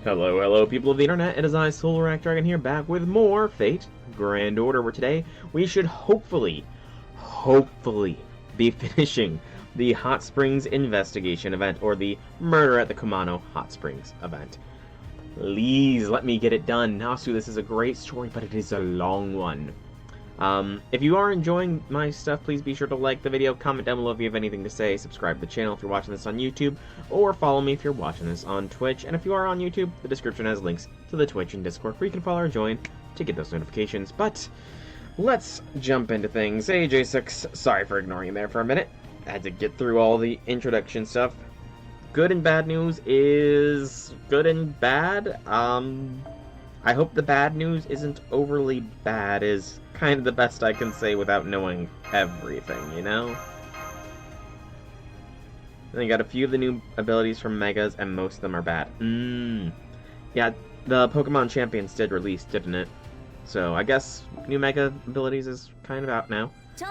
Hello, hello, people of the internet. It is I, Solar Dragon here, back with more Fate Grand Order, where today we should hopefully be finishing the Hot Springs investigation event, or the Murder at the Kumano Hot Springs event. Please let me get it done. Nasu, this is a great story, but it is a long one. If you are enjoying my stuff, please be sure to like the video, comment down below if you have anything to say, subscribe to the channel if you're watching this on YouTube, or follow me if you're watching this on Twitch. And if you are on YouTube, the description has links to the Twitch and Discord where you can follow or join to get those notifications. But let's jump into things. Hey J6, sorry for ignoring you there for a minute. I had to get through all the introduction stuff. Good and bad news is good and bad. I hope the bad news isn't overly bad, is kind of the best I can say without knowing everything, you know? Then you got a few of the new abilities from Megas, and most of them are bad. Yeah, the Pokemon Champions did release, didn't it? So I guess new Mega abilities is kind of out now.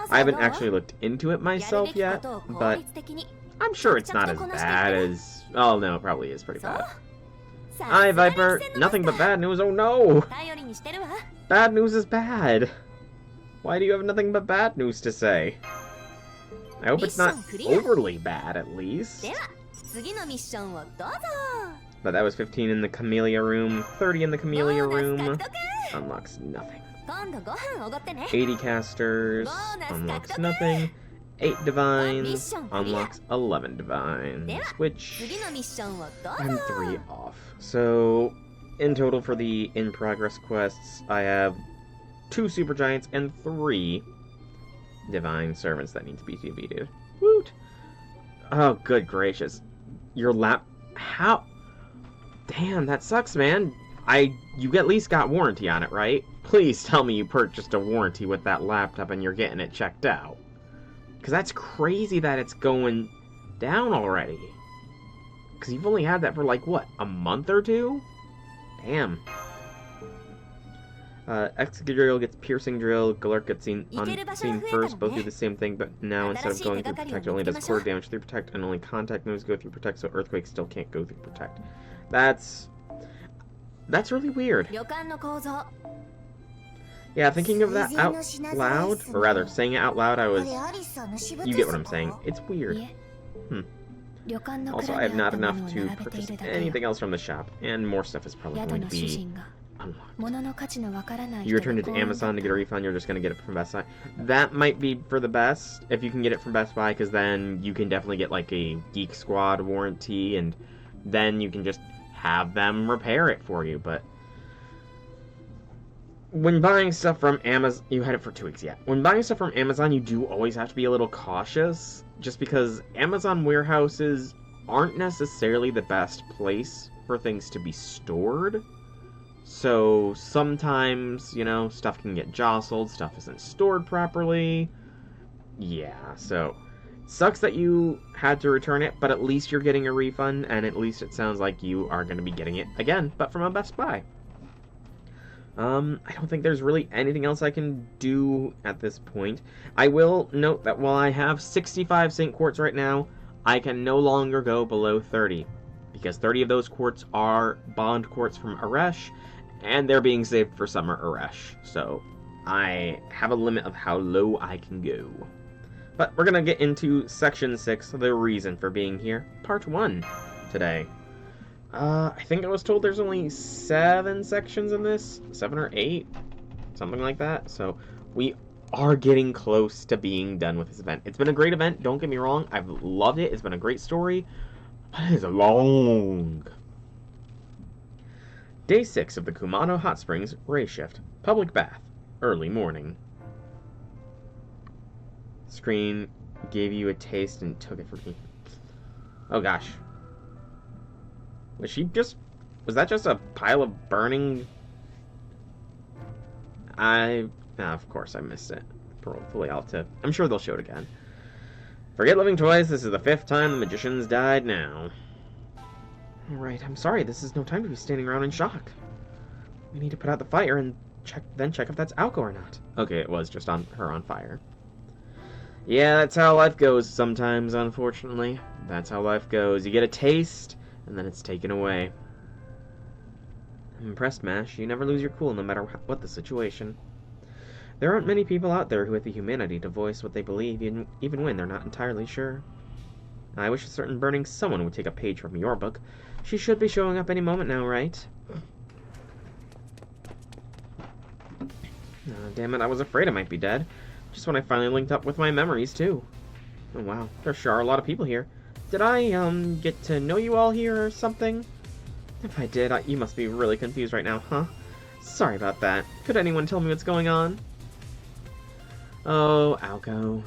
I haven't actually looked into it myself yet, but I'm sure it's not as bad as... Oh no, it probably is pretty bad. Hi, Viper! Nothing but bad news, oh no! Bad news is bad! Why do you have nothing but bad news to say? I hope it's not overly bad, at least. But that was 15 in the Camellia room, 30 in the Camellia room. Unlocks nothing. 80 casters, unlocks nothing. 8 divines, unlocks 11 divines, which I'm 3 off. So, in total for the in-progress quests, I have 2 super giants and 3 divine servants that need to be defeated. Woot! Oh, good gracious. Your how? Damn, that sucks, man. You at least got warranty on it, right? Please tell me you purchased a warranty with that laptop and you're getting it checked out. Because that's crazy that it's going down already. Because you've only had that for, like, what, a month or two? Damn. Excadrill gets Piercing Drill, Galarian gets seen unseen first, both do the same thing, but now instead of going through Protect, it only does core damage through Protect, and only Contact moves go through Protect, so Earthquake still can't go through Protect. That's really weird. Yeah, Yeah, of that out loud, or rather, saying it out loud, you get what I'm saying. It's weird. Also, I have not enough to purchase anything else from the shop, and more stuff is probably going to be unlocked. You returned it to Amazon to get a refund, you're just going to get it from Best Buy. That might be for the best, if you can get it from Best Buy, because then you can definitely get, like, a Geek Squad warranty, and then you can just have them repair it for you, but... When buying stuff from Amazon, you had it for 2 weeks, yeah. When buying stuff from Amazon, you do always have to be a little cautious, just because Amazon warehouses aren't necessarily the best place for things to be stored. So sometimes, you know, stuff can get jostled, stuff isn't stored properly. Yeah, so sucks that you had to return it, but at least you're getting a refund, and at least it sounds like you are going to be getting it again, but from a Best Buy. I don't think there's really anything else I can do at this point. I will note that while I have 65 Saint Quartz right now, I can no longer go below 30. Because 30 of those quartz are Bond Quartz from Aresh, and they're being saved for Summer Aresh. So, I have a limit of how low I can go. But we're gonna get into Section 6, the reason for being here, Part 1, today. I think I was told there's only 7 sections in this. 7 or 8. Something like that. So, we are getting close to being done with this event. It's been a great event, don't get me wrong. I've loved it. It's been a great story. But it is long. Day 6 of the Kumano Hot Springs Ray Shift. Public Bath. Early morning. Screen gave you a taste and took it from me. Oh gosh. Was that just a pile of burning? Of course I missed it. Hopefully I'm sure they'll show it again. Forget living twice, this is the 5th time the magician's died now. Alright, I'm sorry, this is no time to be standing around in shock. We need to put out the fire and then check if that's Alko or not. Okay, it was just her on fire. Yeah, that's how life goes sometimes, unfortunately. That's how life goes. You get a taste, and then it's taken away. Impressed, Mash. You never lose your cool no matter what the situation. There aren't many people out there who have the humanity to voice what they believe, even when they're not entirely sure. I wish a certain burning someone would take a page from your book. She should be showing up any moment now, right? Oh, damn it, I was afraid I might be dead. Just when I finally linked up with my memories, too. Oh, wow, there sure are a lot of people here. Did I, get to know you all here or something? If I did, you must be really confused right now, huh? Sorry about that. Could anyone tell me what's going on? Oh, Alco.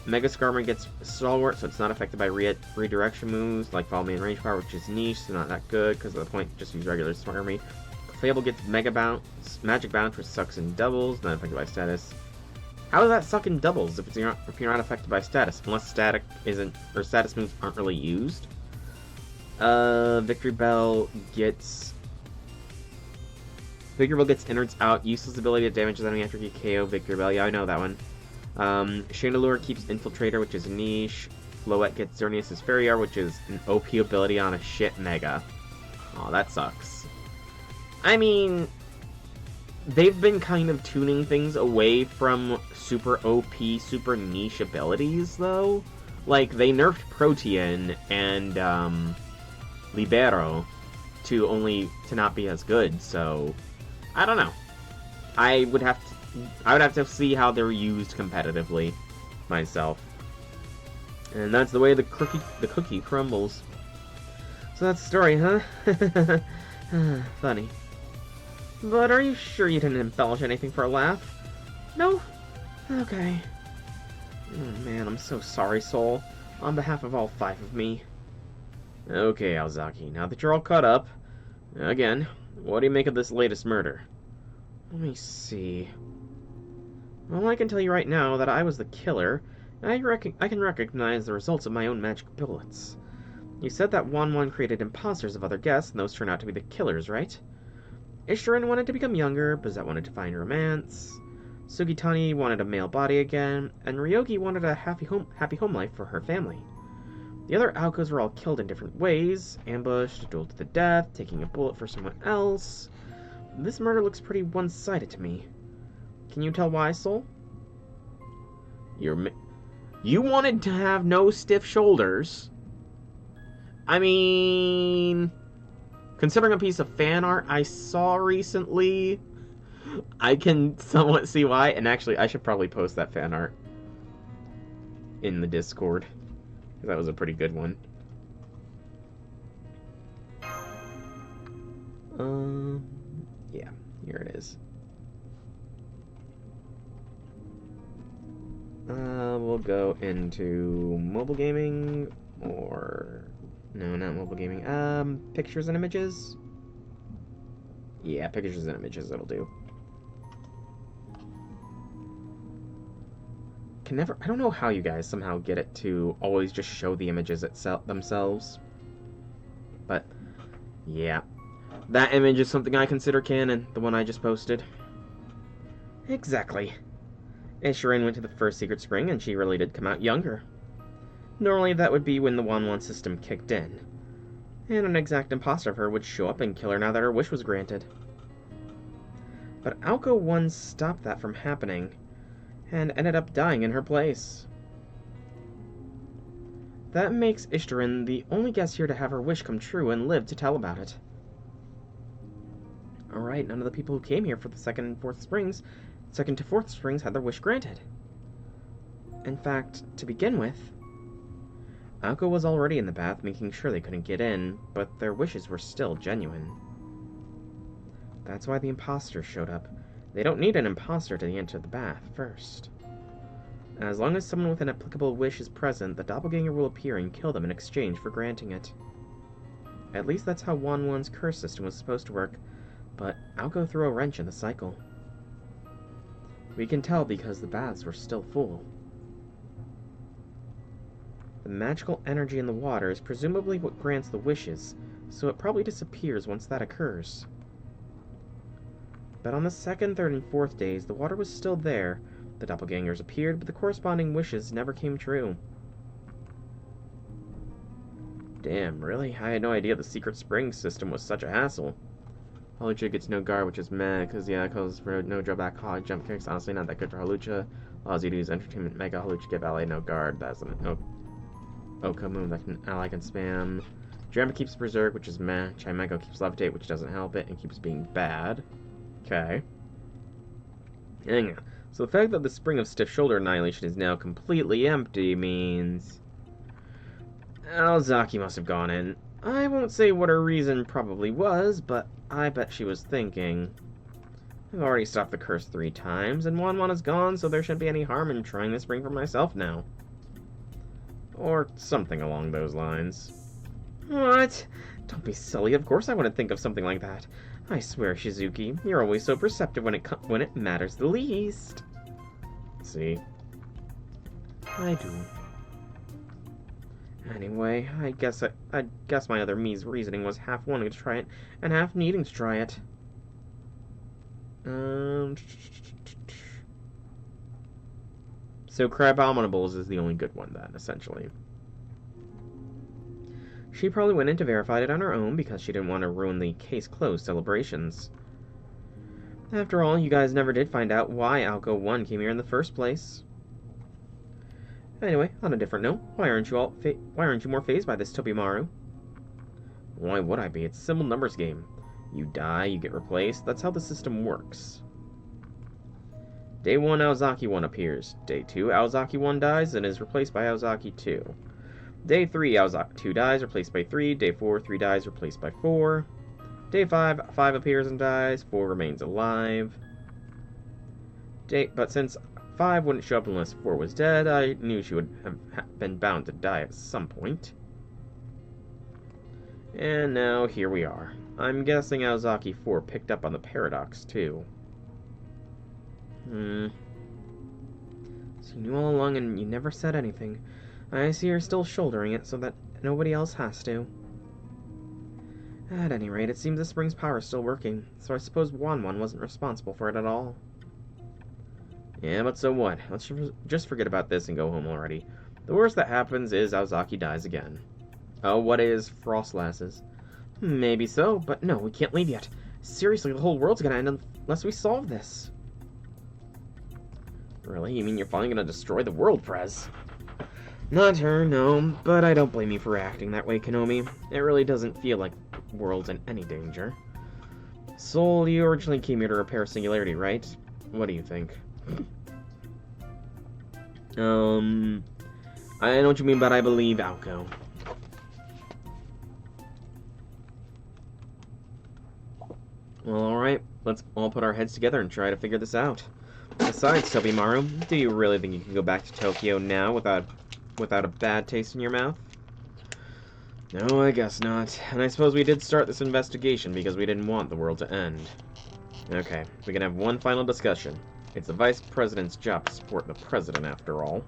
Mega Skarmory gets Stalwart, so it's not affected by redirection moves, like Follow Me and Range Power, which is niche, so not that good, because of the point, just use regular Skarmory. Fable gets Mega Bounce, Magic Bounce, which sucks in doubles, not affected by status. How does that suck in doubles if you're not affected by status, unless static isn't, or status moves aren't really used? Victory Bell gets innards out, useless ability that damages enemy after you KO Victory Bell. Yeah, I know that one. Chandelure keeps Infiltrator, which is niche. Floette gets Xerneas' Ferrier, which is an OP ability on a shit Mega. Aw, that sucks. I mean, they've been kind of tuning things away from super OP, super niche abilities, though. Like, they nerfed Protean and, Libero to not be as good, so I don't know. I would have to see how they're used competitively myself. And that's the way the cookie crumbles. So that's the story, huh? Funny. But are you sure you didn't embellish anything for a laugh? No? Okay. Oh man, I'm so sorry, Soul. On behalf of all 5 of me. Okay, Aozaki, now that you're all caught up, again, what do you make of this latest murder? Let me see. Well, I can tell you right now that I was the killer, and I can recognize the results of my own magic bullets. You said that Wanwan created imposters of other guests, and those turned out to be the killers, right? Ishirin wanted to become younger, Bazette wanted to find romance, Sugitani wanted a male body again, and Ryogi wanted a happy home life for her family. The other Alcos were all killed in different ways, ambushed, dueled to the death, taking a bullet for someone else. This murder looks pretty one-sided to me. Can you tell why, Soul? You wanted to have no stiff shoulders? I mean, considering a piece of fan art I saw recently, I can somewhat see why. And actually, I should probably post that fan art in the Discord. That was a pretty good one. Yeah, here it is. We'll go into mobile gaming, or no, not mobile gaming. Pictures and images. Yeah, pictures and images. That'll do. I don't know how you guys somehow get it to always just show the images themselves. But, yeah. That image is something I consider canon, the one I just posted. Exactly. Ishirin went to the first secret spring, and she really did come out younger. Normally that would be when the Wanwan system kicked in. And an exact imposter of her would show up and kill her now that her wish was granted. But Alco 1 stopped that from happening, and ended up dying in her place. That makes Ishtarin the only guest here to have her wish come true and live to tell about it. Alright, none of the people who came here for the second to fourth springs had their wish granted. In fact, to begin with, Alco was already in the bath making sure they couldn't get in, but their wishes were still genuine. That's why the imposters showed up. They don't need an imposter to enter the bath first. As long as someone with an applicable wish is present, the doppelganger will appear and kill them in exchange for granting it. At least that's how Wanwan's curse system was supposed to work, but Alco threw a wrench in the cycle. We can tell because the baths were still full. The magical energy in the water is presumably what grants the wishes, so it probably disappears once that occurs. But on the second, third, and fourth days, the water was still there. The doppelgangers appeared, but the corresponding wishes never came true. Damn, really? I had no idea the secret spring system was such a hassle. Halucha gets no guard, which is meh, because, yeah, it calls for no drawback, high jump kicks. Honestly, not that good for Halucha. Allows you to use entertainment mega Halucha, get ballet, no guard. That's an Oka move that an ally can spam. Drama keeps Berserk, which is meh. Chimeco keeps Levitate, which doesn't help it, and keeps being bad. Okay. Hang on. So the fact that the Spring of Stiff Shoulder Annihilation is now completely empty means... Aozaki must have gone in. I won't say what her reason probably was, but I bet she was thinking... I've already stopped the curse 3 times, and Wanwan is gone, so there shouldn't be any harm in trying this spring for myself now. Or something along those lines. What? Don't be silly, of course I wouldn't think of something like that. I swear, Shizuki, you're always so perceptive when it matters the least. See? I do. Anyway, I guess my other me's reasoning was half wanting to try it, and half needing to try it. So Crabominables is the only good one then, essentially. She probably went in to verify it on her own because she didn't want to ruin the case closed celebrations. After all, you guys never did find out why Alco 1 came here in the first place. Anyway, on a different note, why aren't you more fazed by this, Tobimaru? Why would I be? It's a simple numbers game. You die, you get replaced. That's how the system works. Day 1, Aozaki 1 appears. Day 2, Aozaki 1 dies and is replaced by Aozaki 2. Day 3, Aozaki 2 dies, replaced by 3. Day 4, 3 dies, replaced by 4. Day 5, 5 appears and dies. 4 remains alive. But since 5 wouldn't show up unless 4 was dead, I knew she would have been bound to die at some point. And now here we are. I'm guessing Aozaki 4 picked up on the paradox, too. So you knew all along and you never said anything. I see you're still shouldering it so that nobody else has to. At any rate, it seems the spring's power is still working, so I suppose Wanwan wasn't responsible for it at all. Yeah, but so what? Let's just forget about this and go home already. The worst that happens is Aozaki dies again. Oh, what is Frostlasses? Maybe so, but no, we can't leave yet. Seriously, the whole world's gonna end unless we solve this. Really? You mean you're finally gonna destroy the world, Prez? Not her, no, but I don't blame you for acting that way, Konomi. It really doesn't feel like the world's in any danger. Soul, you originally came here to repair Singularity, right? What do you think? I know what you mean, but I believe Alco. Well, alright, let's all put our heads together and try to figure this out. Besides, Tobimaru, do you really think you can go back to Tokyo now without a bad taste in your mouth? No, I guess not. And I suppose we did start this investigation because we didn't want the world to end. Okay, we can have one final discussion. It's the Vice President's job to support the President, after all.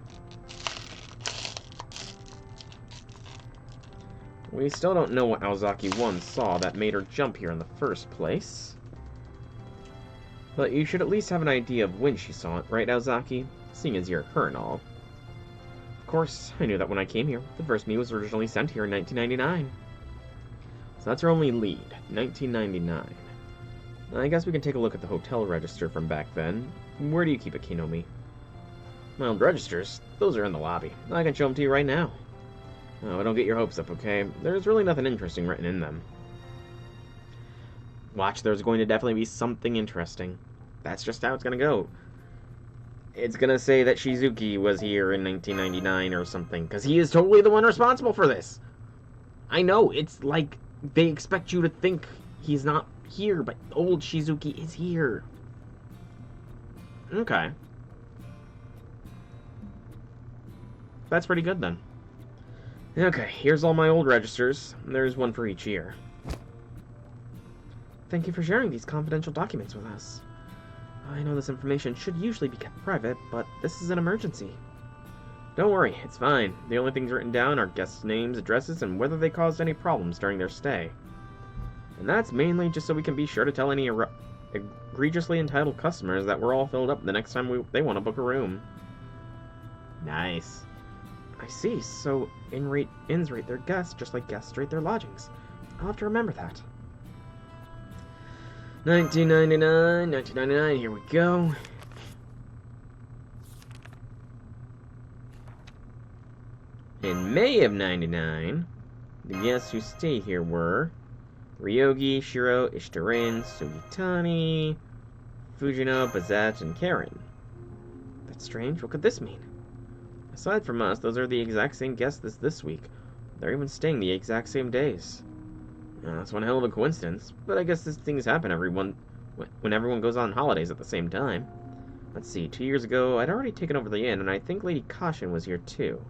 We still don't know what Aozaki 1 saw that made her jump here in the first place. But you should at least have an idea of when she saw it, right, Aozaki? Seeing as you're her and all. Of course, I knew that when I came here. The first me was originally sent here in 1999. So that's our only lead, 1999. I guess we can take a look at the hotel register from back then. Where do you keep it, Konomi? My old registers? Those are in the lobby. I can show them to you right now. Oh, don't get your hopes up, okay? There's really nothing interesting written in them. Watch, there's going to definitely be something interesting. That's just how it's gonna go. It's gonna say that Shizuki was here in 1999 or something, because he is totally the one responsible for this. I know, it's like they expect you to think he's not here, but old Shizuki is here. Okay. That's pretty good then. Okay, here's all my old registers. There's one for each year. Thank you for sharing these confidential documents with us. I know this information should usually be kept private, but this is an emergency. Don't worry, it's fine. The only things written down are guests' names, addresses, and whether they caused any problems during their stay. And that's mainly just so we can be sure to tell any egregiously entitled customers that we're all filled up the next time they want to book a room. Nice. I see. So inns rate their guests just like guests rate their lodgings. I'll have to remember that. 1999, here we go. In May of 99, the guests who stay here were Ryogi, Shiro, Ishitarin, Sugitani, Fujino, Bazette, and Karen. That's strange. What could this mean? Aside from us, those are the exact same guests as this week. They're even staying the exact same days. That's one hell of a coincidence, but I guess these things happen when everyone goes on holidays at the same time. Let's see, 2 years ago, I'd already taken over the inn, and I think Lady Caution was here too.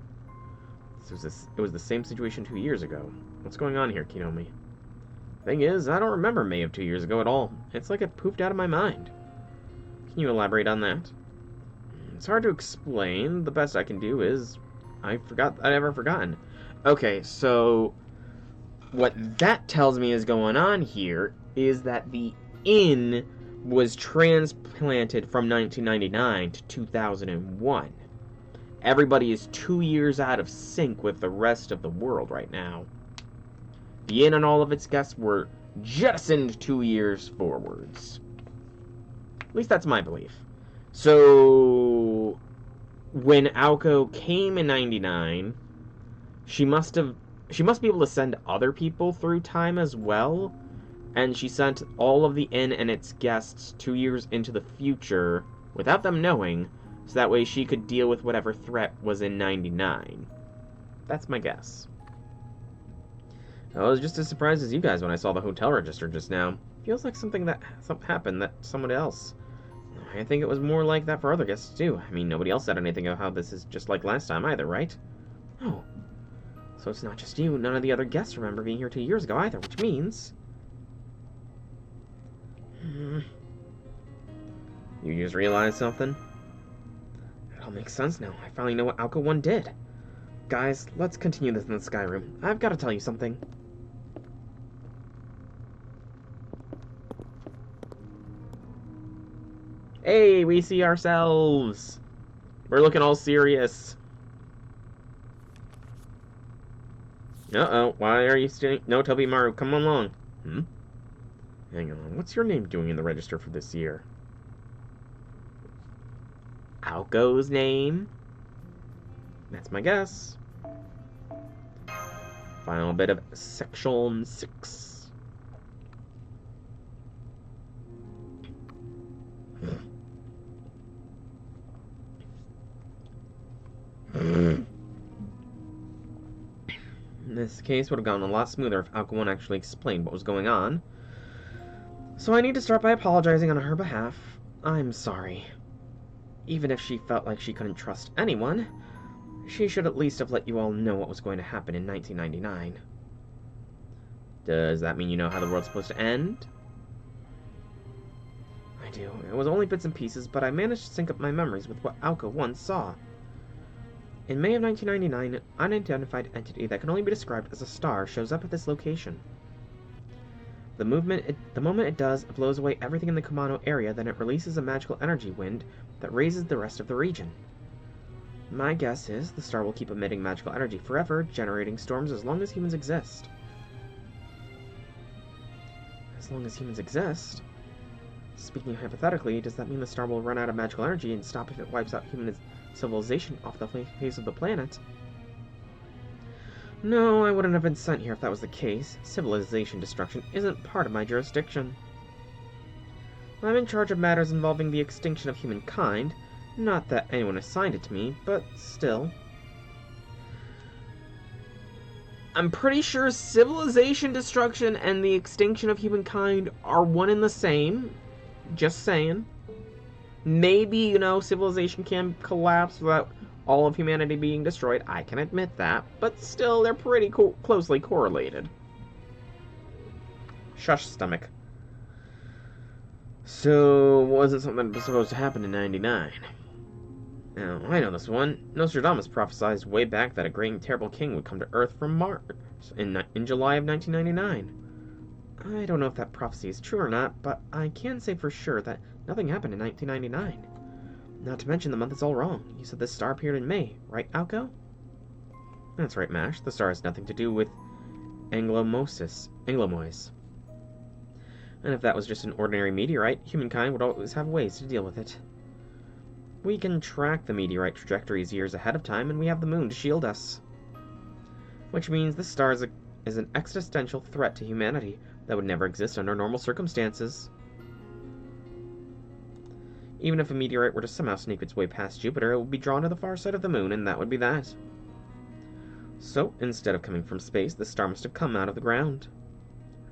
It was the same situation 2 years ago. What's going on here, Kinomi? Thing is, I don't remember May of 2 years ago at all. It's like it poofed out of my mind. Can you elaborate on that? It's hard to explain. The best I can do is I'd ever forgotten. Okay, so what that tells me is going on here is that the inn was transplanted from 1999 to 2001. Everybody is 2 years out of sync with the rest of the world right now. The inn and all of its guests were jettisoned 2 years forwards. At least that's my belief. So when Aoko came in 99, she must be able to send other people through time as well, and she sent all of the inn and its guests 2 years into the future without them knowing, so that way she could deal with whatever threat was in 99. That's my guess. I was just as surprised as you guys when I saw the hotel register just now. Feels like something happened that someone else. I think it was more like that for other guests too. I mean, nobody else said anything of how this is just like last time either, right? Oh. So it's not just you. None of the other guests remember being here 2 years ago either, which means... You just realized something? It all makes sense now. I finally know what Aoko 1 did. Guys, let's continue this in the sky room. I've got to tell you something. Hey, we see ourselves. We're looking all serious. Uh-oh, why are you staying? No, Tobimaru, come along. Hang on, what's your name doing in the register for this year? Aoko's name? That's my guess. Final bit of Section 6. In this case would have gone a lot smoother if Aoko 1 actually explained what was going on. So I need to start by apologizing on her behalf. I'm sorry. Even if she felt like she couldn't trust anyone, she should at least have let you all know what was going to happen in 1999. Does that mean you know how the world's supposed to end? I do. It was only bits and pieces, but I managed to sync up my memories with what Aoko 1 saw. In May of 1999, an unidentified entity that can only be described as a star shows up at this location. The moment it does, it blows away everything in the Kumano area, then it releases a magical energy wind that raises the rest of the region. My guess is the star will keep emitting magical energy forever, generating storms as long as humans exist. As long as humans exist? Speaking hypothetically, does that mean the star will run out of magical energy and stop if it wipes out human civilization off the face of the planet? No, I wouldn't have been sent here if that was the case. Civilization destruction isn't part of my jurisdiction. I'm in charge of matters involving the extinction of humankind. Not that anyone assigned it to me, but still. I'm pretty sure civilization destruction and the extinction of humankind are one and the same. Just saying. Maybe, civilization can collapse without all of humanity being destroyed. I can admit that. But still, they're pretty closely correlated. Shush, stomach. So, wasn't something that was supposed to happen in 99? Now, I know this one. Nostradamus prophesied way back that a great and terrible king would come to Earth from Mars in July of 1999. I don't know if that prophecy is true or not, but I can say for sure that nothing happened in 1999. Not to mention the month is all wrong. You said this star appeared in May, right, Aoko? That's right, Mash. The star has nothing to do with Anglomois. And if that was just an ordinary meteorite, humankind would always have ways to deal with it. We can track the meteorite trajectories years ahead of time, and we have the moon to shield us. Which means this star is an existential threat to humanity that would never exist under normal circumstances. Even if a meteorite were to somehow sneak its way past Jupiter, it would be drawn to the far side of the moon, and that would be that. So, instead of coming from space, the star must have come out of the ground.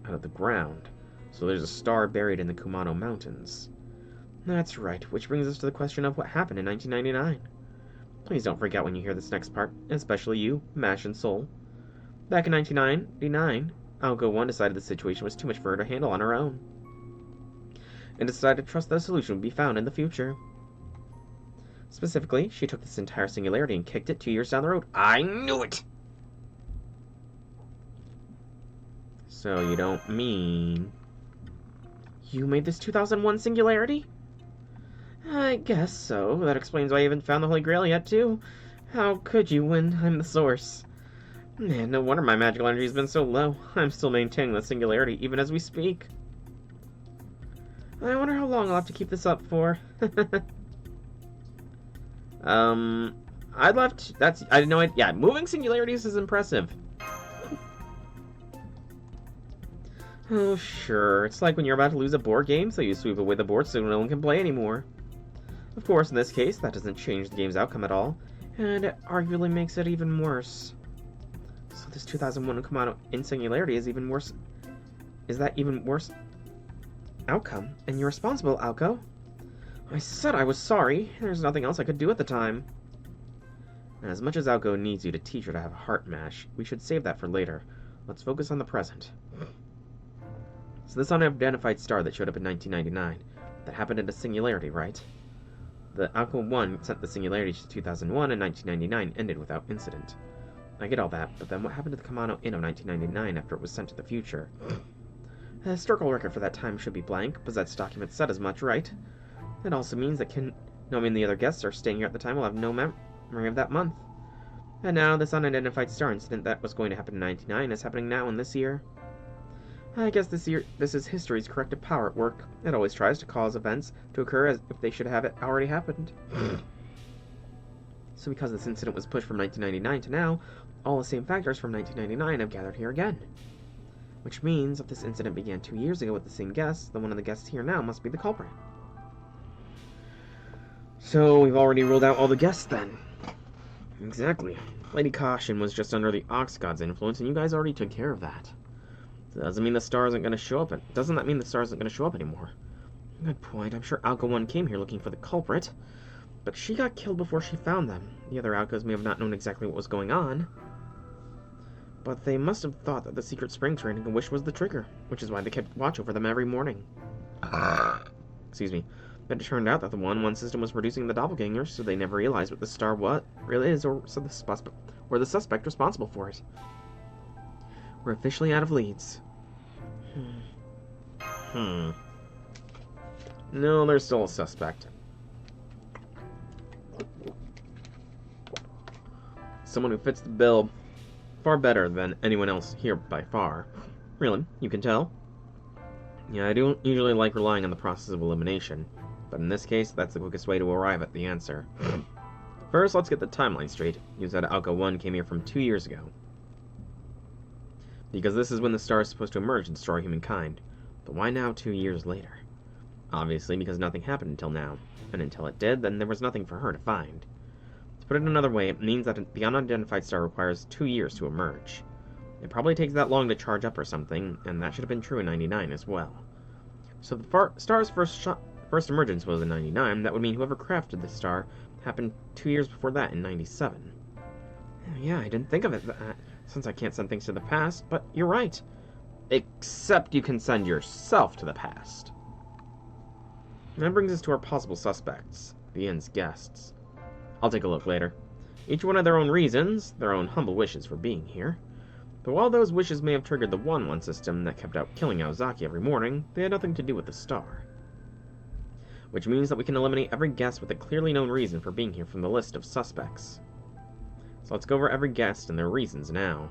Out of the ground. So there's a star buried in the Kumano Mountains. That's right, which brings us to the question of what happened in 1999. Please don't freak out when you hear this next part, especially you, Mash and Soul. Back in 1999, Alco 1 decided the situation was too much for her to handle on her own, and decided to trust that a solution would be found in the future. Specifically, she took this entire singularity and kicked it 2 years down the road. I knew it! So you don't mean... You made this 2001 singularity? I guess so. That explains why I haven't found the Holy Grail yet, too. How could you when I'm the source? Man, no wonder my magical energy has been so low. I'm still maintaining the singularity, even as we speak. I wonder how long I'll have to keep this up for. I'd love to... I didn't know it... Yeah, moving singularities is impressive. Oh, sure. It's like when you're about to lose a board game, so you sweep away the board so no one can play anymore. Of course, in this case, that doesn't change the game's outcome at all, and it arguably makes it even worse. So this 2001 Kumano in singularity is even worse. Is that even worse outcome? And you're responsible, Alco. I said I was sorry. There's nothing else I could do at the time. And as much as Alco needs you to teach her to have a heart, Mash, we should save that for later. Let's focus on the present. So this unidentified star that showed up in 1999, that happened in a singularity, right? The Alco 1 sent the singularity to 2001, and 1999 ended without incident. I get all that, but then what happened to the Kumano In of 1999 after it was sent to the future? The historical record for that time should be blank, Bazette's document said as much, right? It also means that Nomi and the other guests are staying here at the time will have no memory of that month. And now this unidentified star incident that was going to happen in 1999 is happening now in this year. I guess this is history's corrective power at work. It always tries to cause events to occur as if they should have already happened. So because this incident was pushed from 1999 to now, all the same factors from 1999 have gathered here again. Which means if this incident began 2 years ago with the same guests, then one of the guests here now must be the culprit. So we've already ruled out all the guests then. Exactly. Lady Caution was just under the Ox God's influence, and you guys already took care of that. Doesn't mean the star isn't going to show up. Doesn't that mean the star isn't going to show up anymore? Good point. I'm sure Alco 1 came here looking for the culprit, but she got killed before she found them. The other Alcos may have not known exactly what was going on, but they must have thought that the secret spring training and wish was the trigger, which is why they kept watch over them every morning. Excuse me. But it turned out that the 1-1 system was producing the doppelgangers, so they never realized what the star really is, or the suspect responsible for it. We're officially out of leads. No, there's still a suspect. Someone who fits the bill far better than anyone else here by far. Really, you can tell. Yeah, I don't usually like relying on the process of elimination, but in this case, that's the quickest way to arrive at the answer. First, let's get the timeline straight. You said Alco 1 came here from 2 years ago. Because this is when the star is supposed to emerge and destroy humankind. But why now 2 years later? Obviously, because nothing happened until now. And until it did, then there was nothing for her to find. To put it another way, it means that the unidentified star requires 2 years to emerge. It probably takes that long to charge up or something, and that should have been true in 99 as well. So the star's first emergence was in 99, that would mean whoever crafted the star happened 2 years before that in 97. Yeah, I didn't think of it since I can't send things to the past, but you're right. Except you can send yourself to the past. And that brings us to our possible suspects, the Inn's guests. I'll take a look later. Each one had their own reasons, their own humble wishes for being here. But while those wishes may have triggered the 1-1 system that kept out killing Aozaki every morning, they had nothing to do with the star. Which means that we can eliminate every guest with a clearly known reason for being here from the list of suspects. So let's go over every guest and their reasons now.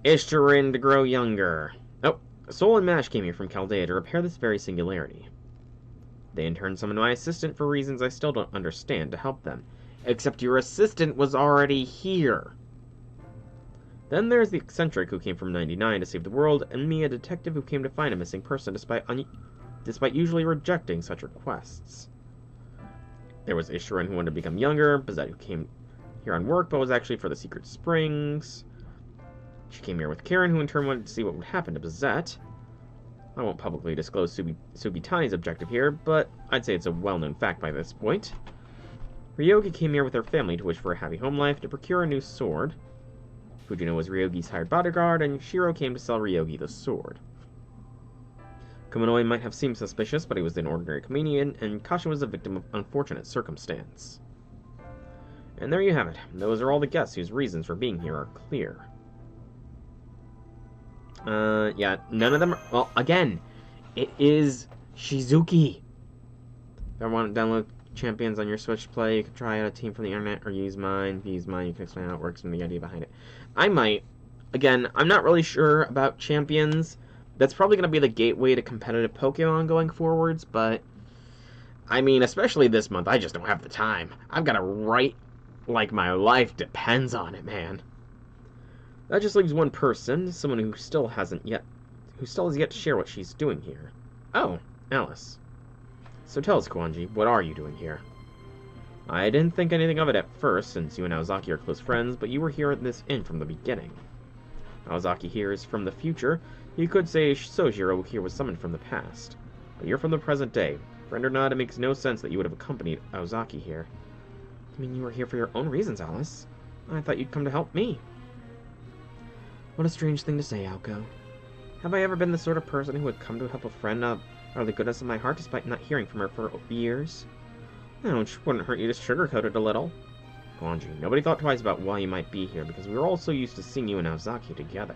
Ishtarin to grow younger. Oh, Sol and Mash came here from Chaldea to repair this very singularity. They in turn summoned my assistant for reasons I still don't understand to help them. Except your assistant was already here. Then there's the eccentric who came from 99 to save the world, and me, a detective who came to find a missing person despite usually rejecting such requests. There was Ishtarin who wanted to become younger, Bazette who came here on work but was actually for the Secret Springs. She came here with Karen, who in turn wanted to see what would happen to Bazette. I won't publicly disclose Subitani's objective here, but I'd say it's a well-known fact by this point. Ryogi came here with her family to wish for a happy home life to procure a new sword. Fujino was Ryogi's hired bodyguard, and Shiro came to sell Ryogi the sword. Kumonoi might have seemed suspicious, but he was an ordinary comedian, and Kasha was a victim of unfortunate circumstance. And there you have it. Those are all the guests whose reasons for being here are clear. Yeah, none of them are... Well, again, it is Shizuki. If I want to download Champions on your Switch to play, you can try out a team from the internet or use mine. If you use mine, you can explain how it works and the idea behind it. I might. Again, I'm not really sure about Champions. That's probably going to be the gateway to competitive Pokemon going forwards, but... I mean, especially this month, I just don't have the time. I've got to write like my life depends on it, man. That just leaves one person, someone who still has yet to share what she's doing here. Oh, Alice. So tell us, Kuwanji, what are you doing here? I didn't think anything of it at first, since you and Aozaki are close friends, but you were here at this inn from the beginning. Aozaki here is from the future. You could say Sojiro here was summoned from the past. But you're from the present day. Friend or not, it makes no sense that you would have accompanied Aozaki here. I mean, you were here for your own reasons, Alice. I thought you'd come to help me. What a strange thing to say, Aoko. Have I ever been the sort of person who would come to help a friend out of the goodness of my heart despite not hearing from her for years? No, it wouldn't hurt you to sugarcoat it a little. Kuwanji, nobody thought twice about why you might be here, because we were all so used to seeing you and Aozaki together.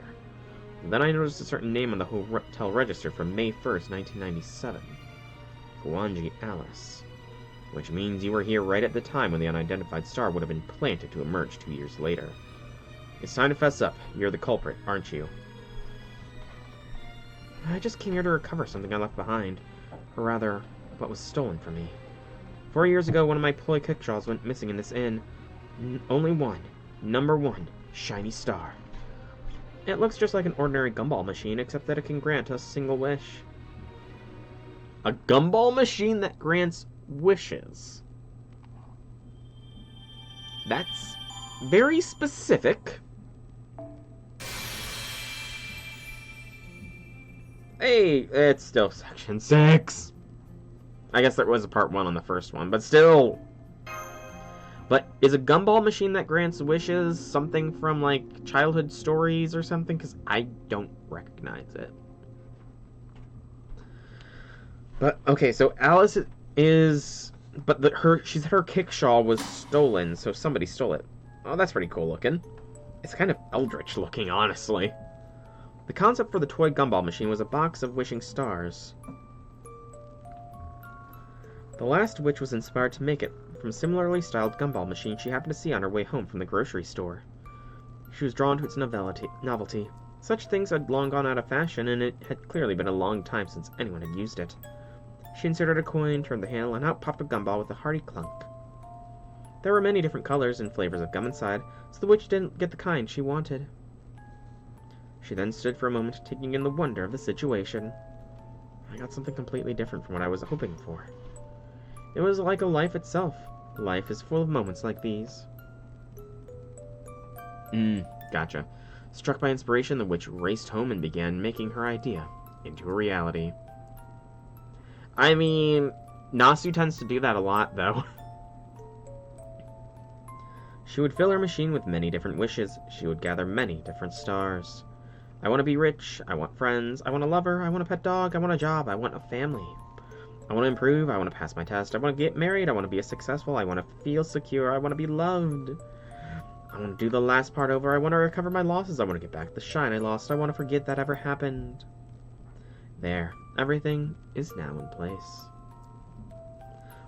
And then I noticed a certain name on the hotel register from May 1st, 1997. Kuwanji Alice. Which means you were here right at the time when the unidentified star would have been planted to emerge 2 years later. It's time to fess up. You're the culprit, aren't you? I just came here to recover something I left behind. Or rather, what was stolen from me. 4 years ago, one of my toy kickshaws went missing in this inn. Only one. Number 1. Shiny star. It looks just like an ordinary gumball machine, except that it can grant a single wish. A gumball machine that grants wishes? That's very specific. Hey, it's still Section 6. I guess there was a Part 1 on the first one, but still. But is a gumball machine that grants wishes something from, like, childhood stories or something? Because I don't recognize it. But, okay, so Alice is... But she said her kickshaw was stolen, so somebody stole it. Oh, that's pretty cool looking. It's kind of eldritch looking, honestly. The concept for the toy gumball machine was a box of wishing stars. The last witch was inspired to make it from a similarly styled gumball machine she happened to see on her way home from the grocery store. She was drawn to its novelty. Such things had long gone out of fashion, and it had clearly been a long time since anyone had used it. She inserted a coin, turned the handle, and out popped a gumball with a hearty clunk. There were many different colors and flavors of gum inside, so the witch didn't get the kind she wanted. She then stood for a moment, taking in the wonder of the situation. I got something completely different from what I was hoping for. It was like a life itself. Life is full of moments like these. Gotcha. Struck by inspiration, the witch raced home and began making her idea into a reality. I mean, Nasu tends to do that a lot, though. She would fill her machine with many different wishes. She would gather many different stars. I want to be rich. I want friends. I want a lover. I want a pet dog. I want a job. I want a family. I want to improve. I want to pass my test. I want to get married. I want to be successful. I want to feel secure. I want to be loved. I want to do the last part over. I want to recover my losses. I want to get back the shine I lost. I want to forget that ever happened. There. Everything is now in place.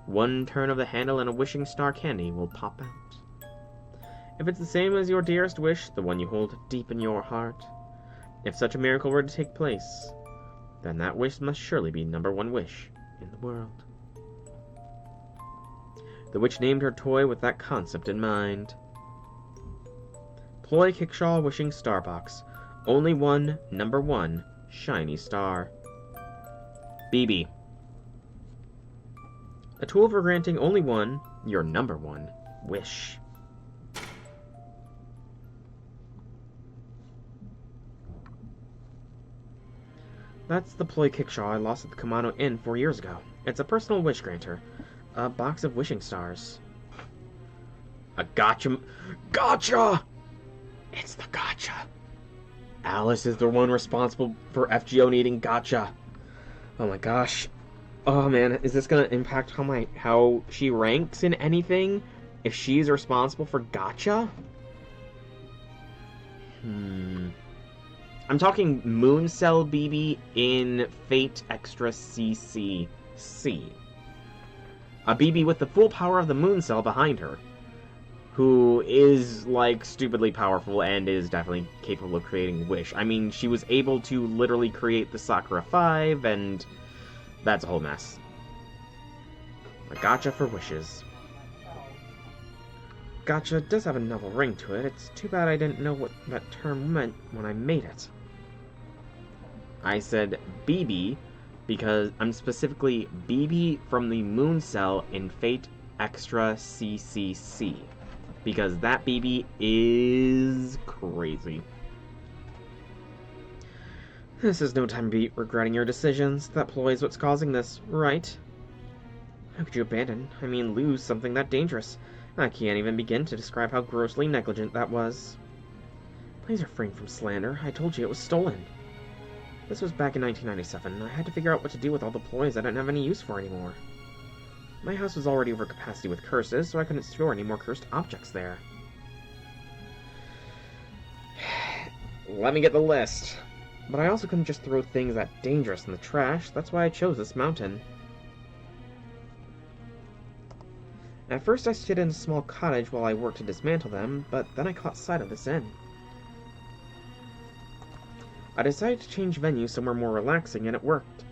One turn of the handle and a wishing star candy will pop out. If it's the same as your dearest wish, the one you hold deep in your heart, if such a miracle were to take place, then that wish must surely be #1 wish in the world. The witch named her toy with that concept in mind. Ploy Kickshaw Wishing Starbox. Only one #1 shiny star. BB. A tool for granting only one, your #1 wish. That's the Ploy Kickshaw I lost at the Kamado Inn 4 years ago. It's a personal wish granter. A box of wishing stars. A gotcha. Gotcha! It's the gotcha. Alice is the one responsible for FGO needing gotcha. Oh my gosh. Oh man, is this gonna impact how she ranks in anything? If she's responsible for gotcha? I'm talking Moon Cell BB in Fate Extra CCC. A BB with the full power of the Moon Cell behind her, who is, like, stupidly powerful and is definitely capable of creating Wish. I mean, she was able to literally create the Sakura 5, and that's a whole mess. A gotcha for wishes. Gotcha does have a novel ring to it. It's too bad I didn't know what that term meant when I made it. I said BB because I'm specifically BB from the Moon Cell in Fate Extra CCC. Because that BB is crazy. This is no time to be regretting your decisions. That ploy is what's causing this, right? How could you abandon, lose something that dangerous? I can't even begin to describe how grossly negligent that was. Please refrain from slander. I told you it was stolen. This was back in 1997. I had to figure out what to do with all the ploys I didn't have any use for anymore. My house was already over capacity with curses, so I couldn't store any more cursed objects there. Let me get the list. But I also couldn't just throw things that dangerous in the trash. That's why I chose this mountain. At first I stayed in a small cottage while I worked to dismantle them, but then I caught sight of this inn. I decided to change venue somewhere more relaxing, and it worked.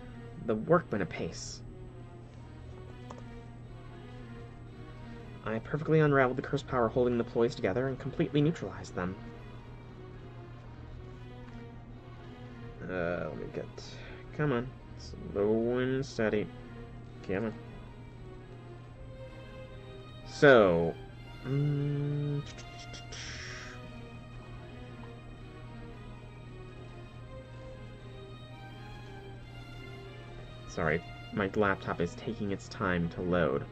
The work went apace. I perfectly unraveled the cursed power holding the ploys together and completely neutralized them. Let me get... Come on. Slow and steady. Come on. So... Sorry, my laptop is taking its time to load.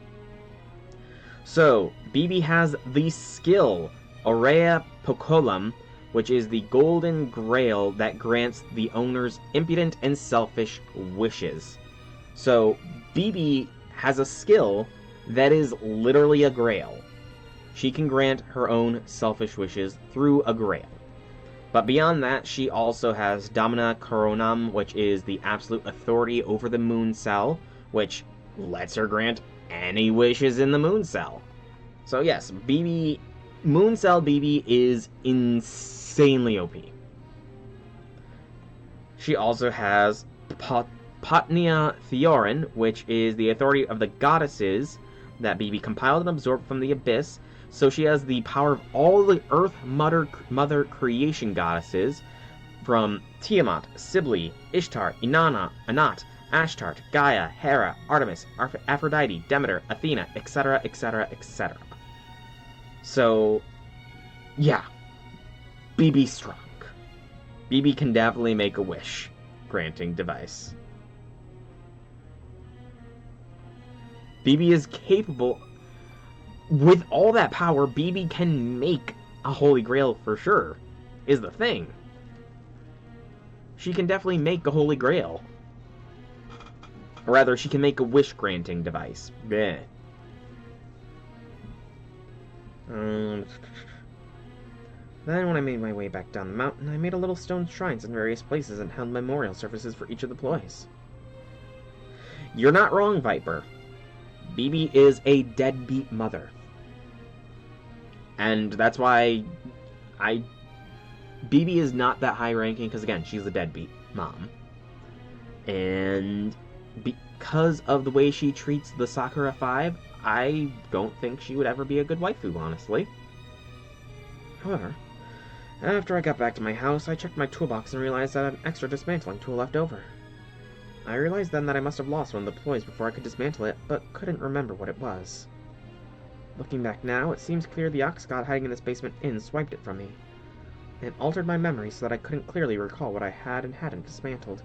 So, BB has the skill, Aurea Pocolum, which is the golden grail that grants the owner's impudent and selfish wishes. So, BB has a skill that is literally a grail. She can grant her own selfish wishes through a grail. But beyond that, she also has Domina Coronam, which is the absolute authority over the Moon Cell, which lets her grant any wishes in the Moon Cell. So yes, BB, Moon Cell BB is insanely OP. She also has Potnia Theorin, which is the authority of the goddesses that BB compiled and absorbed from the Abyss. So she has the power of all the Earth Mother creation goddesses, from Tiamat, Sibylle, Ishtar, Inanna, Anat, Ashtart, Gaia, Hera, Artemis, Aphrodite, Demeter, Athena, etc., etc., etc. So, yeah, BB strong. BB can definitely make a wish granting device. BB is capable. With all that power, BB can make a Holy Grail for sure, is the thing. She can definitely make a Holy Grail. Or rather, she can make a wish-granting device. Bleh. Then when I made my way back down the mountain, I made a little stone shrines in various places and held memorial services for each of the ploys. You're not wrong, Viper. BB is a deadbeat mother. And that's why BB is not that high ranking, because again, she's a deadbeat mom. And because of the way she treats the Sakura 5, I don't think she would ever be a good waifu, honestly. However, after I got back to my house, I checked my toolbox and realized I had an extra dismantling tool left over. I realized then that I must have lost one of the toys before I could dismantle it, but couldn't remember what it was. Looking back now, it seems clear the ox god hiding in this basement inn swiped it from me. It altered my memory so that I couldn't clearly recall what I had and hadn't dismantled.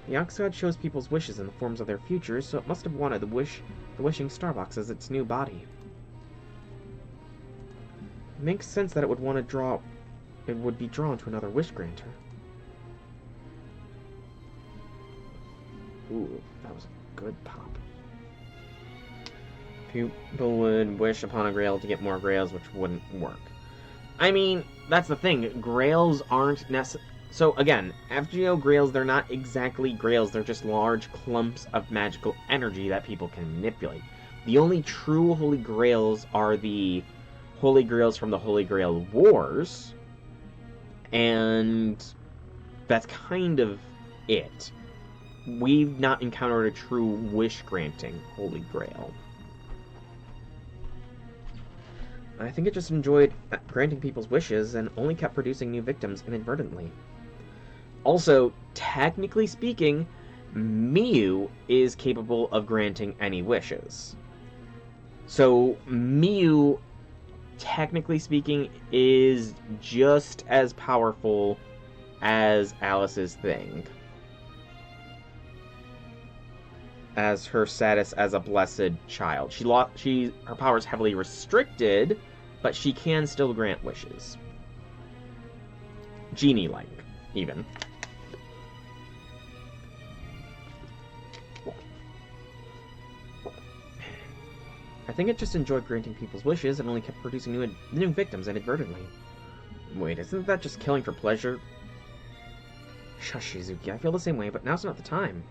The ox god shows people's wishes in the forms of their futures, so it must have wanted the wishing starbox as its new body. It makes sense that it would be drawn to another wish granter. Ooh, that was a good pop. People would wish upon a grail to get more grails, which wouldn't work. I mean, that's the thing. Grails aren't necessary. So again, FGO grails, they're not exactly grails. They're just large clumps of magical energy that people can manipulate. The only true holy grails are the holy grails from the Holy Grail Wars. And that's kind of it. We've not encountered a true wish-granting Holy Grail. I think it just enjoyed granting people's wishes and only kept producing new victims inadvertently. Also, technically speaking, Miyu is capable of granting any wishes. So, Miyu, technically speaking, is just as powerful as Alice's thing. As her status as a blessed child. Her power is heavily restricted, but she can still grant wishes. Genie-like, even. I think it just enjoyed granting people's wishes and only kept producing new victims inadvertently. Wait, isn't that just killing for pleasure? Shush, Shizuki, I feel the same way, but now's not the time.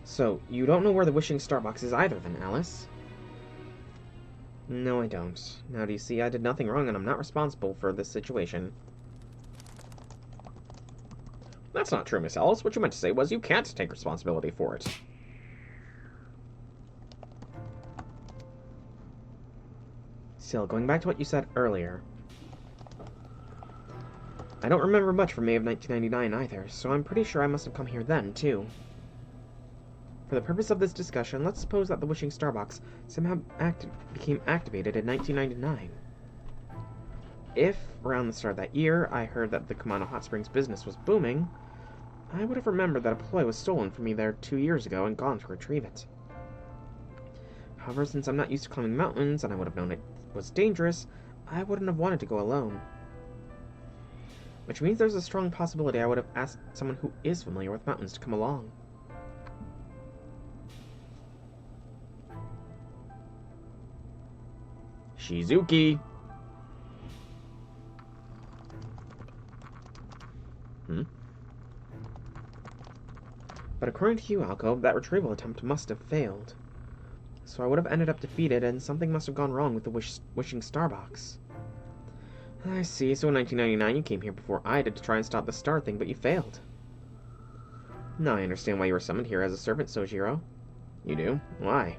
So, you don't know where the wishing starbox is either, then, Alice? No, I don't. Now, do you see, I did nothing wrong and I'm not responsible for this situation. That's not true, Miss Alice. What you meant to say was you can't take responsibility for it. Still, going back to what you said earlier, I don't remember much from May of 1999 either, so I'm pretty sure I must have come here then, too. For the purpose of this discussion, let's suppose that the wishing starbox somehow became activated in 1999. If, around the start of that year, I heard that the Kumano Hot Springs business was booming, I would have remembered that a ploy was stolen from me there 2 years ago and gone to retrieve it. However, since I'm not used to climbing mountains, and I would have known it was dangerous, I wouldn't have wanted to go alone. Which means there's a strong possibility I would have asked someone who is familiar with mountains to come along. Shizuki! But according to you, Alko, that retrieval attempt must have failed. So I would have ended up defeated, and something must have gone wrong with the wishing starbox. I see, so in 1999 you came here before I did to try and stop the star thing, but you failed. Now I understand why you were summoned here as a servant, Sojiro. You do? Why?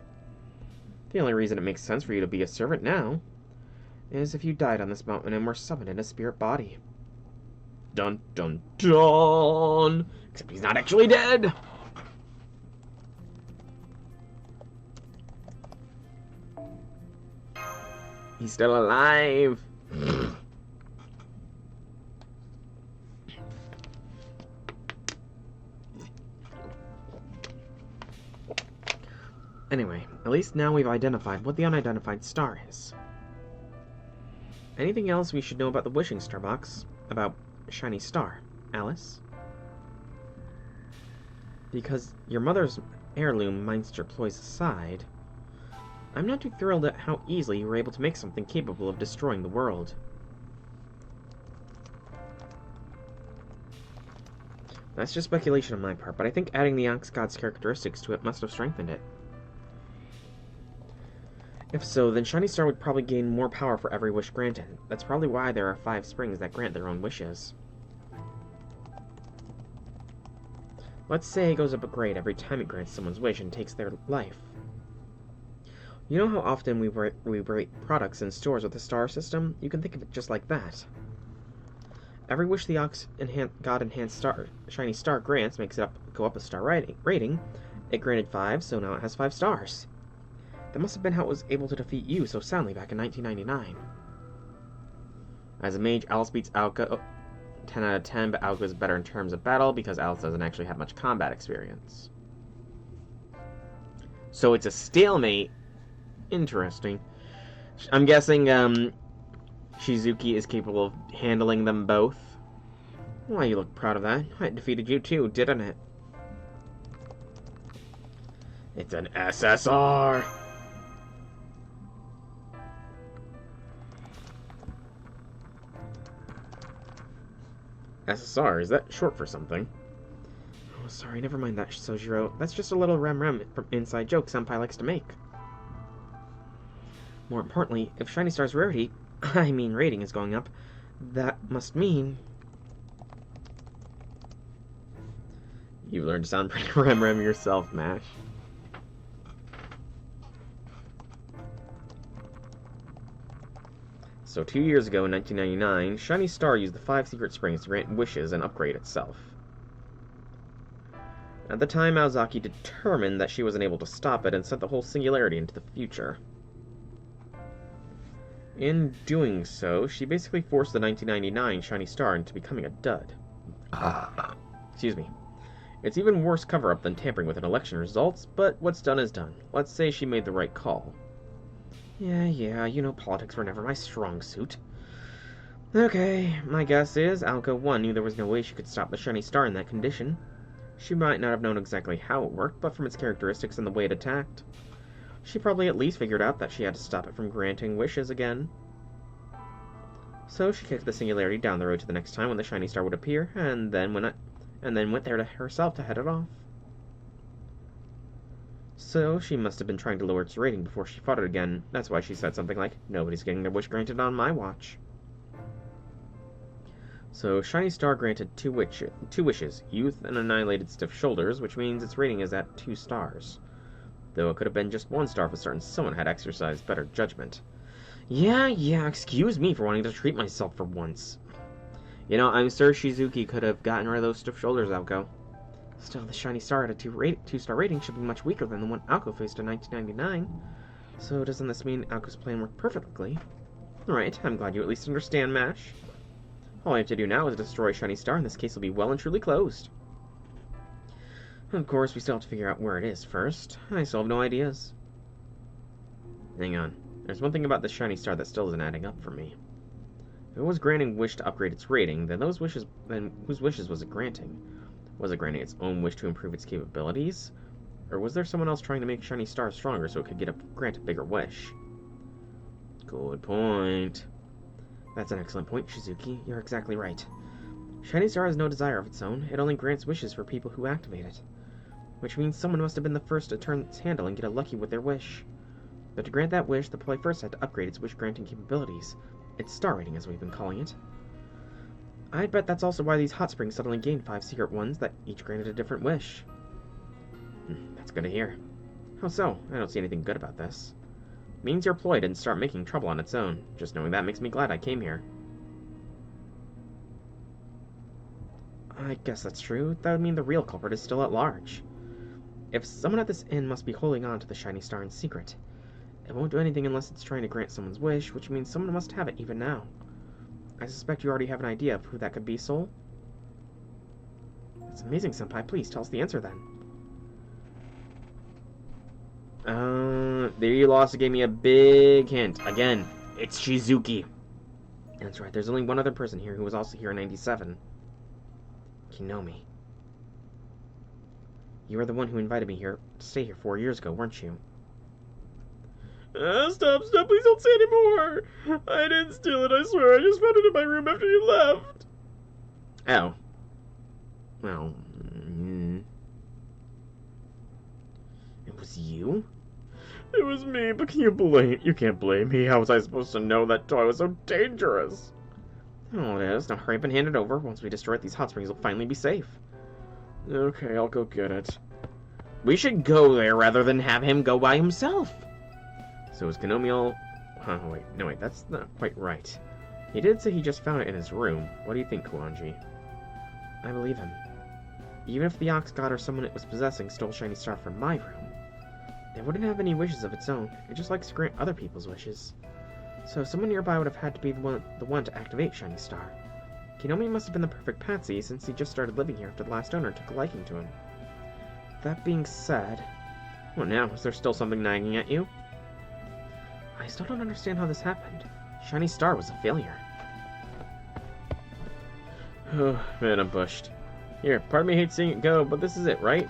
The only reason it makes sense for you to be a servant now is if you died on this mountain and were summoned in a spirit body. Dun dun dun! Except he's not actually dead! He's still alive! Anyway, at least now we've identified what the unidentified star is. Anything else we should know about the wishing starbox? About Shiny Star, Alice? Because your mother's heirloom Meinster ploys aside, I'm not too thrilled at how easily you were able to make something capable of destroying the world. That's just speculation on my part, but I think adding the Ox God's characteristics to it must have strengthened it. If so, then Shiny Star would probably gain more power for every wish granted. That's probably why there are 5 springs that grant their own wishes. Let's say it goes up a grade every time it grants someone's wish and takes their life. You know how often we rate products in stores with a star system? You can think of it just like that. Every wish the God-enhanced Shiny Star grants makes it go up a star rating. It granted 5, so now it has 5 stars. That must have been how it was able to defeat you so soundly back in 1999. As a mage, Alice beats Alka 10 out of 10, but Alka is better in terms of battle because Alice doesn't actually have much combat experience. So it's a stalemate. Interesting. I'm guessing Shizuki is capable of handling them both. Why, you look proud of that. I defeated you too, didn't it? It's an SSR! SSR, is that short for something? Oh, sorry, never mind that, Sojiro. That's just a little rem-rem from inside joke Senpai likes to make. More importantly, if Shiny Star's rating is going up, that must mean... You've learned to sound pretty rem-rem yourself, Mash. So 2 years ago, in 1999, Shiny Star used the 5 secret springs to grant wishes and upgrade itself. At the time, Aozaki determined that she wasn't able to stop it and sent the whole singularity into the future. In doing so, she basically forced the 1999 Shiny Star into becoming a dud. Excuse me. It's even worse cover-up than tampering with an election results, but what's done is done. Let's say she made the right call. Yeah, you know politics were never my strong suit. Okay, my guess is Alka 1 knew there was no way she could stop the Shiny Star in that condition. She might not have known exactly how it worked, but from its characteristics and the way it attacked, she probably at least figured out that she had to stop it from granting wishes again. So she kicked the singularity down the road to the next time when the Shiny Star would appear, and then went there to herself to head it off. So she must have been trying to lower its rating before she fought it again. That's why she said something like, "Nobody's getting their wish granted on my watch." So Shiny Star granted two wishes, youth and annihilated stiff shoulders, which means its rating is at 2 stars. Though it could have been just 1 star if someone had exercised better judgment. Yeah, excuse me for wanting to treat myself for once. You know, I'm sure Shizuki could have gotten rid of those stiff shoulders, Alko. Still, the Shiny Star at a 2-star rating should be much weaker than the one Alko faced in 1999. So doesn't this mean Alko's plan worked perfectly? Right, I'm glad you at least understand, Mash. All I have to do now is destroy Shiny Star, and this case will be well and truly closed. Of course, we still have to figure out where it is first. I still have no ideas. Hang on. There's one thing about this Shiny Star that still isn't adding up for me. If it was granting wish to upgrade its rating, then whose wishes was it granting? Was it granting its own wish to improve its capabilities? Or was there someone else trying to make Shiny Star stronger so it could grant a bigger wish? Good point. That's an excellent point, Shizuki. You're exactly right. Shiny Star has no desire of its own. It only grants wishes for people who activate it. Which means someone must have been the first to turn its handle and get a lucky with their wish. But to grant that wish, the player first had to upgrade its wish-granting capabilities. Its star rating, as we've been calling it. I'd bet that's also why these hot springs suddenly gained 5 secret ones that each granted a different wish. That's good to hear. How so? I don't see anything good about this. Means your ploy didn't start making trouble on its own. Just knowing that makes me glad I came here. I guess that's true. That would mean the real culprit is still at large. If someone at this inn must be holding on to the Shiny Star in secret, it won't do anything unless it's trying to grant someone's wish, which means someone must have it even now. I suspect you already have an idea of who that could be, Soul? That's amazing, Senpai. Please, tell us the answer, then. There you lost. It gave me a big hint. Again, it's Shizuki. That's right, there's only one other person here who was also here in 97. Kinomi. You were the one who invited me here to stay here 4 years ago, weren't you? Stop, please don't say anymore! I didn't steal it, I swear, I just found it in my room after you left! Oh. Well, It was you? It was me, but you can't blame me. How was I supposed to know that toy was so dangerous? Oh, it is. Now hurry up and hand it over. Once we destroy it, these hot springs will finally be safe. Okay, I'll go get it. We should go there rather than have him go by himself. So is Konomi all... Oh, wait. No, wait. That's not quite right. He did say he just found it in his room. What do you think, Kuanji? I believe him. Even if the Ox God or someone it was possessing stole Shiny Star from my room, it wouldn't have any wishes of its own. It just likes to grant other people's wishes. So someone nearby would have had to be the one to activate Shiny Star. Konomi must have been the perfect patsy since he just started living here after the last owner took a liking to him. That being said... What now? Is there still something nagging at you? I still don't understand how this happened. Shiny Star was a failure. Oh, man, I'm pushed. Here, part of me hates seeing it go, but this is it, right?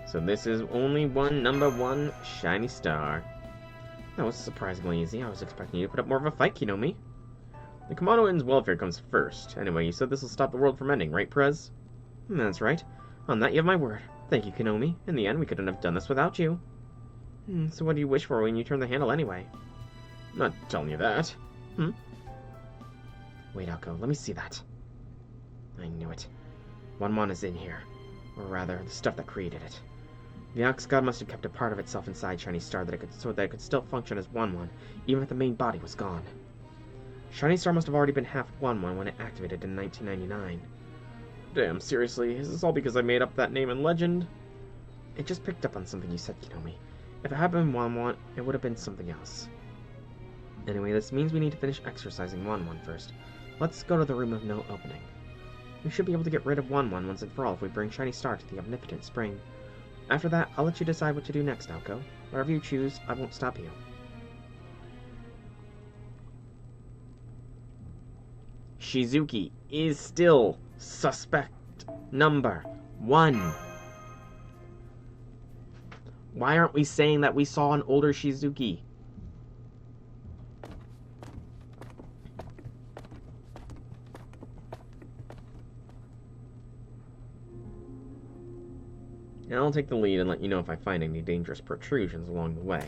So this is only number one Shiny Star. That was surprisingly easy. I was expecting you to put up more of a fight, Konomi. The Komodo Inn's welfare comes first. Anyway, you said this will stop the world from ending, right, Prez? That's right. On that you have my word. Thank you, Konomi. In the end, we couldn't have done this without you. So what do you wish for when you turn the handle anyway? I'm not telling you that. Wait, Alko, let me see that. I knew it. One is in here. Or rather, the stuff that created it. The Ox God must have kept a part of itself inside Shiny Star so that it could still function as One, even if the main body was gone. Shiny Star must have already been half One when it activated in 1999. Damn, seriously, is this all because I made up that name and legend? It just picked up on something you said, Konomi. If it had been One, it would have been something else. Anyway, this means we need to finish exercising One first. Let's go to the room of no opening. We should be able to get rid of One once and for all if we bring Shiny Star to the Omnipotent Spring. After that, I'll let you decide what to do next, Alko. Whatever you choose, I won't stop you. Shizuki is still suspect number 1. Why aren't we saying that we saw an older Shizuki? And I'll take the lead and let you know if I find any dangerous protrusions along the way.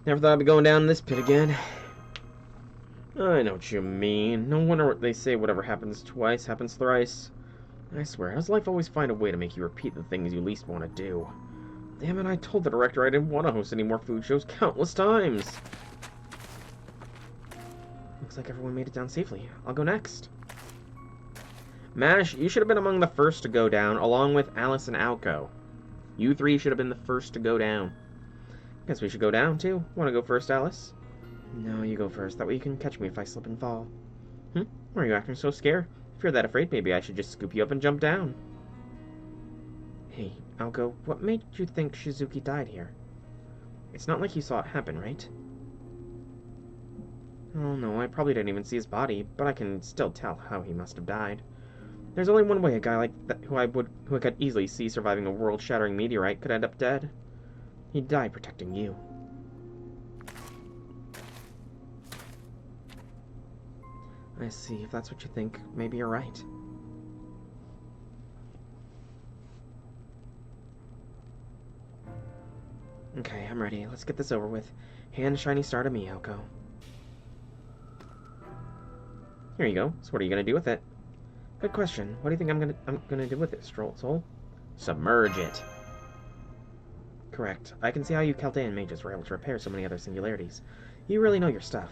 Never thought I'd be going down this pit again. I know what you mean. No wonder what they say, whatever happens twice happens thrice. I swear, how does life always find a way to make you repeat the things you least want to do? Damn it, I told the director I didn't want to host any more food shows countless times. Looks like everyone made it down safely. I'll go next. Mash, you should have been among the first to go down, along with Alice and Alko. You three should have been the first to go down. Guess we should go down, too. Want to go first, Alice? No, you go first. That way you can catch me if I slip and fall. Why are you acting so scared? If you're that afraid, maybe I should just scoop you up and jump down. Hey, Alko, what made you think Shizuki died here? It's not like you saw it happen, right? Oh no, I probably didn't even see his body, but I can still tell how he must have died. There's only one way a guy like that who I could easily see surviving a world-shattering meteorite could end up dead. He'd die protecting you. I see. If that's what you think, maybe you're right. Okay, I'm ready. Let's get this over with. Hand Shiny Star to me, Alko. Here you go. So what are you gonna do with it? Good question. What do you think I'm gonna do with it, Soul? Submerge it. Correct. I can see how you Chaldean mages were able to repair so many other singularities. You really know your stuff.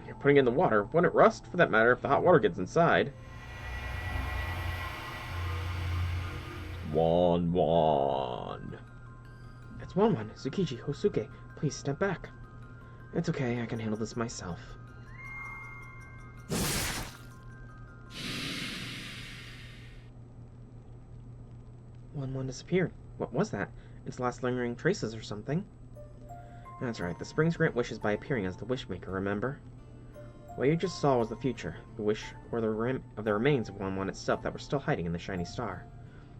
You're putting it in the water. Wouldn't it rust, for that matter, if the hot water gets inside? One. It's One. Tsukiji, Hosuke, please step back. It's okay, I can handle this myself. One disappeared. What was that? Its last lingering traces or something? That's right, the springs grant wishes by appearing as the Wishmaker, remember? What you just saw was the future, the wish or the remains of One itself that were still hiding in the Shiny Star.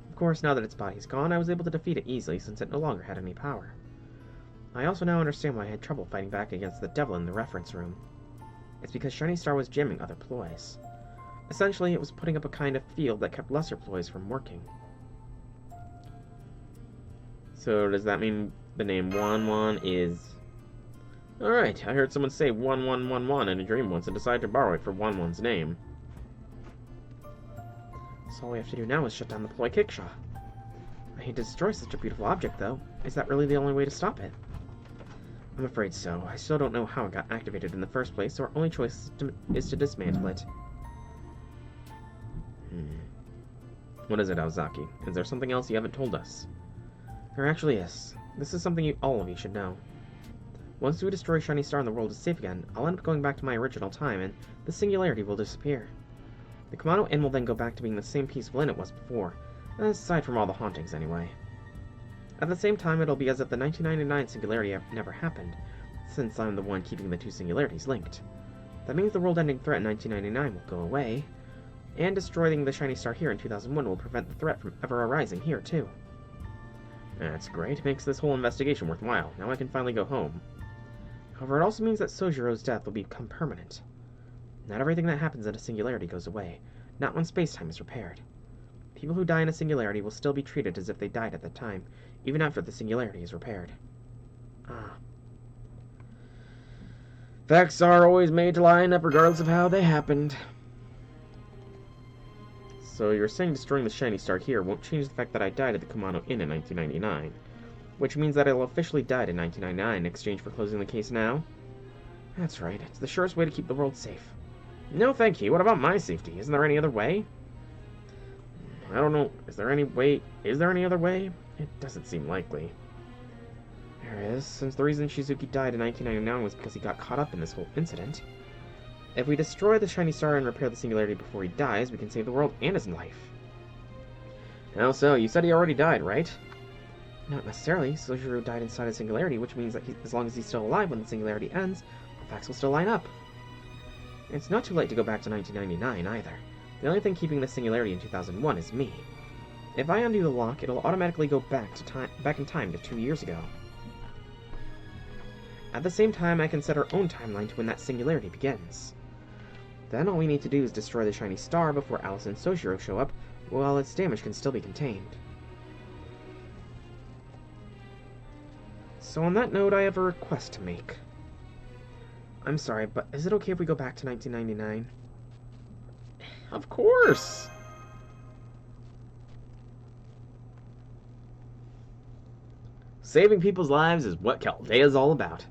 Of course, now that its body's gone, I was able to defeat it easily since it no longer had any power. I also now understand why I had trouble fighting back against the devil in the reference room. It's because Shiny Star was jamming other ploys. Essentially, it was putting up a kind of field that kept lesser ploys from working. So does that mean the name Wanwan is... Alright, I heard someone say 1111 in a dream once and decided to borrow it for Wanwan's name. So all we have to do now is shut down the ploy kickshaw. I hate to destroy such a beautiful object, though. Is that really the only way to stop it? I'm afraid so. I still don't know how it got activated in the first place, so our only choice is to dismantle it. What is it, Aozaki? Is there something else you haven't told us? There actually is. This is something all of you should know. Once we destroy Shiny Star and the world is safe again, I'll end up going back to my original time, and the singularity will disappear. The Kamado Inn will then go back to being the same peaceful inn it was before, aside from all the hauntings anyway. At the same time, it'll be as if the 1999 singularity never happened, since I'm the one keeping the two singularities linked. That means the world-ending threat in 1999 will go away, and destroying the Shiny Star here in 2001 will prevent the threat from ever arising here, too. That's great. It makes this whole investigation worthwhile. Now I can finally go home. However, it also means that Sojiro's death will become permanent. Not everything that happens in a singularity goes away, not when space-time is repaired. People who die in a singularity will still be treated as if they died at that time, even after the singularity is repaired. Facts are always made to line up regardless of how they happened. So you're saying destroying the Shiny Star here won't change the fact that I died at the Kamado Inn in 1999, which means that I'll officially died in 1999 in exchange for closing the case now? That's right, it's the surest way to keep the world safe. No thank you, what about my safety? Isn't there any other way? I don't know, is there any other way? It doesn't seem likely. There is, since the reason Shizuki died in 1999 was because he got caught up in this whole incident. If we destroy the Shiny Star and repair the singularity before he dies, we can save the world and his life. How so? You said he already died, right? Not necessarily. Sojiro died inside a singularity, which means that as long as he's still alive when the singularity ends, the facts will still line up. It's not too late to go back to 1999, either. The only thing keeping the singularity in 2001 is me. If I undo the lock, it'll automatically go back in time to 2 years ago. At the same time, I can set our own timeline to when that singularity begins. Then all we need to do is destroy the Shiny Star before Alice and Sojiro show up, while its damage can still be contained. So on that note, I have a request to make. I'm sorry, but is it okay if we go back to 1999? Of course! Saving people's lives is what Chaldea's all about.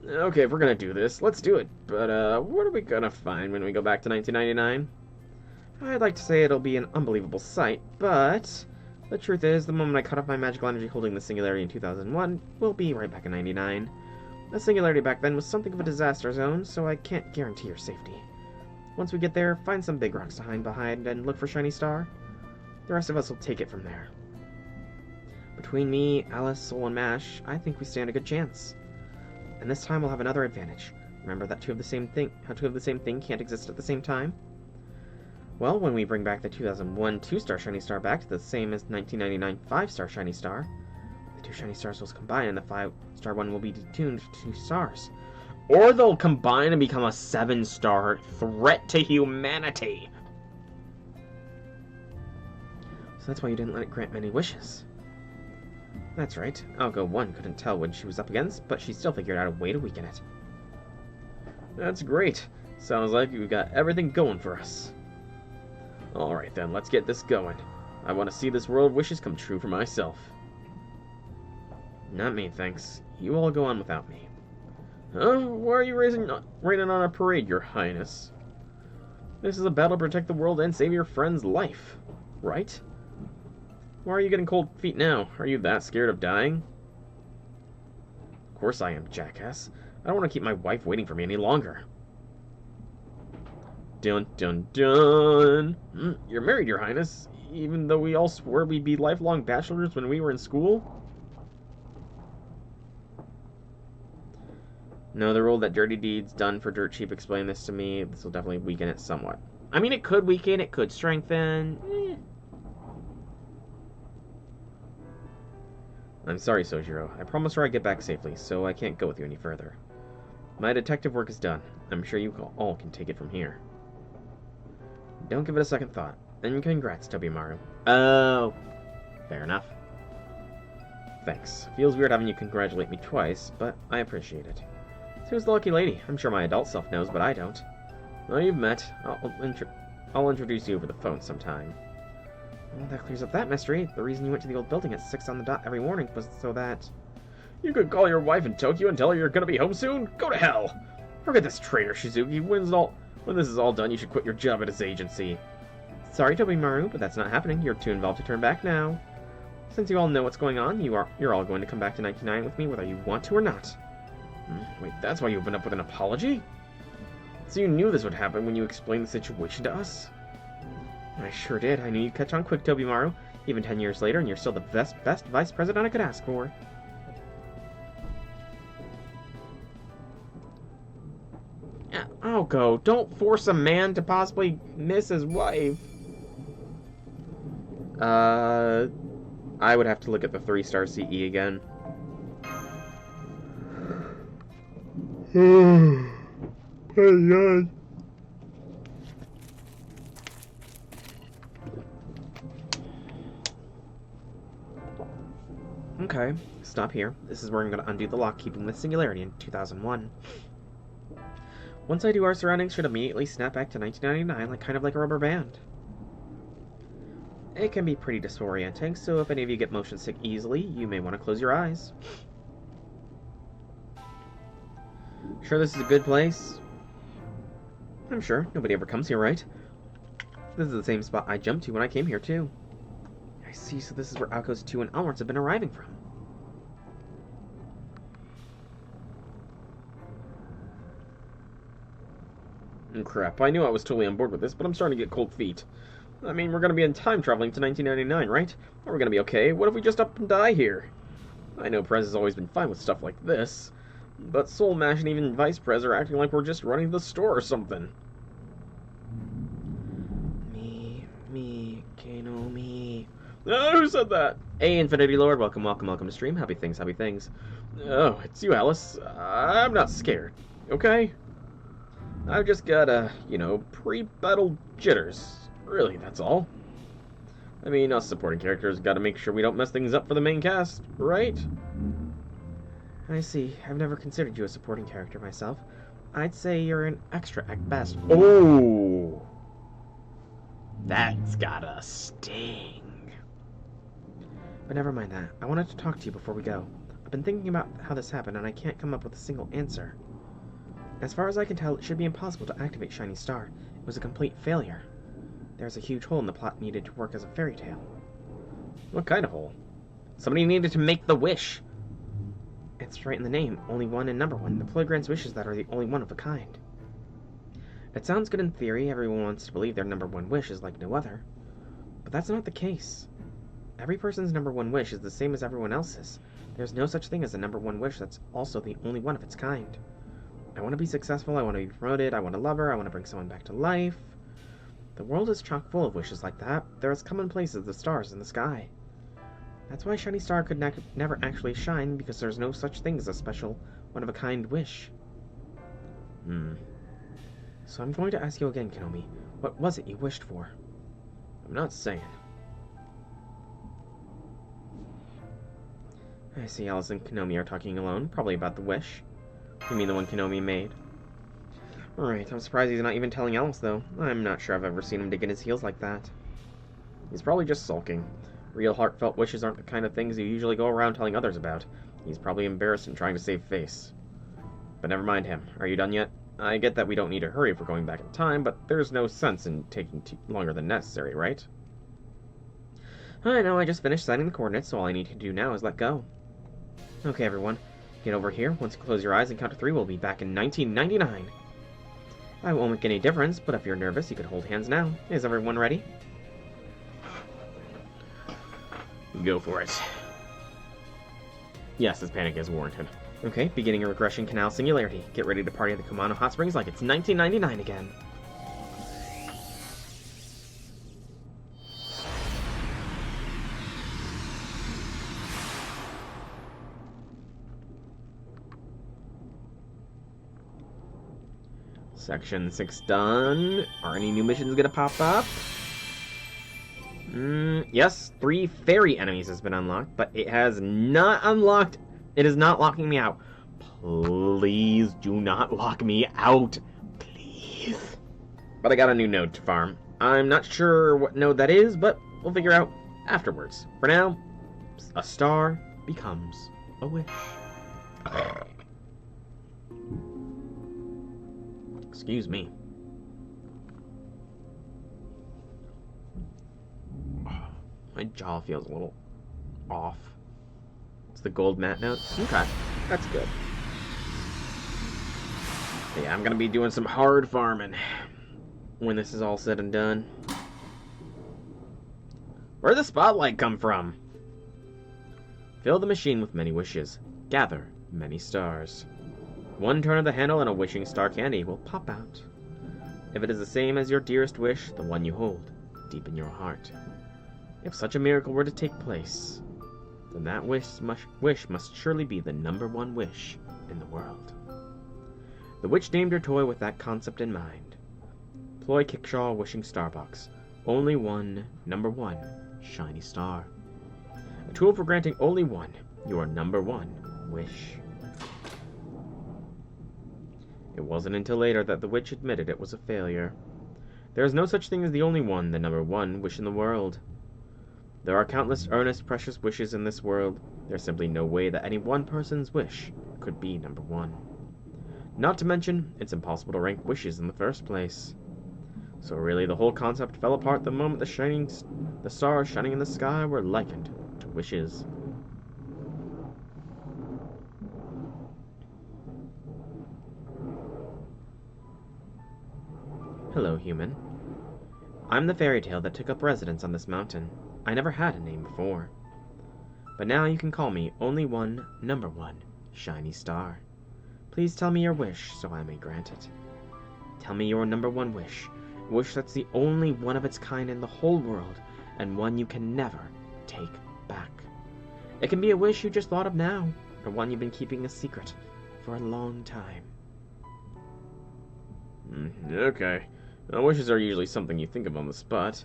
Okay, if we're gonna do this, let's do it. But, what are we gonna find when we go back to 1999? I'd like to say it'll be an unbelievable sight, but the truth is, the moment I cut off my magical energy holding the singularity in 2001, we'll be right back in 99. The singularity back then was something of a disaster zone, so I can't guarantee your safety. Once we get there, find some big rocks to hide behind and look for Shiny Star. The rest of us will take it from there. Between me, Alice, Soul, and Mash, I think we stand a good chance. And this time we'll have another advantage. Remember that two of the same thing can't exist at the same time? Well, when we bring back the 2001 2-star Shiny Star back to the same as 1999 5-star Shiny Star, the two Shiny Stars will combine and the 5-star one will be detuned to 2 stars. Or they'll combine and become a 7-star threat to humanity! So that's why you didn't let it grant many wishes. That's right, Algo 1 couldn't tell what she was up against, but she still figured out a way to weaken it. That's great. Sounds like we've got everything going for us. Alright then, let's get this going. I want to see this world of wishes come true for myself. Not me, thanks. You all go on without me. Huh? Why are you raining on a parade, your highness? This is a battle to protect the world and save your friend's life, right? Why are you getting cold feet now? Are you that scared of dying? Of course I am, jackass. I don't want to keep my wife waiting for me any longer. Dun dun dun! You're married, your highness, even though we all swore we'd be lifelong bachelors when we were in school? No, the rule that dirty deeds done for dirt cheap explained this to me. This will definitely weaken it somewhat. I mean, it could weaken, it could strengthen. I'm sorry, Sojiro. I promised her I'd get back safely, so I can't go with you any further. My detective work is done. I'm sure you all can take it from here. Don't give it a second thought. And congrats, Tobimaru. Oh, fair enough. Thanks. Feels weird having you congratulate me twice, but I appreciate it. So who's the lucky lady? I'm sure my adult self knows, but I don't. Well, you've met. I'll introduce you over the phone sometime. Well, that clears up that mystery. The reason you went to the old building at 6 on the dot every morning was so that... You could call your wife in Tokyo and tell her you're gonna be home soon? Go to hell! Forget this traitor, Shizuki. When this is all done, you should quit your job at his agency. Sorry, Tobimaru, but that's not happening. You're too involved to turn back now. Since you all know what's going on, you're all going to come back to 99 with me whether you want to or not. Wait, that's why you opened up with an apology? So you knew this would happen when you explained the situation to us? I sure did. I knew you'd catch on quick, Tobimaru. Even 10 years later, and you're still the best vice president I could ask for. I'll go. Don't force a man to possibly miss his wife. I would have to look at the 3-star CE again. Oh my god. Okay, stop here. This is where I'm going to undo the lock keeping with Singularity in 2001. Once I do, our surroundings should immediately snap back to 1999, kind of like a rubber band. It can be pretty disorienting, so if any of you get motion sick easily, you may want to close your eyes. Sure this is a good place? I'm sure. Nobody ever comes here, right? This is the same spot I jumped to when I came here, too. I see, so this is where outgoes 2 and onwards have been arriving from. Crap, I knew I was totally on board with this, but I'm starting to get cold feet. I mean, we're gonna be in time traveling to 1999, right? Or we're gonna be okay. What if we just up and die here? I know Prez has always been fine with stuff like this, but Soul Mash and even Vice Prez are acting like we're just running the store or something. Me, Kano, me. Who said that? Hey, Infinity Lord, welcome to stream. Happy things. Oh, it's you, Alice. I'm not scared, okay? I've just got, pre-battle jitters. Really, that's all. I mean, us supporting characters gotta make sure we don't mess things up for the main cast, right? I see. I've never considered you a supporting character myself. I'd say you're an extra at best. Oh! That's gotta sting. But never mind that. I wanted to talk to you before we go. I've been thinking about how this happened, and I can't come up with a single answer. As far as I can tell, it should be impossible to activate Shiny Star. It was a complete failure. There's a huge hole in the plot needed to work as a fairy tale. What kind of hole? Somebody needed to make the wish. It's right in the name, only one and number one. The Ploy grants wishes that are the only one of a kind. It sounds good in theory, everyone wants to believe their number one wish is like no other. But that's not the case. Every person's number one wish is the same as everyone else's. There's no such thing as a number one wish that's also the only one of its kind. I want to be successful, I want to be promoted, I want a lover, I want to bring someone back to life. The world is chock full of wishes like that. They're as commonplace as the stars in the sky. That's why Shiny Star could never actually shine, because there's no such thing as a special, one-of-a-kind wish. So I'm going to ask you again, Kenomi. What was it you wished for? I'm not saying. I see Alice and Kenomi are talking alone, probably about the wish. You mean the one Kenomi made? Alright, I'm surprised he's not even telling Alice, though. I'm not sure I've ever seen him dig in his heels like that. He's probably just sulking. Real heartfelt wishes aren't the kind of things you usually go around telling others about. He's probably embarrassed and trying to save face. But never mind him. Are you done yet? I get that we don't need to hurry if we're going back in time, but there's no sense in taking longer than necessary, right? I know, I just finished signing the coordinates, so all I need to do now is let go. Okay, everyone. Get over here. Once you close your eyes and count to 3, we'll be back in 1999. I won't make any difference, but if you're nervous, you could hold hands now. Is everyone ready? Go for it. Yes, this panic is warranted. Okay, beginning a regression canal singularity. Get ready to party at the Kumano Hot Springs like it's 1999 again. Section 6 done. Are any new missions gonna pop up? Yes, 3 fairy enemies has been unlocked, but it has not unlocked. It is not locking me out. Please do not lock me out. Please. But I got a new node to farm. I'm not sure what node that is, but we'll figure out afterwards. For now, a star becomes a wish. Excuse me. My jaw feels a little off. It's the gold mat note. Okay, that's good. But yeah, I'm gonna be doing some hard farming when this is all said and done. Where'd the spotlight come from? Fill the machine with many wishes. Gather many stars. One turn of the handle and a wishing star candy will pop out. If it is the same as your dearest wish, the one you hold deep in your heart. If such a miracle were to take place, then that wish must surely be the #1 wish in the world. The witch named her toy with that concept in mind. Ploy Kickshaw Wishing Starbucks. Only one #1 shiny star. A tool for granting only one, your #1 wish. It wasn't until later that the witch admitted it was a failure. There is no such thing as the only one, the #1 wish in the world. There are countless earnest, precious wishes in this world. There's simply no way that any one person's wish could be #1. Not to mention, it's impossible to rank wishes in the first place. So really, the whole concept fell apart the moment the stars shining in the sky were likened to wishes. Hello, human. I'm the fairy tale that took up residence on this mountain. I never had a name before. But now you can call me only one #1 shiny star. Please tell me your wish so I may grant it. Tell me your #1 wish. A wish that's the only one of its kind in the whole world, and one you can never take back. It can be a wish you just thought of now, or one you've been keeping a secret for a long time. Okay. Well, wishes are usually something you think of on the spot.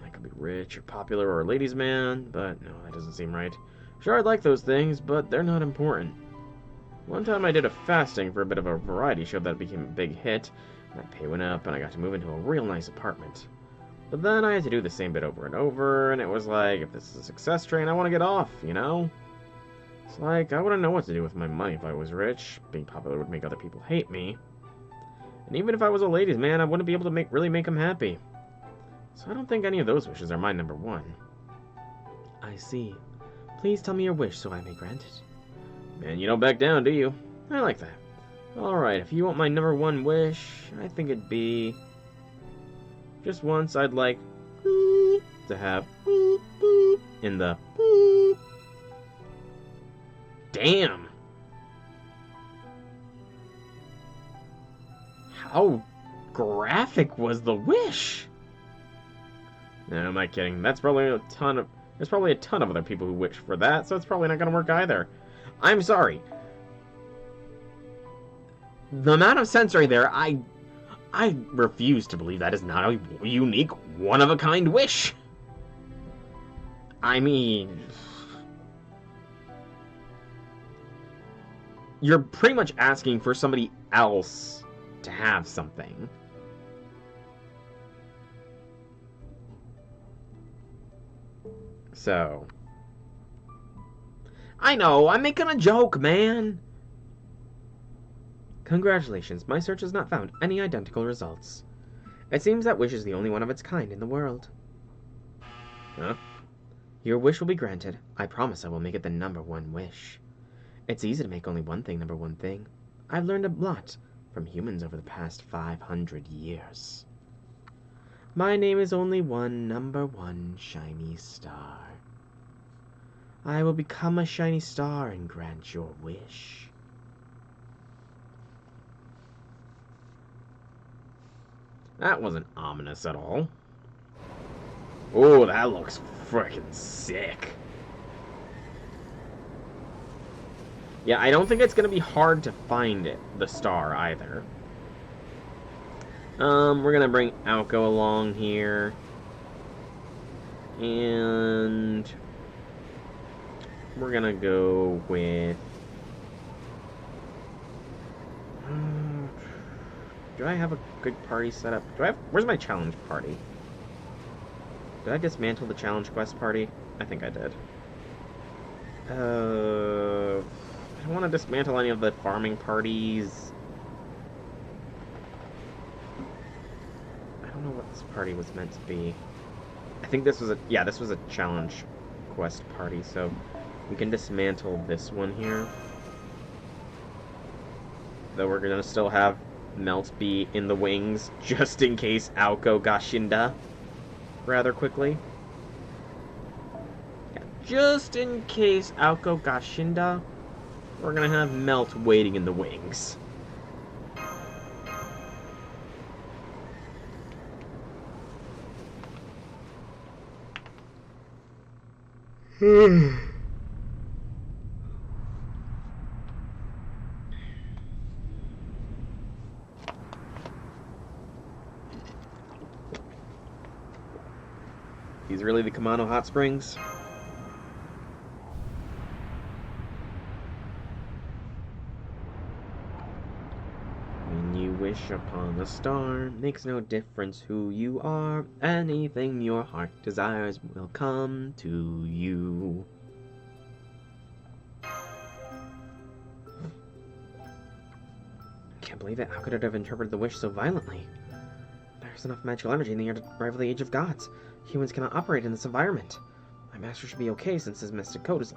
I could be rich or popular or a ladies' man, but no, that doesn't seem right. Sure, I'd like those things, but they're not important. One time I did a fasting for a bit of a variety show that became a big hit. My pay went up, and I got to move into a real nice apartment. But then I had to do the same bit over and over, and it was like, if this is a success train, I want to get off, you know? It's like, I wouldn't know what to do with my money if I was rich. Being popular would make other people hate me. And even if I was a ladies' man, I wouldn't be able to really make them happy. So I don't think any of those wishes are my #1. I see. Please tell me your wish so I may grant it. Man, you don't back down, do you? I like that. Alright, if you want my #1 wish, I think it'd be... Just once, I'd like to have in the... Damn! How graphic was the wish? No, am I kidding? That's probably a ton of... There's probably a ton of other people who wish for that, so it's probably not going to work either. I'm sorry. The amount of sensory there, I refuse to believe that is not a unique, one-of-a-kind wish. I mean... You're pretty much asking for somebody else to have something. So... I know, I'm making a joke, man! Congratulations, my search has not found any identical results. It seems that wish is the only one of its kind in the world. Huh? Your wish will be granted. I promise I will make it the #1 wish. It's easy to make only one thing #1 thing. I've learned a lot from humans over the past 500 years. My name is only one #1 shiny star. I will become a shiny star and grant your wish. That wasn't ominous at all. Oh, that looks freaking sick. Yeah, I don't think it's going to be hard to find it, the star, either. We're gonna bring Alco along here. And we're gonna go with... do I have a good party set up? Where's my challenge party? Did I dismantle the challenge quest party? I think I did. I don't want to dismantle any of the farming parties. I don't know what this party was meant to be. I think this was this was a challenge quest party, so we can dismantle this one here. Though we're gonna still have Melt be in the wings, just in case Alco Gashinda rather quickly. Yeah, just in case Alco Gashinda, we're gonna have Melt waiting in the wings. These really the Kamano Hot Springs? When you wish upon a star, makes no difference who you are. Anything your heart desires will come to you. Can't believe it. How could it have interpreted the wish so violently? There's enough magical energy in the air to rival the Age of Gods. Humans cannot operate in this environment. My master should be okay since his mystic code is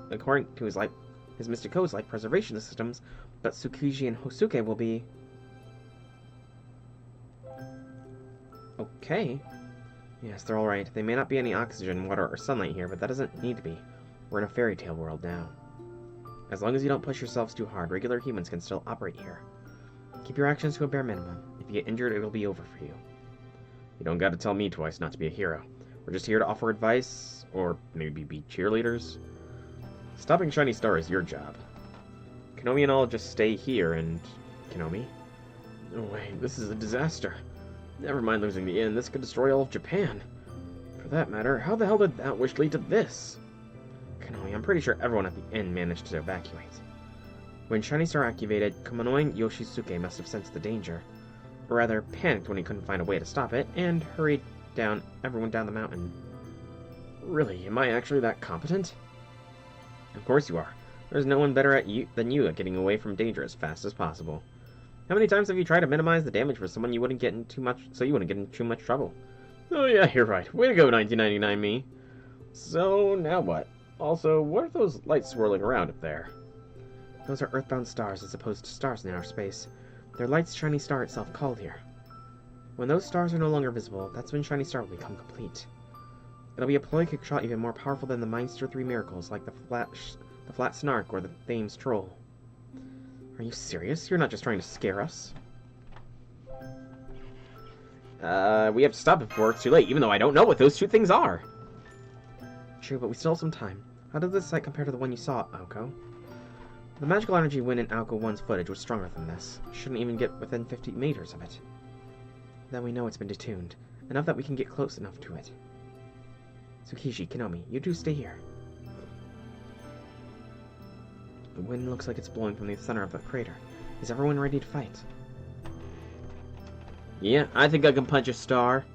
according to his mystic code is life preservation systems, but Tsukiji and Hosuke will be okay. Yes, they're all right. They may not be any oxygen, water, or sunlight here, but that doesn't need to be. We're in a fairy tale world now. As long as you don't push yourselves too hard, regular humans can still operate here. Keep your actions to a bare minimum. If you get injured, it'll be over for you. You don't gotta tell me twice not to be a hero. We're just here to offer advice, or maybe be cheerleaders. Stopping Shiny Star is your job. Konomi and I'll just stay here and... Konomi? No way, this is a disaster. Never mind losing the inn, this could destroy all of Japan. For that matter, how the hell did that wish lead to this? Konomi, I'm pretty sure everyone at the inn managed to evacuate. When Shiny Star activated, Komonoing Yoshisuke must have sensed the danger. Or rather, panicked when he couldn't find a way to stop it, and hurried everyone down the mountain. Really, am I actually that competent? Of course you are. There's no one better than you at getting away from danger as fast as possible. How many times have you tried to minimize the damage for someone you wouldn't get in too much trouble? Oh yeah, you're right. Way to go, 1999 me. So, now what? Also, what are those lights swirling around up there? Those are earthbound stars as opposed to stars in outer space. They're lights Shiny Star itself called here. When those stars are no longer visible, that's when Shiny Star will become complete. It'll be a ploy kick shot even more powerful than the Meinster 3 miracles, like the Flat Snark or the Thames Troll. Are you serious? You're not just trying to scare us. We have to stop it before it's too late, even though I don't know what those two things are. True, but we still have some time. How does this sight compare to the one you saw, Alco? The magical energy win in Alco 1's footage was stronger than this. Shouldn't even get within 50 meters of it. Then we know it's been detuned. Enough that we can get close enough to it. Tsukiji, Konomi, you two stay here. The wind looks like it's blowing from the center of the crater. Is everyone ready to fight? Yeah, I think I can punch a star.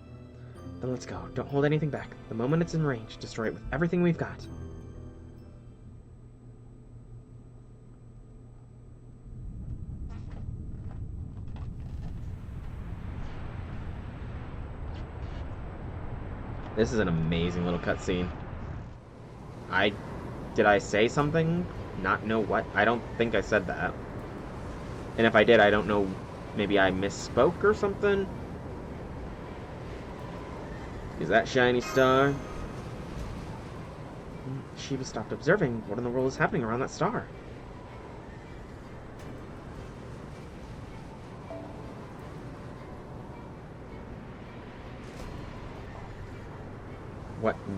Then let's go. Don't hold anything back. The moment it's in range, destroy it with everything we've got. This is an amazing little cutscene. Did I say something? Not know what? I don't think I said that. And if I did, I don't know. Maybe I misspoke or something? Is that Shiny Star? Shiba stopped observing. What in the world is happening around that star?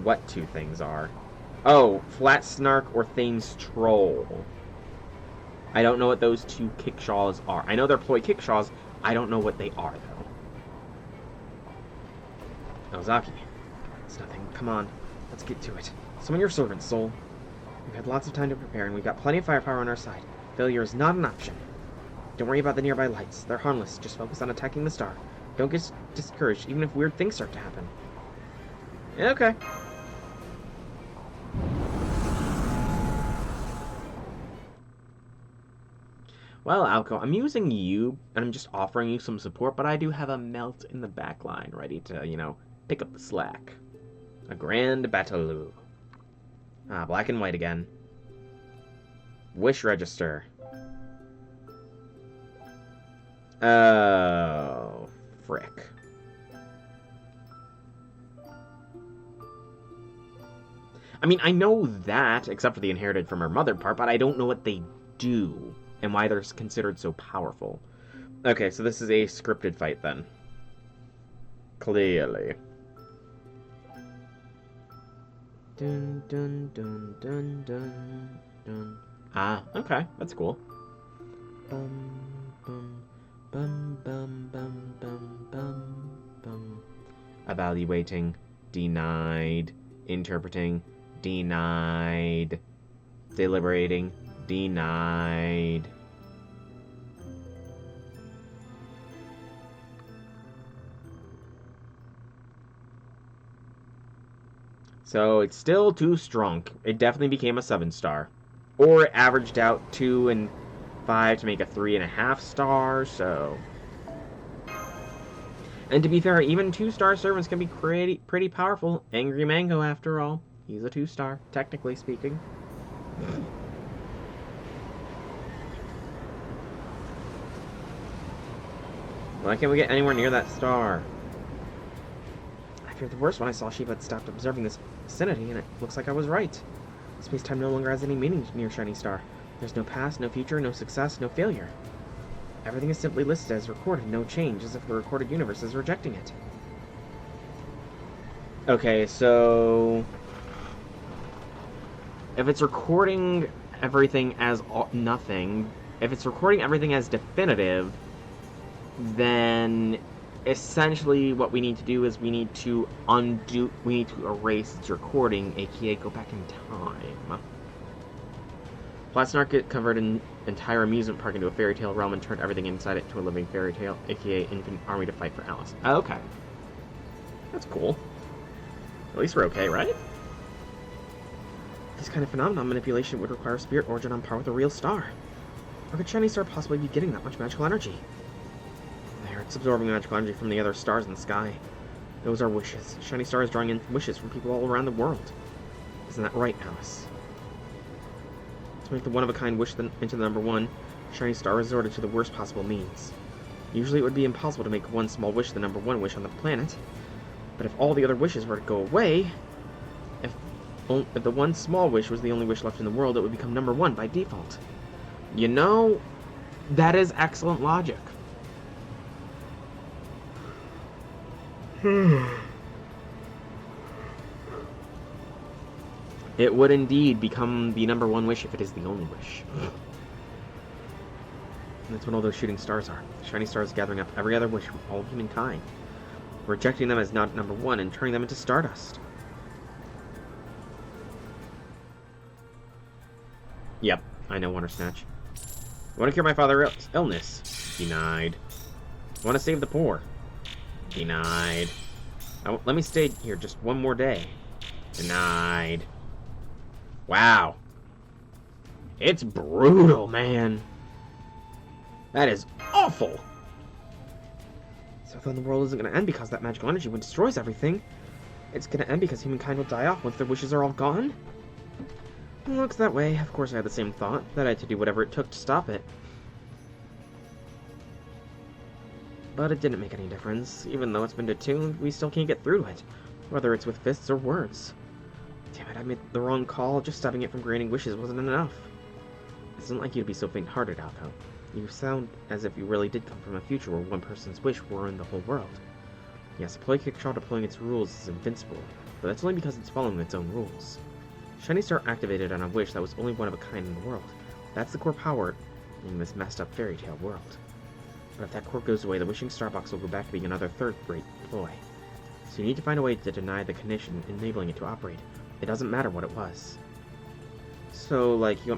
What two things are? Oh, Flat Snark or Thames Troll. I don't know what those two kickshaws are. I know they're ploy kickshaws. I don't know what they are, though. Ozaki. It's nothing. Come on. Let's get to it. Summon your servant, Soul. We've had lots of time to prepare, and we've got plenty of firepower on our side. Failure is not an option. Don't worry about the nearby lights. They're harmless. Just focus on attacking the star. Don't get discouraged, even if weird things start to happen. Okay. Well, Alco, I'm using you, and I'm just offering you some support, but I do have a melt in the back line ready to, pick up the slack. A grand bataloo. Ah, black and white again. Wish register. Oh, frick. I mean, I know that, except for the inherited from her mother part, but I don't know what they do and why they're considered so powerful. Okay, so this is a scripted fight then. Clearly. Dun dun dun dun dun dun. Ah, okay, that's cool. Bum bum bum bum bum bum bum bum. Evaluating, denied. Interpreting, denied. Deliberating, denied. So it's still too strong. It definitely became a 7-star. Or it averaged out 2 and 5 to make a 3.5 star, so... And to be fair, even 2-star servants can be pretty powerful. Angry Mango, after all. He's a 2-star, technically speaking. Why can't we get anywhere near that star? I feared the worst when I saw Shiva had stopped observing this vicinity, and it looks like I was right. Space-time no longer has any meaning near Shiny Star. There's no past, no future, no success, no failure. Everything is simply listed as recorded, no change, as if the recorded universe is rejecting it. Okay, so... if it's recording everything as nothing, if it's recording everything as definitive, then essentially what we need to do is we need to erase its recording, aka go back in time. Platsnark covered an entire amusement park into a fairy tale realm and turned everything inside it into a living fairy tale, aka infinite army to fight for Alice. Okay. That's cool. At least we're okay, right? This kind of phenomenon manipulation would require a spirit origin on par with a real star. Or could Shiny Star possibly be getting that much magical energy? There, it's absorbing magical energy from the other stars in the sky. Those are wishes. Shiny Star is drawing in wishes from people all around the world. Isn't that right, Alice? To make the one-of-a-kind wish into the number 1, Shiny Star resorted to the worst possible means. Usually it would be impossible to make one small wish the number 1 wish on the planet. But if all the other wishes were to go away, if the one small wish was the only wish left in the world, it would become number 1 by default. You know, that is excellent logic. It would indeed become the number 1 wish if it is the only wish. And that's what all those shooting stars are. Shiny stars gathering up every other wish from all humankind, rejecting them as not number 1 and turning them into stardust. Yep, I know, Wonder Snatch. I want to cure my father's illness. Denied. I want to save the poor. Denied. Let me stay here just one more day. Denied. Wow. It's brutal, man. That is awful. So then the world isn't going to end because that magical energy destroys everything. It's going to end because humankind will die off once their wishes are all gone? It looks that way. Of course I had the same thought, that I had to do whatever it took to stop it. But it didn't make any difference. Even though it's been detuned, we still can't get through to it, whether it's with fists or words. Damn it, I made the wrong call. Just stopping it from granting wishes wasn't enough. It isn't like you to be so faint-hearted, Alco. You sound as if you really did come from a future where one person's wish were in the whole world. Yes, a Playkick deploying its rules is invincible, but that's only because it's following its own rules. Shiny Star activated on a wish that was only one of a kind in the world. That's the core power in this messed up fairy tale world. But if that core goes away, the Wishing Star Box will go back to being another third-rate ploy. So you need to find a way to deny the condition enabling it to operate. It doesn't matter what it was. So, like, you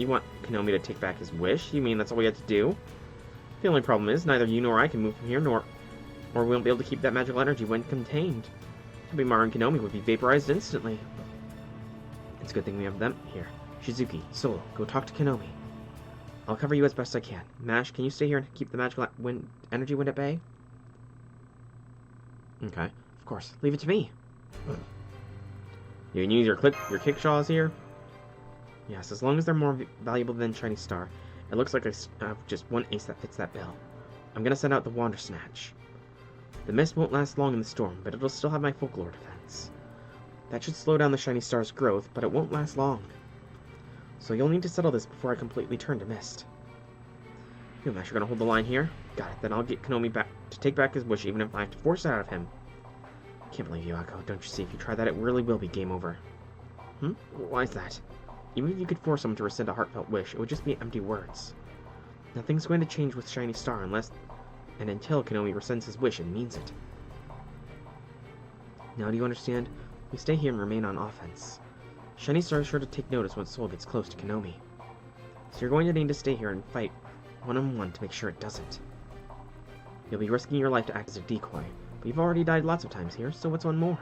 want Konomi to take back his wish? You mean that's all we had to do? The only problem is, neither you nor I can move from here, or we won't be able to keep that magical energy when contained. Tobimaru and Konomi would be vaporized instantly. It's a good thing we have them here. Shizuki, Solo, go talk to Konomi. I'll cover you as best I can. Mash, can you stay here and keep the magical energy wind at bay? Okay, of course. Leave it to me. You can use your kickshaws here? Yes, as long as they're more valuable than Shiny Star. It looks like I have just one ace that fits that bill. I'm gonna send out the Wander Snatch. The mist won't last long in the storm, but it'll still have my folklore defense. That should slow down the Shiny Star's growth, but it won't last long. So you'll need to settle this before I completely turn to mist. You and Mash are gonna hold the line here? Got it, then I'll get Konomi back to take back his wish even if I have to force it out of him. Can't believe you, Akko. Don't you see? If you try that, it really will be game over. Why is that? Even if you could force someone to rescind a heartfelt wish, it would just be empty words. Nothing's going to change with Shiny Star unless and until Konomi rescinds his wish and means it. Now do you understand? We stay here and remain on offense. Shiny Star is sure to take notice when Soul gets close to Konomi. So you're going to need to stay here and fight one-on-one to make sure it doesn't. You'll be risking your life to act as a decoy, but you've already died lots of times here, so what's one more?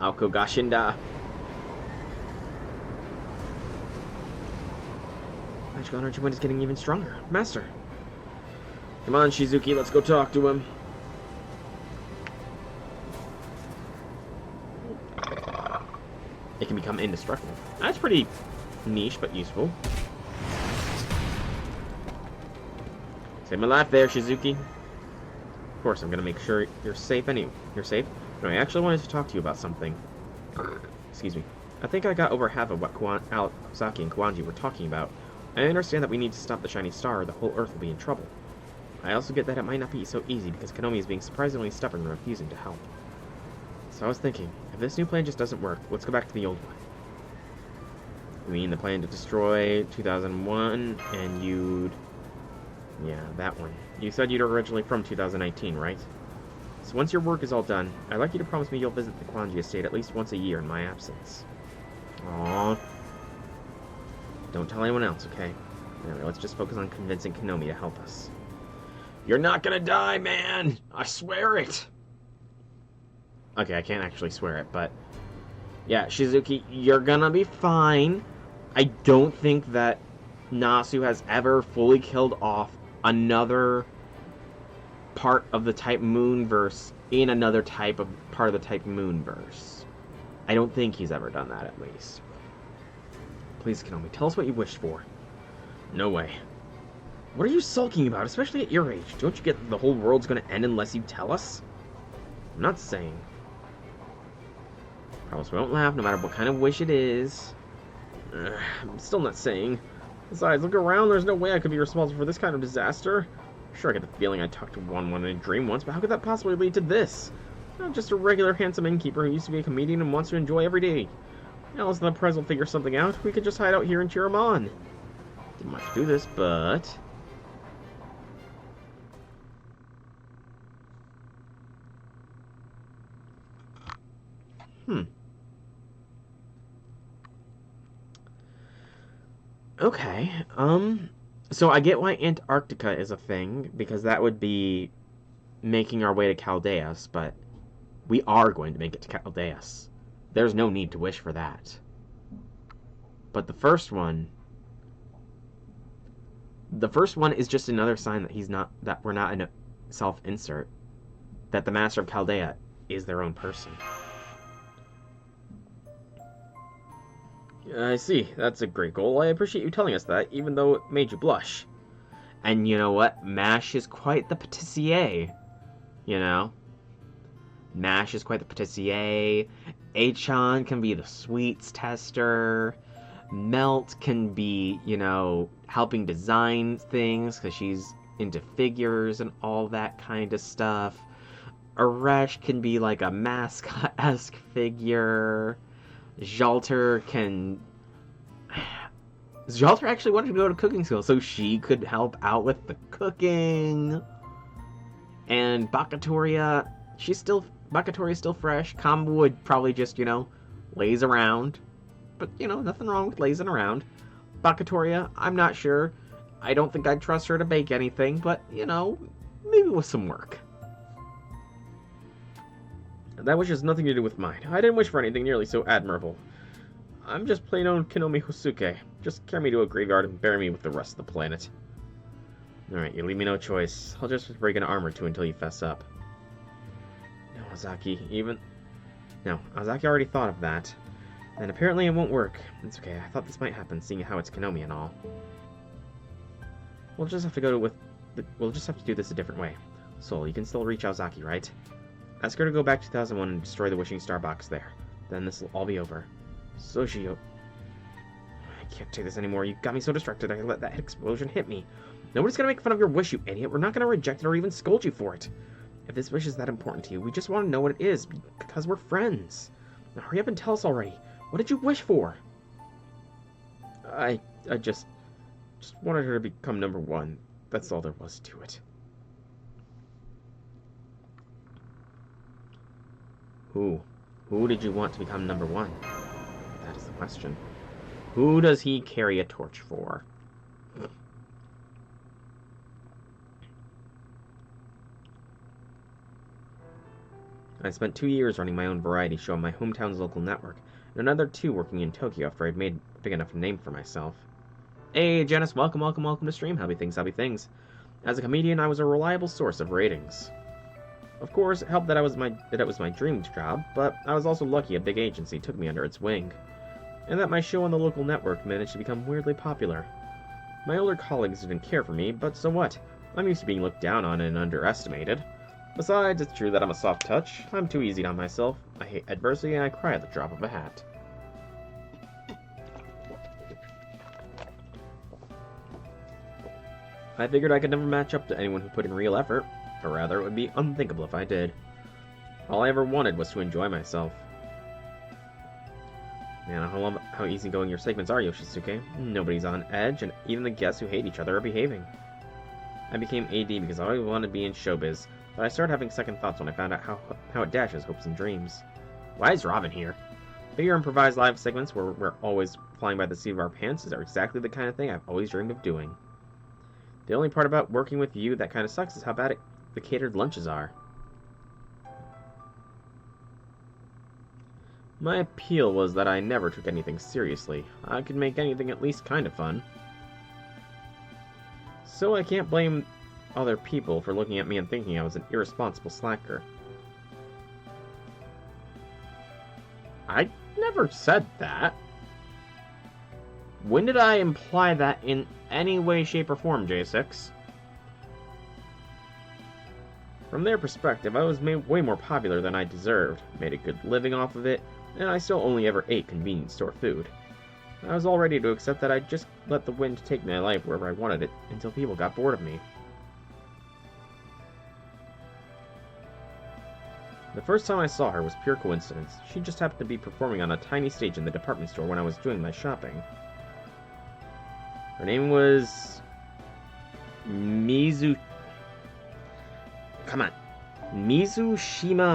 Akko Gashinda. Magical energy wind is getting even stronger. Master! Come on, Shizuki, let's go talk to him. It can become indestructible. That's pretty niche, but useful. Save my life there, Shizuki. Of course, I'm gonna make sure you're safe anyway. You're safe? No, I actually wanted to talk to you about something. Excuse me. I think I got over half of what Saki and Kawanji were talking about. I understand that we need to stop the Shiny Star or the whole Earth will be in trouble. I also get that it might not be so easy because Konomi is being surprisingly stubborn and refusing to help. So I was thinking, if this new plan just doesn't work, let's go back to the old one. You mean the plan to destroy 2001 and you'd... Yeah, that one. You said you'd originally from 2019, right? So once your work is all done, I'd like you to promise me you'll visit the Kawanji estate at least once a year in my absence. Aww. Don't tell anyone else, okay? Anyway, let's just focus on convincing Konomi to help us. You're not gonna die, man! I swear it! Okay, I can't actually swear it, but... Yeah, Shizuki, you're gonna be fine. I don't think that Nasu has ever fully killed off another part of the Type Moonverse in another type of part of the Type Moonverse. I don't think he's ever done that, at least. Please, Konomi, tell us what you wished for. No way. What are you sulking about, especially at your age? Don't you get that the whole world's gonna end unless you tell us? I'm not saying. Promise we won't laugh, no matter what kind of wish it is. I'm still not saying. Besides, look around, there's no way I could be responsible for this kind of disaster. Sure, I get the feeling I talked to one in a dream once, but how could that possibly lead to this? I'm just a regular handsome innkeeper who used to be a comedian and wants to enjoy every day. Alice and the Prez will figure something out. We could just hide out here and cheer him on. Didn't want to do this, but... Okay, so I get why Antarctica is a thing, because that would be making our way to Chaldeus, but we are going to make it to Chaldeus. There's no need to wish for that. But the first one is just another sign that we're not in a self-insert, that the Master of Chaldea is their own person. I see. That's a great goal. I appreciate you telling us that, even though it made you blush. And you know what? Mash is quite the patissier. You know? Mash is quite the patissier. Achan can be the sweets tester. Melt can be, you know, helping design things because she's into figures and all that kind of stuff. Aresh can be like a mascot-esque figure. Jalter actually wanted to go to cooking school, so she could help out with the cooking. And Bakatoria, Bakatoria's still fresh. Kamba would probably just, laze around. But, nothing wrong with lazing around. Bakatoria, I'm not sure. I don't think I'd trust her to bake anything, but, maybe with some work. That wish has nothing to do with mine. I didn't wish for anything nearly so admirable. I'm just plain old Kinomi Hosuke. Just carry me to a graveyard and bury me with the rest of the planet. Alright, you leave me no choice. I'll just break an arm or two until you fess up. No, Ozaki, No, Ozaki already thought of that. And apparently it won't work. It's okay, I thought this might happen, seeing how it's Kinomi and all. We'll just have to do this a different way. Soul, you can still reach Ozaki, right? Ask her to go back to 2001 and destroy the Wishing Star box there. Then this will all be over. Soshio... I can't take this anymore. You got me so distracted I let that explosion hit me. Nobody's gonna make fun of your wish, you idiot. We're not gonna reject it or even scold you for it. If this wish is that important to you, we just want to know what it is, because we're friends. Now hurry up and tell us already. What did you wish for? I just wanted her to become number one. That's all there was to it. Who? Who did you want to become number one? That is the question. Who does he carry a torch for? I spent 2 years running my own variety show on my hometown's local network, and another 2 working in Tokyo after I'd made a big enough name for myself. Hey, Janice, welcome to stream. Happy things. As a comedian, I was a reliable source of ratings. Of course, it helped that it was my dream job, but I was also lucky a big agency took me under its wing, and that my show on the local network managed to become weirdly popular. My older colleagues didn't care for me, but so what? I'm used to being looked down on and underestimated. Besides, it's true that I'm a soft touch. I'm too easy on myself. I hate adversity and I cry at the drop of a hat. I figured I could never match up to anyone who put in real effort, or rather, it would be unthinkable if I did. All I ever wanted was to enjoy myself. Man, I love how easygoing your segments are, Yoshisuke. Nobody's on edge, and even the guests who hate each other are behaving. I became AD because I always wanted to be in showbiz, but I started having second thoughts when I found out how it dashes hopes and dreams. Why is Robin here? Your improvised live segments where we're always flying by the seat of our pants are exactly the kind of thing I've always dreamed of doing. The only part about working with you that kind of sucks is how bad the catered lunches are. My appeal was that I never took anything seriously. I could make anything at least kind of fun. So I can't blame other people for looking at me and thinking I was an irresponsible slacker. I never said that. When did I imply that in any way, shape, or form, J6? From their perspective, I was way more popular than I deserved, made a good living off of it, and I still only ever ate convenience store food. I was all ready to accept that I'd just let the wind take my life wherever I wanted it, until people got bored of me. The first time I saw her was pure coincidence. She just happened to be performing on a tiny stage in the department store when I was doing my shopping. Her name was... Mizushima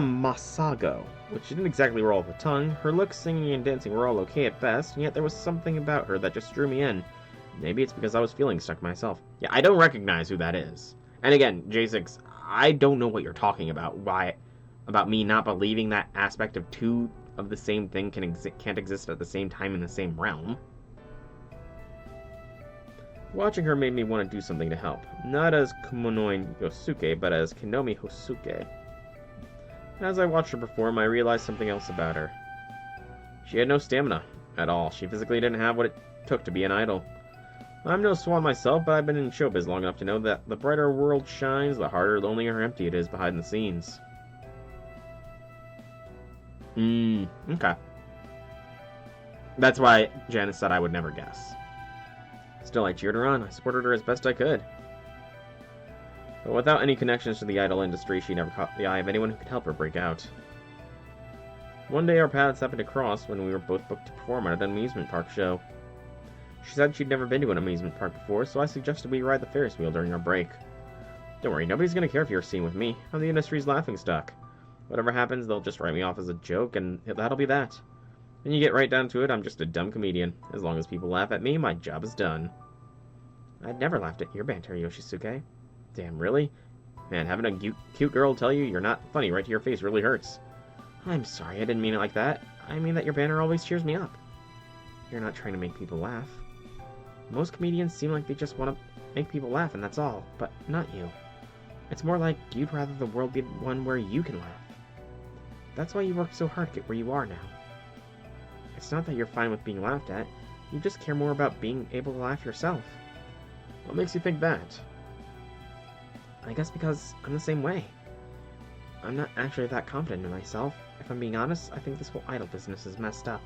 Masago, which didn't exactly roll off the tongue. Her looks, singing, and dancing were all okay at best, and yet there was something about her that just drew me in. Maybe it's because I was feeling stuck myself. Yeah, I don't recognize who that is. And again, J6, I don't know what you're talking about. Why... about me not believing that aspect of two of the same thing can't exist at the same time in the same realm. Watching her made me want to do something to help. Not as Kumonoi Yosuke, but as Kinomi Hosuke. As I watched her perform, I realized something else about her. She had no stamina at all. She physically didn't have what it took to be an idol. I'm no swan myself, but I've been in showbiz long enough to know that the brighter a world shines, the harder, lonelier, empty it is behind the scenes. Okay. That's why Janice said I would never guess. Still, I cheered her on. I supported her as best I could. But without any connections to the idol industry, she never caught the eye of anyone who could help her break out. One day our paths happened to cross when we were both booked to perform at an amusement park show. She said she'd never been to an amusement park before, so I suggested we ride the Ferris wheel during our break. Don't worry, nobody's gonna care if you're seen with me. I'm the industry's laughingstock. Whatever happens, they'll just write me off as a joke, and that'll be that. When you get right down to it, I'm just a dumb comedian. As long as people laugh at me, my job is done. I'd never laughed at your banter, Yoshisuke. Damn, really? Man, having a cute girl tell you you're not funny right to your face really hurts. I'm sorry, I didn't mean it like that. I mean that your banter always cheers me up. You're not trying to make people laugh. Most comedians seem like they just want to make people laugh and that's all, but not you. It's more like you'd rather the world be one where you can laugh. That's why you work so hard to get where you are now. It's not that you're fine with being laughed at, you just care more about being able to laugh yourself. What makes you think that? I guess because I'm the same way. I'm not actually that confident in myself. If I'm being honest, I think this whole idol business is messed up.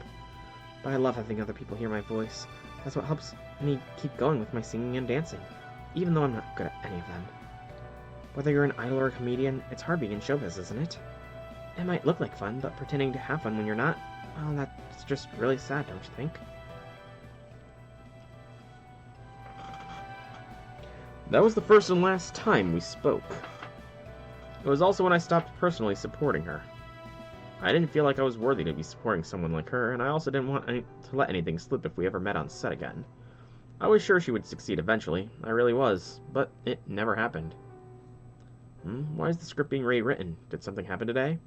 But I love having other people hear my voice. That's what helps me keep going with my singing and dancing, even though I'm not good at any of them. Whether you're an idol or a comedian, it's hard being in showbiz, isn't it? It might look like fun, but pretending to have fun when you're not, well, that's just really sad, don't you think? That was the first and last time we spoke. It was also when I stopped personally supporting her. I didn't feel like I was worthy to be supporting someone like her, and I also didn't want to let anything slip if we ever met on set again. I was sure she would succeed eventually, I really was, but it never happened. Why is the script being rewritten? Did something happen today?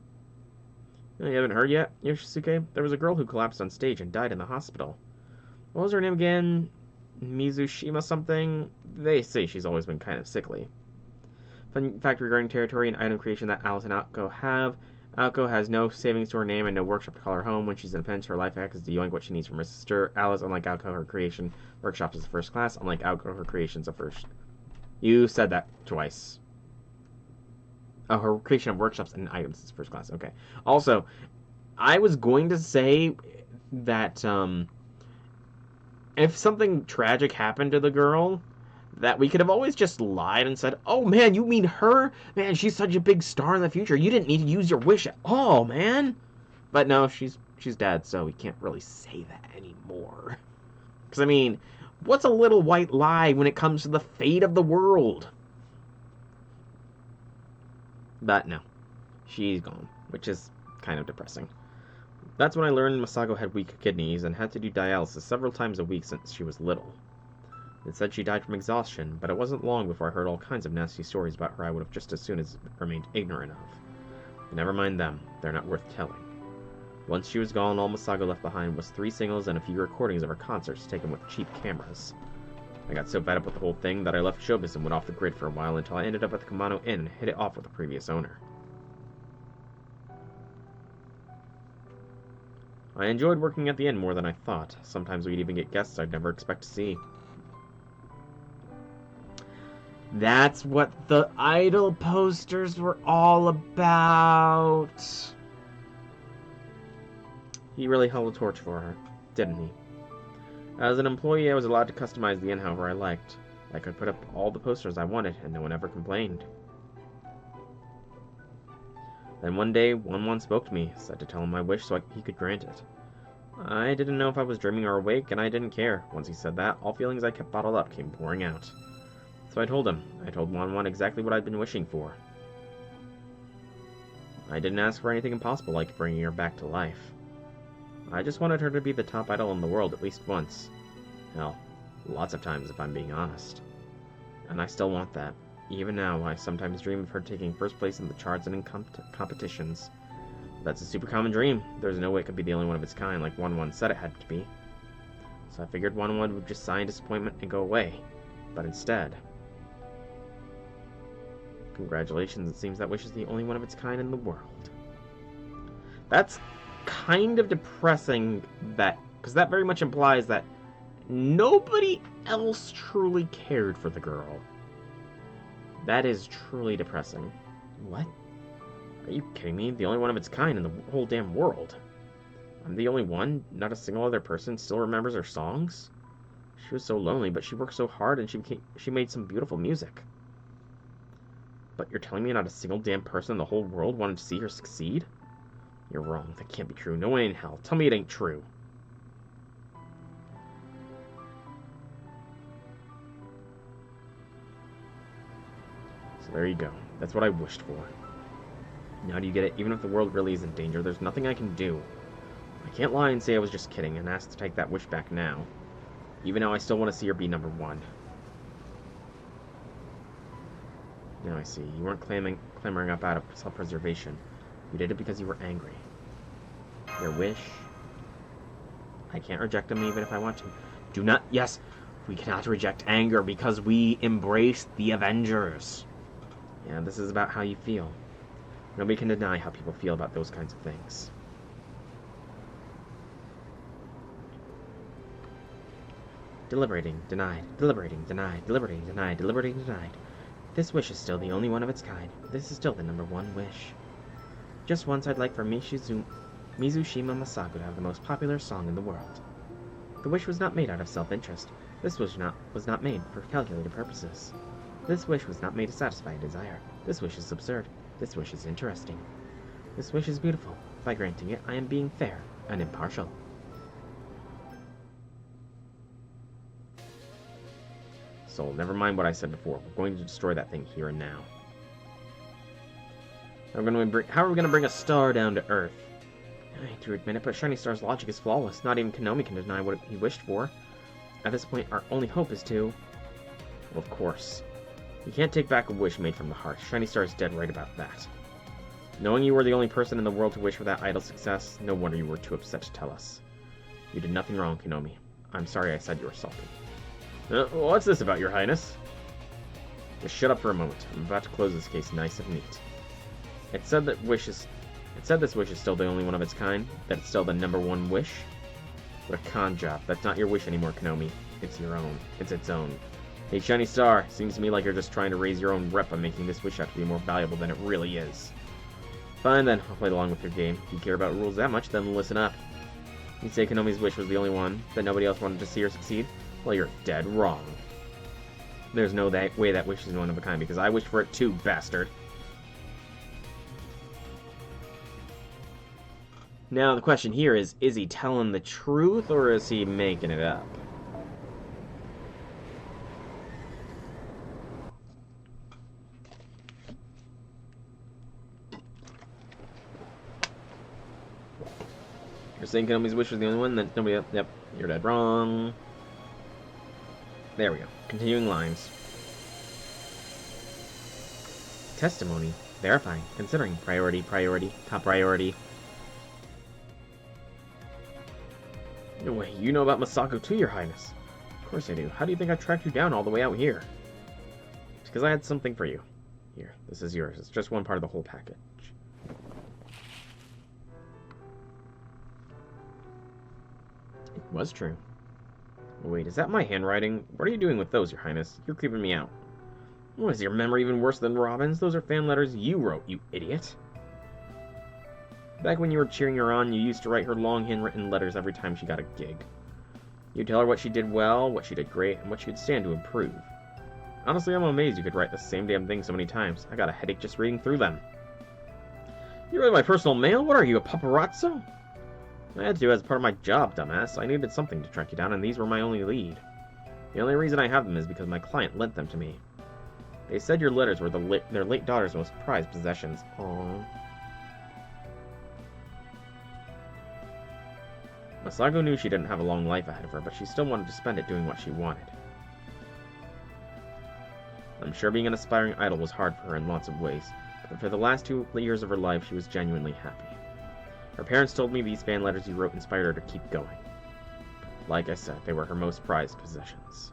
You haven't heard yet, Yoshisuke? There was a girl who collapsed on stage and died in the hospital. What was her name again? Mizushima something? They say she's always been kind of sickly. Fun fact regarding territory and item creation that Alice and Aoko have. Aoko has no savings to her name and no workshop to call her home. When she's independent, her life hack is to yoink what she needs from her sister. Alice, unlike Aoko, her creation workshop is a first class. Unlike Aoko, her creation's a first. You said that twice. Oh, her creation of workshops and items is first class. Okay. Also, I was going to say that if something tragic happened to the girl, that we could have always just lied and said, oh man, you mean her? Man, she's such a big star in the future. You didn't need to use your wish at all, man. But no, she's dead, so we can't really say that anymore. Because, I mean, what's a little white lie when it comes to the fate of the world? But no, she's gone, which is kind of depressing. That's when I learned Masago had weak kidneys and had to do dialysis several times a week since she was little. It said she died from exhaustion, but it wasn't long before I heard all kinds of nasty stories about her I would have just as soon as remained ignorant of. But never mind them, they're not worth telling. Once she was gone, all Masago left behind was 3 singles and a few recordings of her concerts taken with cheap cameras. I got so fed up with the whole thing that I left showbiz and went off the grid for a while until I ended up at the Kumano Inn and hit it off with the previous owner. I enjoyed working at the inn more than I thought. Sometimes we'd even get guests I'd never expect to see. That's what the idol posters were all about. He really held a torch for her, didn't he? As an employee, I was allowed to customize the inn however I liked. I could put up all the posters I wanted, and no one ever complained. Then one day, Won spoke to me, said to tell him my wish so he could grant it. I didn't know if I was dreaming or awake, and I didn't care. Once he said that, all feelings I kept bottled up came pouring out. So I told him. I told Won exactly what I'd been wishing for. I didn't ask for anything impossible like bringing her back to life. I just wanted her to be the top idol in the world at least once. Hell, lots of times if I'm being honest. And I still want that. Even now, I sometimes dream of her taking first place in the charts and in competitions. That's a super common dream. There's no way it could be the only one of its kind like Won said it had to be. So I figured Won would just sigh in disappointment and go away. But instead... Congratulations, it seems that wish is the only one of its kind in the world. That's kind of depressing, because that very much implies that nobody else truly cared for the girl. That is truly depressing. What? Are you kidding me? The only one of its kind in the whole damn world. I'm the only one? Not a single other person still remembers her songs? She was so lonely, but she worked so hard and she made some beautiful music. But you're telling me not a single damn person in the whole world wanted to see her succeed? You're wrong. That can't be true. No one in hell. Tell me it ain't true. So there you go. That's what I wished for. Now do you get it? Even if the world really is in danger, there's nothing I can do. I can't lie and say I was just kidding and ask to take that wish back now. Even now, I still want to see her be number one. Now I see. You weren't clamoring up out of self-preservation. You did it because you were angry. Your wish... I can't reject them even if I want to. Do not... Yes! We cannot reject anger because we embrace the Avengers. Yeah, this is about how you feel. Nobody can deny how people feel about those kinds of things. Deliberating, denied. Deliberating, denied. Deliberating, denied. Deliberating, denied. This wish is still the only one of its kind. This is still the number one wish. Just once I'd like for Mizushima Masago to have the most popular song in the world. The wish was not made out of self-interest. This wish was not made for calculated purposes. This wish was not made to satisfy a desire. This wish is absurd. This wish is interesting. This wish is beautiful. By granting it, I am being fair and impartial. Soul, never mind what I said before. We're going to destroy that thing here and now. How are we going to bring a star down to Earth? I hate to admit it, but Shiny Star's logic is flawless. Not even Konomi can deny what he wished for. At this point, our only hope is to... Well, of course. You can't take back a wish made from the heart. Shiny Star is dead right about that. Knowing you were the only person in the world to wish for that idol's success, no wonder you were too upset to tell us. You did nothing wrong, Konomi. I'm sorry I said you were salty. What's this about, Your Highness? Just shut up for a moment. I'm about to close this case nice and neat. It said this wish is still the only one of its kind, that it's still the number one wish. What a con job. That's not your wish anymore, Konomi. It's your own. It's its own. Hey, Shiny Star, seems to me like you're just trying to raise your own rep by making this wish out to be more valuable than it really is. Fine then, I'll play along with your game. If you care about rules that much, then listen up. You say Konomi's wish was the only one, that nobody else wanted to see her succeed? Well, you're dead wrong. There's no way that wish is one of a kind, because I wished for it too, bastard. Now, the question here is he telling the truth, or is he making it up? You're saying Konomi's wish was the only one, that nobody else... Yep, you're dead wrong. There we go. Continuing lines. Testimony. Verifying. Considering. Priority. Priority. Top priority. No way. You know about Masako too, Your Highness. Of course I do. How do you think I tracked you down all the way out here? It's because I had something for you. Here. This is yours. It's just one part of the whole package. It was true. Wait, is that my handwriting? What are you doing with those, Your Highness? You're creeping me out. What, is your memory even worse than Robin's? Those are fan letters you wrote, you idiot. Back when you were cheering her on, you used to write her long handwritten letters every time she got a gig. You'd tell her what she did well, what she did great, and what she could stand to improve. Honestly, I'm amazed you could write the same damn thing so many times. I got a headache just reading through them. You write my personal mail? What are you, a paparazzo? I had to as part of my job, dumbass. I needed something to track you down, and these were my only lead. The only reason I have them is because my client lent them to me. They said your letters were their late daughter's most prized possessions. Aww. Masago knew she didn't have a long life ahead of her, but she still wanted to spend it doing what she wanted. I'm sure being an aspiring idol was hard for her in lots of ways, but for the last 2 years of her life, she was genuinely happy. Her parents told me these fan letters you wrote inspired her to keep going. Like I said, they were her most prized possessions.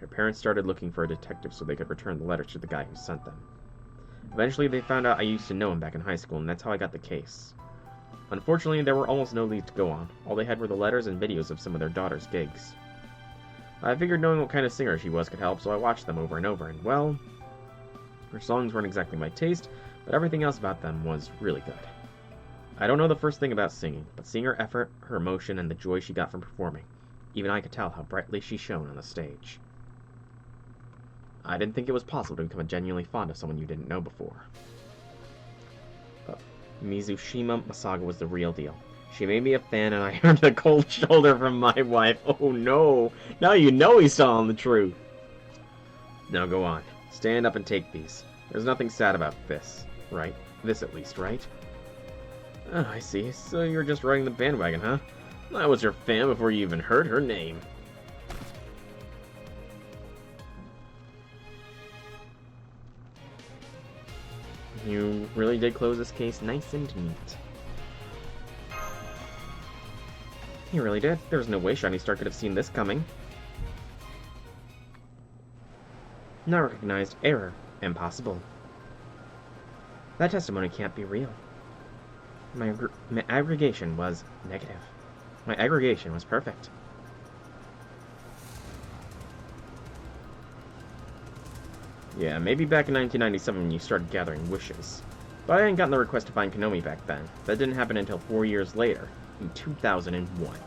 Her parents started looking for a detective so they could return the letters to the guy who sent them. Eventually, they found out I used to know him back in high school, and that's how I got the case. Unfortunately, there were almost no leads to go on. All they had were the letters and videos of some of their daughter's gigs. I figured knowing what kind of singer she was could help, so I watched them over and over, and well... her songs weren't exactly my taste, but everything else about them was really good. I don't know the first thing about singing, but seeing her effort, her emotion, and the joy she got from performing, even I could tell how brightly she shone on the stage. I didn't think it was possible to become genuinely fond of someone you didn't know before. But Mizushima Masaga was the real deal. She made me a fan and I earned a cold shoulder from my wife. Oh no! Now you know he's telling the truth! Now go on. Stand up and take these. There's nothing sad about this, right? This at least, right? Oh, I see. So you're just riding the bandwagon, huh? I was your fan before you even heard her name. You really did close this case nice and neat. You really did. There's no way Shiny Star could have seen this coming. Not recognized. Error. Impossible. That testimony can't be real. My aggregation was negative. My aggregation was perfect. Yeah, maybe back in 1997 when you started gathering wishes. But I hadn't gotten the request to find Konomi back then. That didn't happen until 4 years later, in 2001.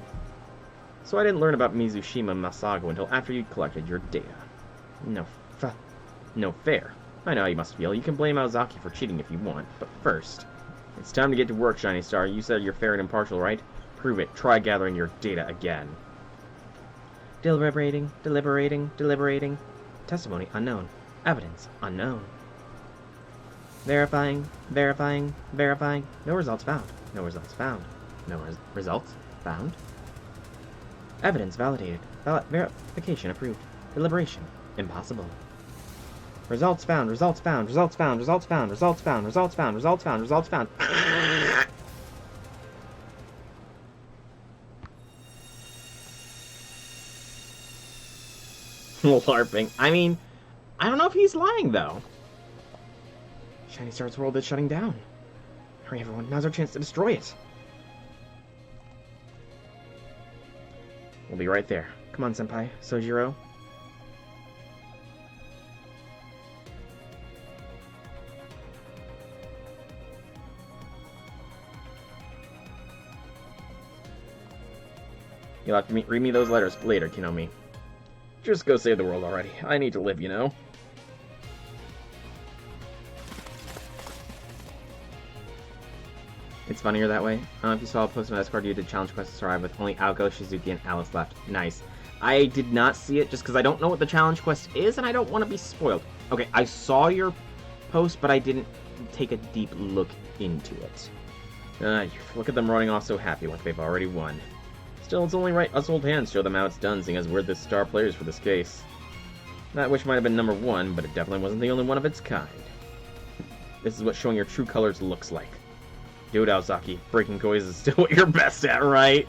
So I didn't learn about Mizushima Masago until after you'd collected your data. No fair. I know how you must feel. You can blame Aozaki for cheating if you want, but first, it's time to get to work, Shiny Star. You said you're fair and impartial, right? Prove it. Try gathering your data again. Deliberating. Testimony unknown. Evidence unknown. Verifying. No results found. Results found. Evidence validated. Verification approved. Deliberation impossible. Results found. LARPing. I mean, I don't know if he's lying, though. Shiny Star's world is shutting down. Hurry, everyone. Now's our chance to destroy it. We'll be right there. Come on, Senpai. Sojiro. You'll have to read me those letters later, Kinomi. Just go save the world already. I need to live, you know? It's funnier that way. If you saw a post on Discord, you did challenge quests to arrive with only Aoko, Shizuki, and Alice left. Nice. I did not see it just because I don't know what the challenge quest is, and I don't want to be spoiled. Okay, I saw your post, but I didn't take a deep look into it. Look at them running off so happy like they've already won. Still, it's only right us old hands show them how it's done, seeing as we're the star players for this case. That wish might have been number 1, but it definitely wasn't the only one of its kind. This is what showing your true colors looks like. Dude, Aozaki, breaking toys is still what you're best at, right?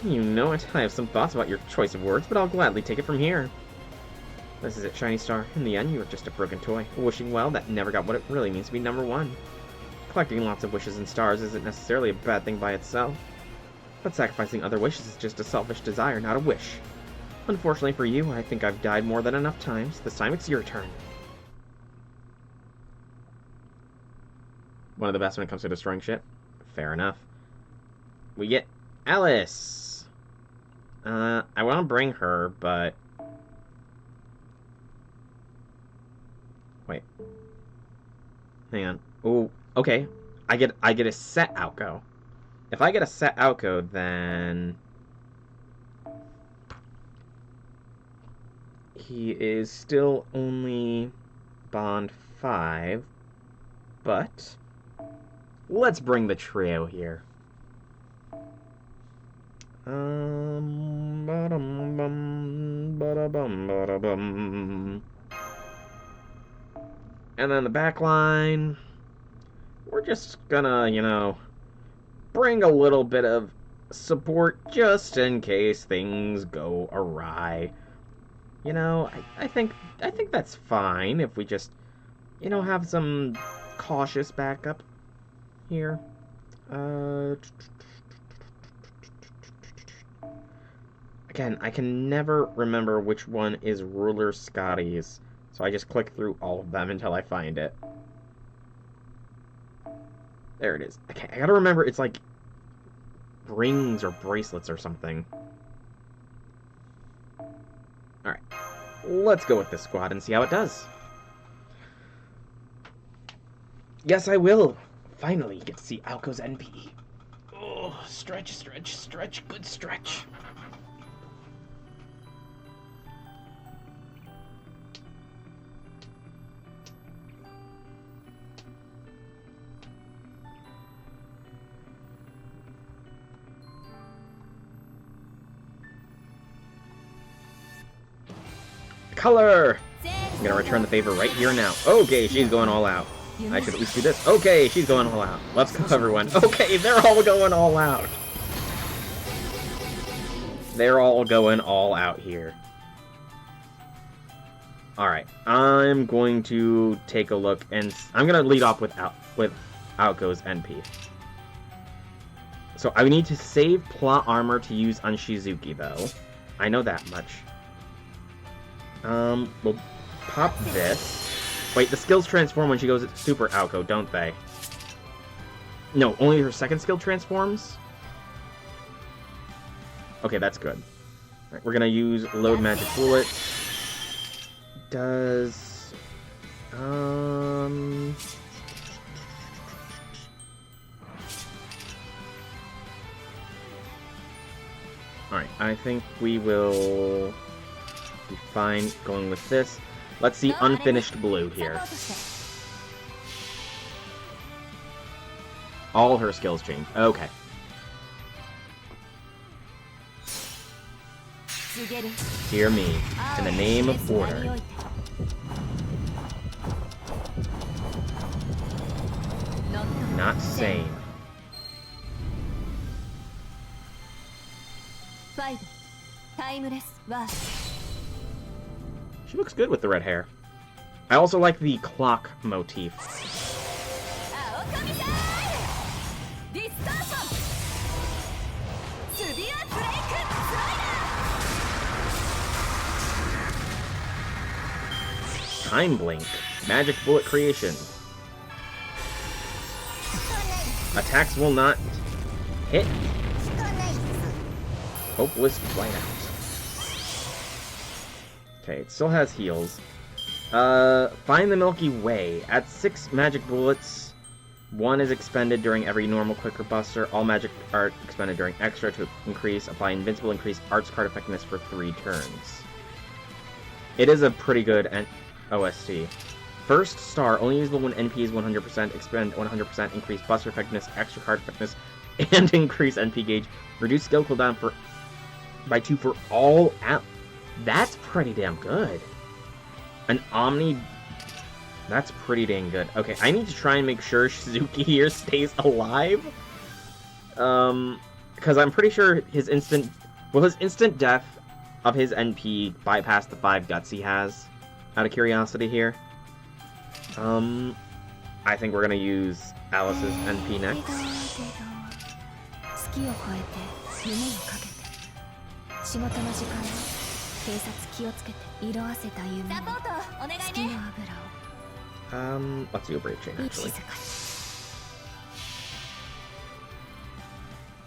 You know it. I have some thoughts about your choice of words, but I'll gladly take it from here. This is it, Shiny Star. In the end, you were just a broken toy. Wishing well, that never got what it really means to be number 1. Collecting lots of wishes and stars isn't necessarily a bad thing by itself. But sacrificing other wishes is just a selfish desire, not a wish. Unfortunately for you, I think I've died more than enough times. This time it's your turn. One of the best when it comes to destroying shit. Fair enough. We get Alice. I want to bring her, but... Wait. Hang on. Oh, okay. I get a set Aoko. If I get a set Aoko, then... He is still only Bond 5, but... Let's bring the trio here. And then the back line, we're just gonna, you know, bring a little bit of support just in case things go awry. You know, I think that's fine if we just, you know, have some cautious backup here. Again, I can never remember which one is Ruler Scotty's, so I just click through all of them until I find it. There it is. Okay, I gotta remember it's like rings or bracelets or something. Alright, let's go with this squad and see how it does. Yes, I will. Finally get to see Alco's NP. Oh, stretch, stretch, stretch. Good stretch. Color! I'm gonna return the favor right here now. Okay, she's going all out. I should at least do this. Okay, she's going all out. Let's go, everyone. Okay, they're all going all out. They're all going all out here. Alright, I'm going to take a look, and I'm gonna lead off with Aoko's NP. So I need to save plot armor to use on Shizuki, though. I know that much. We'll pop this. Wait, the skills transform when she goes Super Aoko, don't they? No, only her second skill transforms? Okay, that's good. Alright, we're gonna use Load Magic Bullet. Does... Alright, I think we will be fine going with this. Let's see Unfinished Blue here. All her skills change. Okay. Hear me, in the name of order. Not sane. She looks good with the red hair. I also like the clock motif. Time Blink. Magic Bullet creation. Attacks will not hit. Hopeless Whiteout. Okay, it still has heals. Find the Milky Way. At 6 magic bullets, 1 is expended during every normal quick or buster. All magic are expended during extra to increase. Apply invincible increase arts card effectiveness for 3 turns. It is a pretty good OST. First star, only usable when NP is 100%, expend 100%, increase buster effectiveness, extra card effectiveness, and increase NP gauge. Reduce skill cooldown by 2 for all out. That's pretty damn good. An Omni... That's pretty dang good. Okay, I need to try and make sure Shizuki here stays alive. Because I'm pretty sure his instant... Will his instant death of his NP bypass the 5 guts he has? Out of curiosity here. I think we're gonna use Alice's NP next. Let's do a Brave Chain, actually.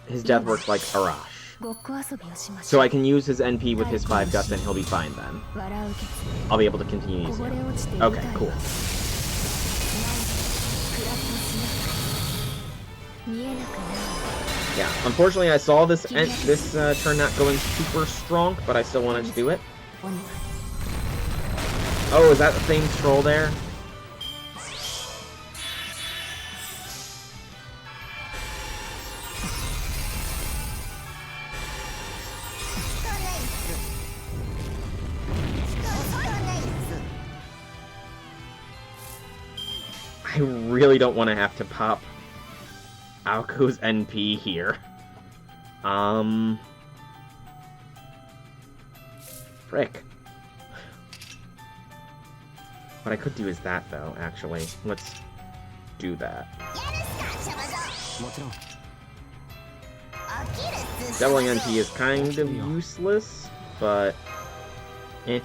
His death works like Arash. So I can use his NP with his 5 guts and he'll be fine then. I'll be able to continue using him. Okay, cool. Yeah, unfortunately I saw this turn not going super strong, but I still wanted to do it. Oh, is that the same troll there? I really don't want to have to pop Aoko's NP here. Frick. What I could do is that, though, actually. Let's do that. Doubling NP is kind of useless, but... eh.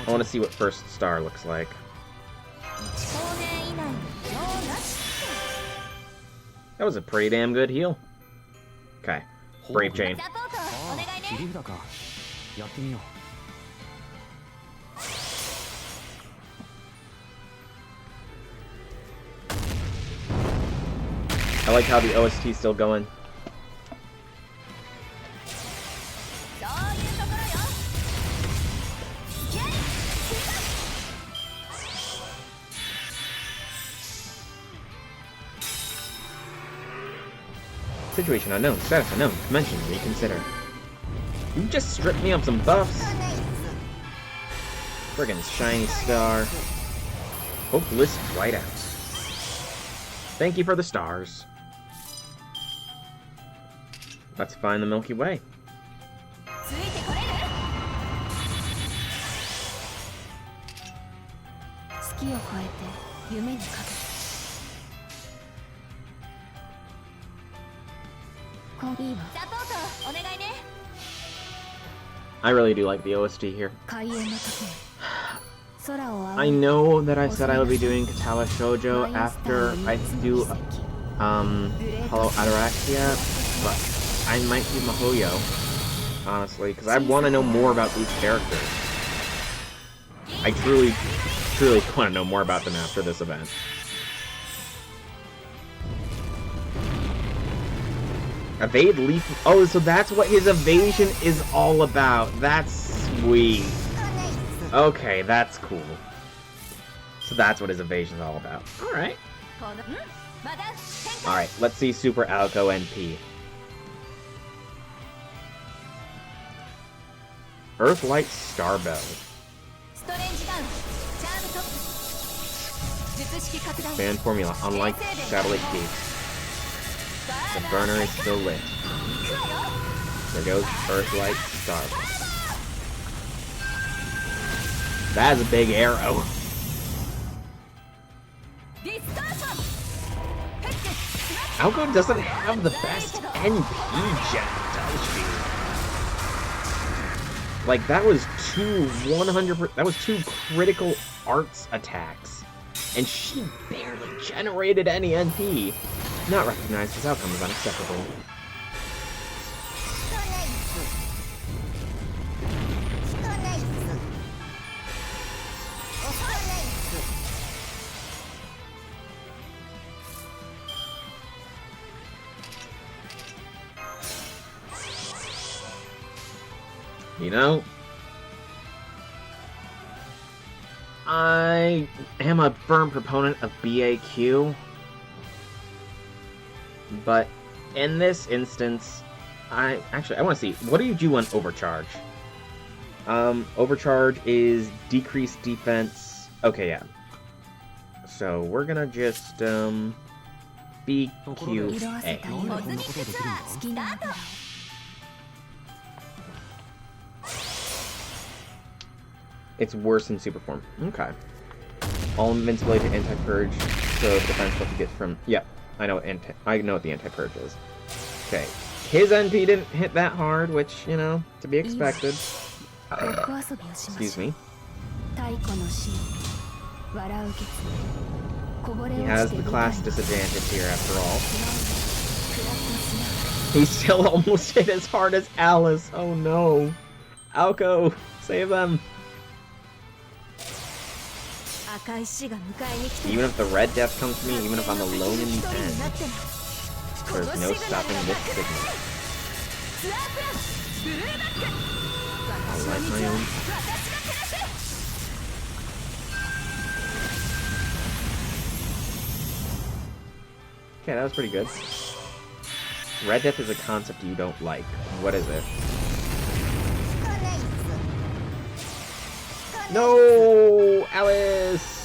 I want to see what first star looks like. That was a pretty damn good heal. Okay. Brave Chain. I like how the OST's still going. Situation unknown, status unknown, dimension reconsider. You just stripped me of some buffs. Friggin' shiny star. Hopeless whiteout. Thank you for the stars. Let's find the Milky Way. I really do like the OST here. I know that I said I would be doing Katawa Shoujo after I do Hollow Ataraxia, but I might do Mihoyo, honestly, because I want to know more about these characters. I truly want to know more about them after this event. Evade leaf. Oh, so that's what his evasion is all about. That's sweet. Okay, that's cool. So that's what his evasion is all about. Alright. Alright, let's see Super Alco NP. Earthlight Starbell. Band formula, unlike Satellite Gates. The burner is still lit. There goes Earthlight Starbell. That's a big arrow. Alco doesn't have the best NP gen, does she? Like, that was two 100%, that was two critical arts attacks. And she barely generated any NP. Not recognized, this outcome is unacceptable. You know, I am a firm proponent of BAQ, but in this instance, I want to see, what do you do on Overcharge? Overcharge is decreased defense. Okay, yeah. So we're gonna just BQA. It's worse in super form. Okay. All invincibility to anti-purge, so defense what you get from. Yeah, I know what the anti-purge is. Okay. His NP didn't hit that hard, which, you know, to be expected. Excuse me. He has the class disadvantage here after all. He still almost hit as hard as Alice. Oh no. Alco, save them. Even if the Red Death comes to me, even if I'm alone in the end, there's no stopping this signal. I'll light my own. Okay, that was pretty good. Red Death is a concept you don't like. What is it? No, Alice!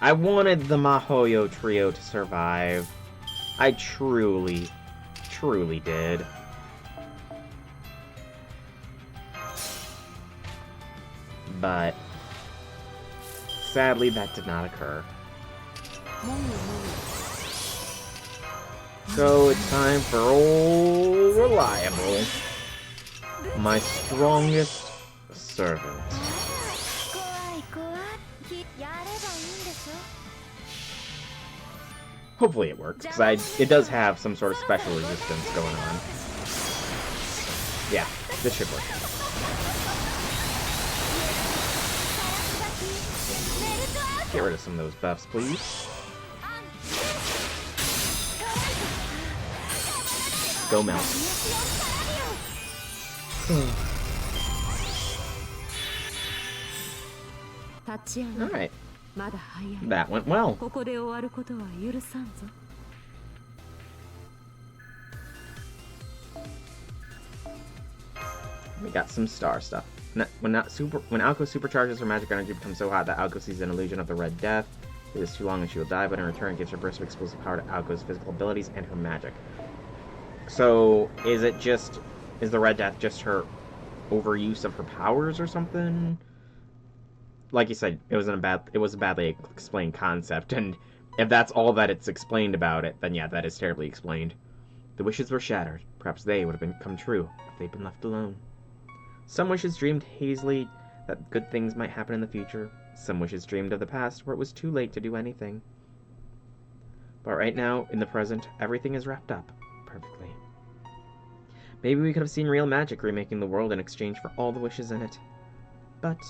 I wanted the Mihoyo trio to survive. I truly did. But sadly, that did not occur. So it's time for old Reliable, my strongest servant. Hopefully it works, because it does have some sort of special resistance going on. Yeah, this should work. Get rid of some of those buffs, please. Go Mel. Alright. That went well. We got some star stuff. When Aoko supercharges her magic energy becomes so hot that Aoko sees an illusion of the Red Death. It is too long and she will die, but in return it gives her burst of explosive power to Aoko's physical abilities and her magic. So, is the Red Death just her overuse of her powers or something? Like you said, it was a badly explained concept, and if that's all that it's explained about it, then yeah, that is terribly explained. The wishes were shattered. Perhaps they would have come true if they'd been left alone. Some wishes dreamed hazily that good things might happen in the future. Some wishes dreamed of the past where it was too late to do anything. But right now, in the present, everything is wrapped up perfectly. Maybe we could have seen real magic remaking the world in exchange for all the wishes in it. But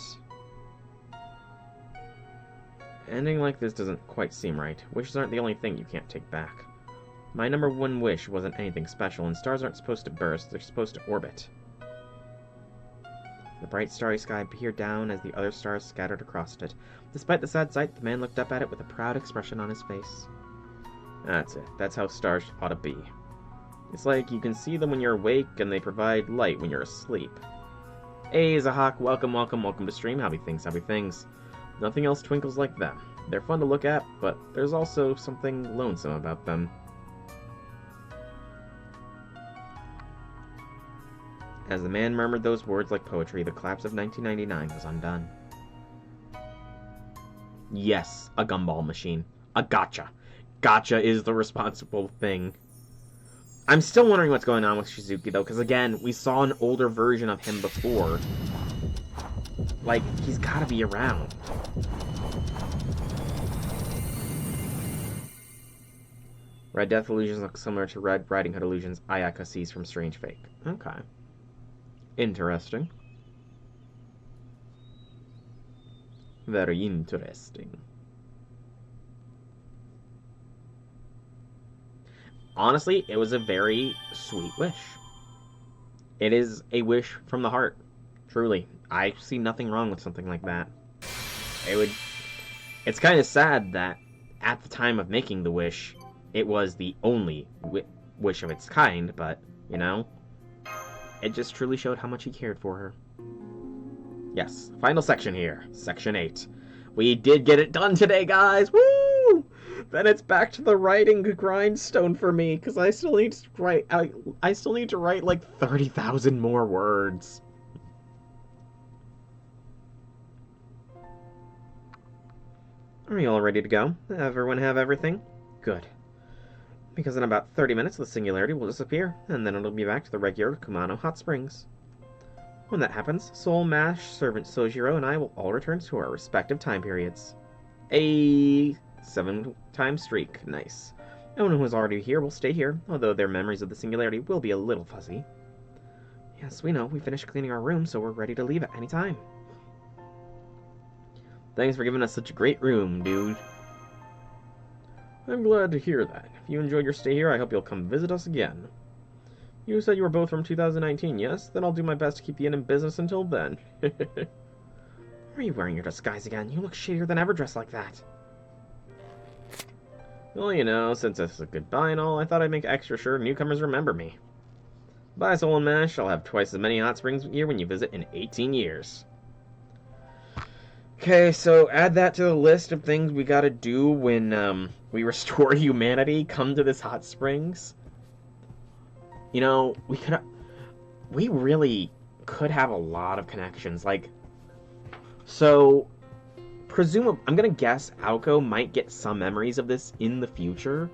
ending like this doesn't quite seem right. Wishes aren't the only thing you can't take back. My number one wish wasn't anything special, and stars aren't supposed to burst, they're supposed to orbit. The bright starry sky peered down as the other stars scattered across it. Despite the sad sight, the man looked up at it with a proud expression on his face. That's it. That's how stars ought to be. It's like you can see them when you're awake, and they provide light when you're asleep. Hey, Zahak, welcome to stream. Happy things. Nothing else twinkles like them. They're fun to look at, but there's also something lonesome about them. As the man murmured those words like poetry, the collapse of 1999 was undone. Yes, a gumball machine. A gotcha. Gotcha is the responsible thing. I'm still wondering what's going on with Shizuki, though, because again, we saw an older version of him before. Like, he's gotta be around. Red Death illusions look similar to Red Riding Hood illusions Ayaka sees from Strange Fake. Okay. Interesting. Very interesting. Honestly, it was a very sweet wish. It is a wish from the heart. Truly. I see nothing wrong with something like that. It's kind of sad that at the time of making the wish, it was the only wish of its kind, but, you know, it just truly showed how much he cared for her. Yes, final section here. Section 8. We did get it done today, guys! Woo! Then it's back to the writing grindstone for me, because I still need to write. I still need to write like 30,000 more words. Are you all ready to go? Everyone have everything? Good. Because in about 30 minutes the singularity will disappear, and then it'll be back to the regular Kumano Hot Springs. When that happens, Soul Mash, Servant Sojiro, and I will all return to our respective time periods. A 7-time streak. Nice. Anyone who is already here will stay here, although their memories of the singularity will be a little fuzzy. Yes, we know. We finished cleaning our room, so we're ready to leave at any time. Thanks for giving us such a great room, dude. I'm glad to hear that. If you enjoyed your stay here, I hope you'll come visit us again. You said you were both from 2019, yes? Then I'll do my best to keep you in business until then. Are you wearing your disguise again? You look shittier than ever dressed like that. Well, you know, since it's a goodbye and all, I thought I'd make extra sure newcomers remember me. Bye, Soul and Mash. I'll have twice as many hot springs here when you visit in 18 years. Okay, so add that to the list of things we gotta do when we restore humanity. Come to this hot springs. You know, we really could have a lot of connections. Like, so presumably, I'm gonna guess Aoko might get some memories of this in the future.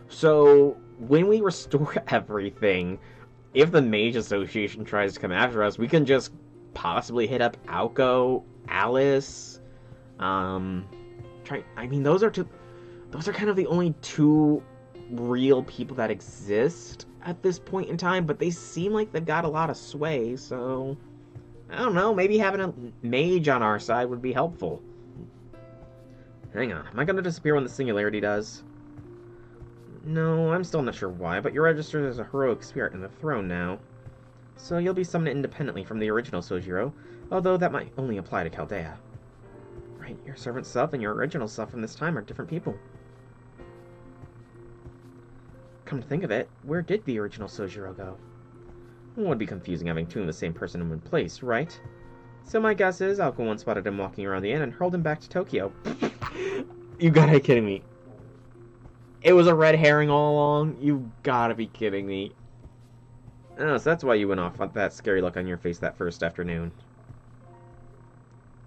So when we restore everything, if the Mage Association tries to come after us, we can just possibly hit up Aoko, Alice. I mean, those are kind of the only two real people that exist at this point in time, but they seem like they've got a lot of sway, so I don't know, maybe having a mage on our side would be helpful. Hang on, am I gonna disappear when the singularity does? No, I'm still not sure why, but you're registered as a heroic spirit in the throne now. So you'll be summoned independently from the original Sojiro, although that might only apply to Chaldea. Right, your servant self and your original self from this time are different people. Come to think of it, where did the original Sojiro go? It would be confusing having two of the same person in one place, right? So my guess is Alko once spotted him walking around the inn and hurled him back to Tokyo. You gotta be kidding me. It was a red herring all along? You gotta be kidding me. Oh, so that's why you went off with that scary look on your face that first afternoon.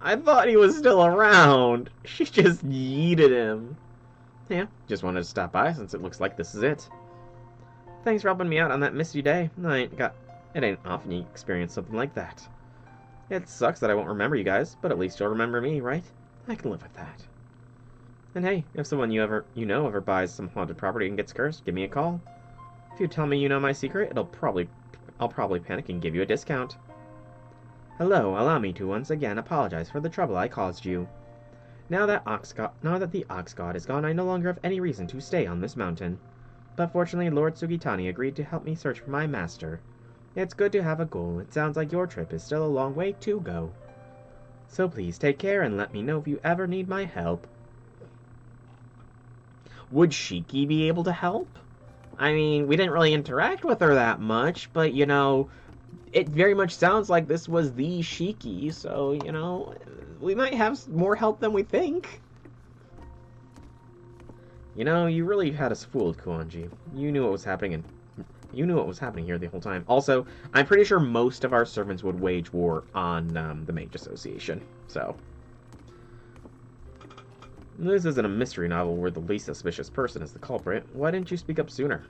I thought he was still around. She just yeeted him. Yeah, just wanted to stop by since it looks like this is it. Thanks for helping me out on that misty day. It ain't often you experience something like that. It sucks that I won't remember you guys, but at least you'll remember me, right? I can live with that. And hey, if someone you know ever buys some haunted property and gets cursed, give me a call. If you tell me you know my secret, I'll probably panic and give you a discount. Hello, allow me to once again apologize for the trouble I caused you. Now that the Ox God is gone, I no longer have any reason to stay on this mountain. But fortunately, Lord Sugitani agreed to help me search for my master. It's good to have a goal. It sounds like your trip is still a long way to go. So please take care and let me know if you ever need my help. Would Shiki be able to help? I mean, we didn't really interact with her that much, but, you know, it very much sounds like this was the Shiki, so, you know, we might have more help than we think. You know, you really had us fooled, Kuonji. You knew what was happening here the whole time. Also, I'm pretty sure most of our servants would wage war on the Mage Association, so... This isn't a mystery novel where the least suspicious person is the culprit. Why didn't you speak up sooner?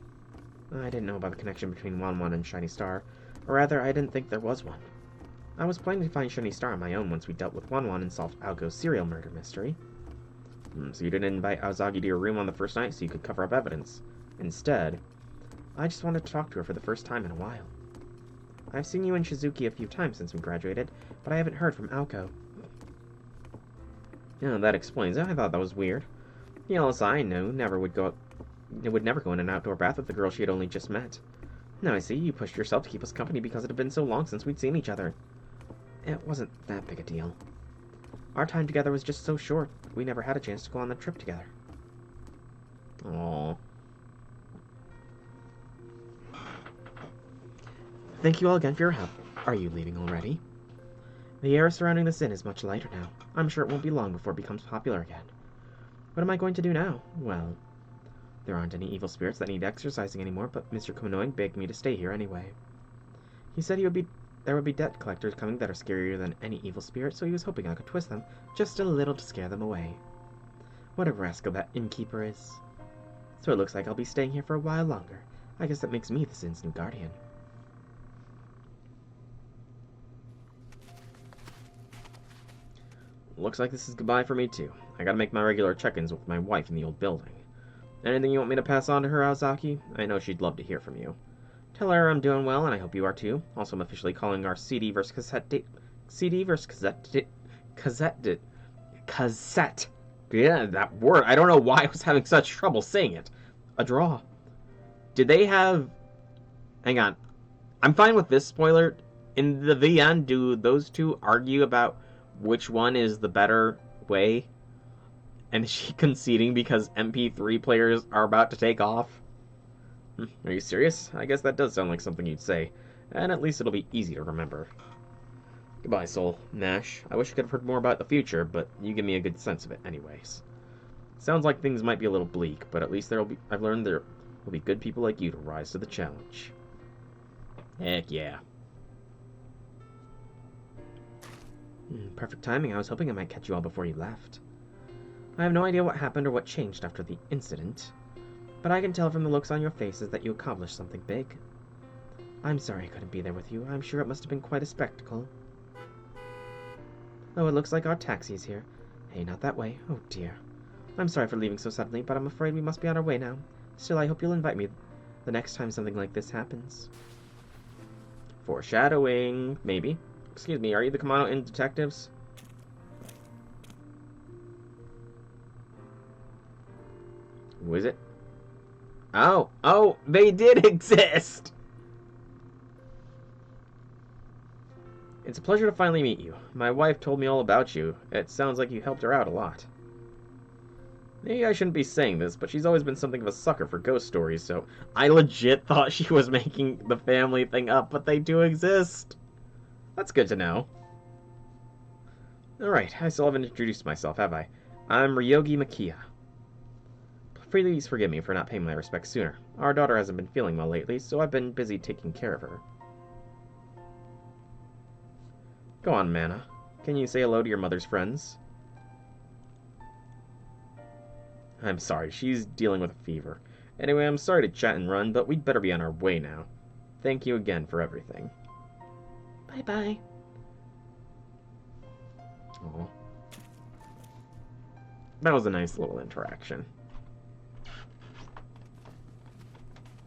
I didn't know about the connection between Wanwan and Shiny Star. Or rather, I didn't think there was one. I was planning to find Shiny Star on my own once we dealt with Wanwan and solved Aoko's serial murder mystery. So you didn't invite Aozagi to your room on the first night so you could cover up evidence. Instead, I just wanted to talk to her for the first time in a while. I've seen you and Shizuki a few times since we graduated, but I haven't heard from Aoko. Yeah, that explains it. I thought that was weird. The LSI I knew would never go in an outdoor bath with the girl she had only just met. Now I see, you pushed yourself to keep us company because it had been so long since we'd seen each other. It wasn't that big a deal. Our time together was just so short, we never had a chance to go on the trip together. Aww. Thank you all again for your help. Are you leaving already? The air surrounding this inn is much lighter now. I'm sure it won't be long before it becomes popular again. What am I going to do now? Well, there aren't any evil spirits that need exorcising anymore, but Mr. Konoe begged me to stay here anyway. He said there would be debt collectors coming that are scarier than any evil spirit, so he was hoping I could twist them just a little to scare them away. What a rascal that innkeeper is. So it looks like I'll be staying here for a while longer. I guess that makes me this inn's new guardian. Looks like this is goodbye for me too. I gotta make my regular check-ins with my wife in the old building. Anything you want me to pass on to her, Aozaki? I know she'd love to hear from you. Tell her I'm doing well, and I hope you are too. Also, I'm officially calling our CD versus cassette date. CD versus cassette. Yeah, that word. I don't know why I was having such trouble saying it. A draw. Did they have... Hang on. I'm fine with this spoiler. In the VN, do those two argue about which one is the better way? And is she conceding because MP3 players are about to take off? Are you serious? I guess that does sound like something you'd say. And at least it'll be easy to remember. Goodbye, Soul. Nash. I wish I could have heard more about the future, but you give me a good sense of it anyways. Sounds like things might be a little bleak, but at least I've learned there will be good people like you to rise to the challenge. Heck yeah. Perfect timing. I was hoping I might catch you all before you left. I have no idea what happened or what changed after the incident, but I can tell from the looks on your faces that you accomplished something big. I'm sorry I couldn't be there with you. I'm sure it must have been quite a spectacle. Oh, it looks like our taxi is here. Hey, not that way. Oh, dear. I'm sorry for leaving so suddenly, but I'm afraid we must be on our way now. Still, I hope you'll invite me the next time something like this happens. Foreshadowing. Maybe. Excuse me, are you the Kamado Inn detectives? Who is it? Oh, they did exist! It's a pleasure to finally meet you. My wife told me all about you. It sounds like you helped her out a lot. Maybe I shouldn't be saying this, but she's always been something of a sucker for ghost stories, so I legit thought she was making the family thing up, but they do exist. That's good to know. Alright, I still haven't introduced myself, have I? I'm Ryogi Makia. Please forgive me for not paying my respects sooner. Our daughter hasn't been feeling well lately, so I've been busy taking care of her. Go on, Mana. Can you say hello to your mother's friends? I'm sorry, she's dealing with a fever. Anyway, I'm sorry to chat and run, but we'd better be on our way now. Thank you again for everything. Bye-bye. Aw. That was a nice little interaction.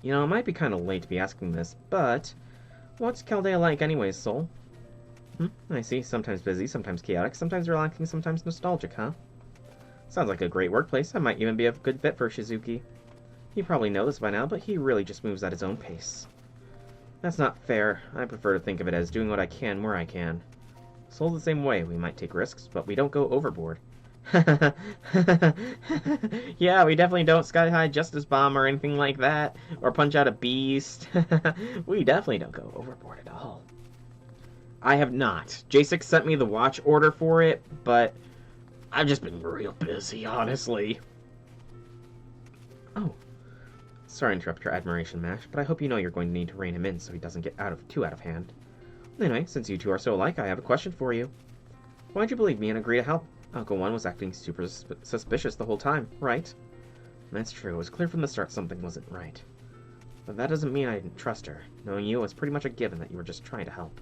You know, it might be kind of late to be asking this, but what's Chaldea like anyways, Soul? I see. Sometimes busy, sometimes chaotic, sometimes relaxing, sometimes nostalgic, huh? Sounds like a great workplace. I might even be a good fit for Shizuki. You probably know this by now, but he really just moves at his own pace. That's not fair. I prefer to think of it as doing what I can where I can. Soul's the same way. We might take risks, but we don't go overboard. Yeah, we definitely don't sky-high Justice Bomb or anything like that, or punch out a beast. We definitely don't go overboard at all. I have not. J6 sent me the watch order for it, but I've just been real busy, honestly. Oh. Sorry to interrupt your admiration, Mash, but I hope you know you're going to need to rein him in so he doesn't get too out of hand. Anyway, since you two are so alike, I have a question for you. Why'd you believe me and agree to help? Uncle One was acting super suspicious the whole time, right? That's true. It was clear from the start something wasn't right. But that doesn't mean I didn't trust her. Knowing you, it was pretty much a given that you were just trying to help.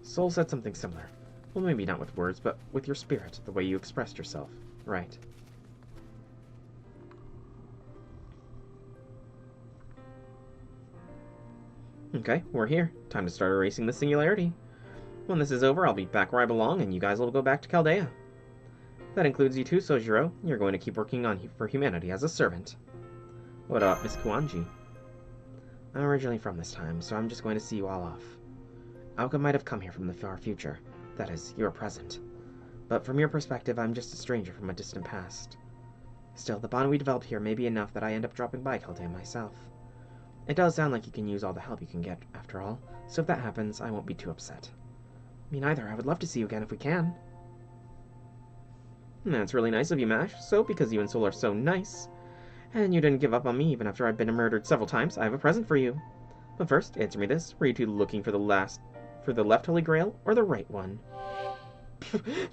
Soul said something similar. Well, maybe not with words, but with your spirit, the way you expressed yourself, right? Okay, we're here. Time to start erasing the singularity. When this is over, I'll be back where I belong, and you guys will go back to Chaldea. That includes you too, Sojiro. You're going to keep working on for humanity as a servant. What about Miss Kuanji? I'm originally from this time, so I'm just going to see you all off. Aoka might have come here from the far future. That is, your present. But from your perspective, I'm just a stranger from a distant past. Still, the bond we developed here may be enough that I end up dropping by Chaldea myself. It does sound like you can use all the help you can get, after all, so if that happens, I won't be too upset. Me neither. I would love to see you again if we can. That's really nice of you, Mash. So, because you and Soul are so nice, and you didn't give up on me even after I'd been murdered several times, I have a present for you. But first, answer me this. Were you two looking for the left Holy Grail, or the right one?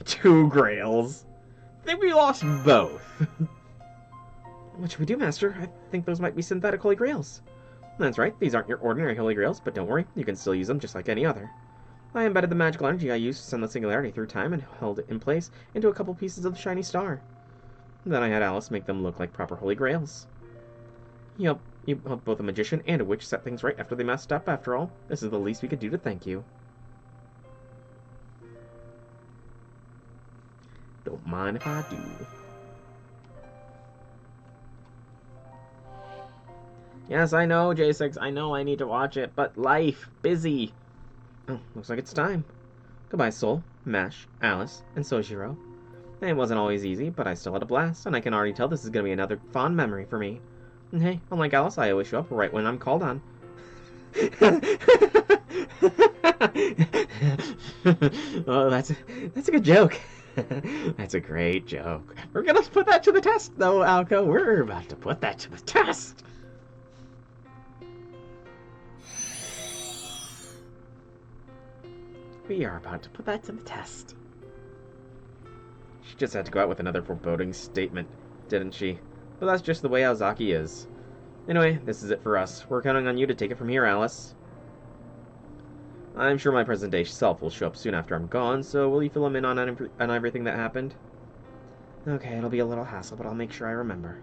2 grails. I think we lost both. What should we do, Master? I think those might be synthetic Holy Grails. That's right, these aren't your ordinary Holy Grails, but don't worry, you can still use them just like any other. I embedded the magical energy I used to send the singularity through time and held it in place into a couple pieces of the shiny star. Then I had Alice make them look like proper Holy Grails. You helped both a magician and a witch set things right after they messed up, after all. This is the least we could do to thank you. Don't mind if I do. Yes, I know, J6, I know I need to watch it, but life, busy. Oh, looks like it's time. Goodbye, Soul, Mash, Alice, and Sojiro. It wasn't always easy, but I still had a blast, and I can already tell this is going to be another fond memory for me. And hey, unlike Alice, I always show up right when I'm called on. Oh, that's a good joke. That's a great joke. We're gonna put that to the test, though, Alco. We're about to put that to the test. We are about to put that to the test. She just had to go out with another foreboding statement, didn't she? But that's just the way Aozaki is. Anyway, this is it for us. We're counting on you to take it from here, Alice. I'm sure my present-day self will show up soon after I'm gone, so will you fill him in on everything that happened? Okay, it'll be a little hassle, but I'll make sure I remember.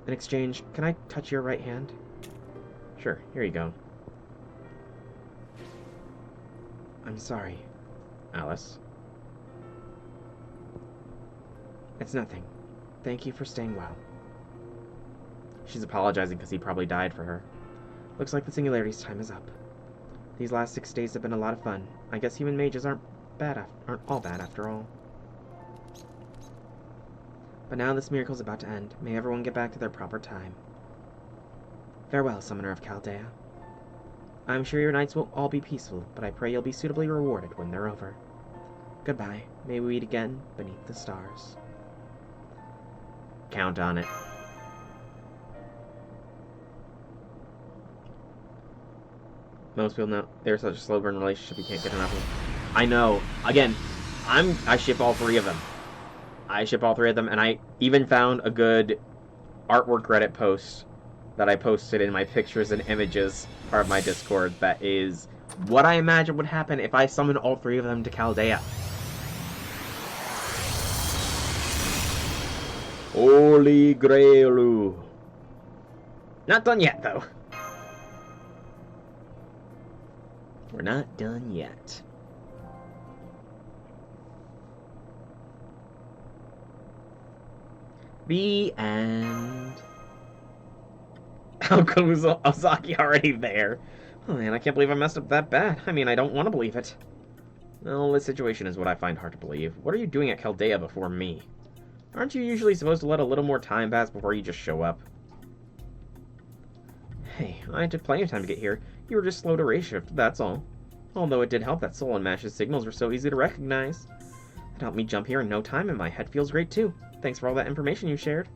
In exchange, can I touch your right hand? Sure, here you go. I'm sorry, Alice. It's nothing. Thank you for staying well. She's apologizing because he probably died for her. Looks like the Singularity's time is up. These last 6 days have been a lot of fun. I guess human mages aren't all bad after all. But now this miracle's about to end. May everyone get back to their proper time. Farewell, Summoner of Chaldea. I'm sure your nights will all be peaceful, but I pray you'll be suitably rewarded when they're over. Goodbye. May we meet again beneath the stars. Count on it. Most people know they're such a slow burn relationship you can't get enough of. I know. Again, I ship all 3 of them. I ship all 3 of them, and I even found a good artwork Reddit post that I posted in my pictures and images part of my Discord that is what I imagine would happen if I summoned all 3 of them to Chaldea. Holy Grail. Not done yet, though. We're not done yet. The end. How come Ozaki already there? Oh man, I can't believe I messed up that bad. I mean, I don't want to believe it. Well, this situation is what I find hard to believe. What are you doing at Chaldea before me? Aren't you usually supposed to let a little more time pass before you just show up? Hey, I took plenty of time to get here. You were just slow to race shift, that's all. Although it did help that Sol and Mash's signals were so easy to recognize. It helped me jump here in no time, and my head feels great too. Thanks for all that information you shared.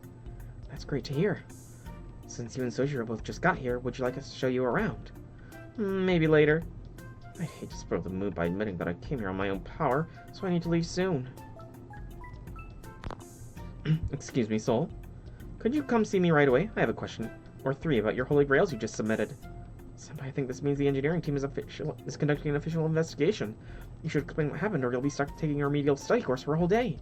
That's great to hear. Since you and Sojiro both just got here, would you like us to show you around? Maybe later. I hate to spoil the mood by admitting that I came here on my own power, so I need to leave soon. Excuse me, Sol. Could you come see me right away? I have a question or 3 about your Holy Grails you just submitted. Senpai, I think this means the engineering team is conducting an official investigation. You should explain what happened, or you'll be stuck taking your remedial study course for a whole day.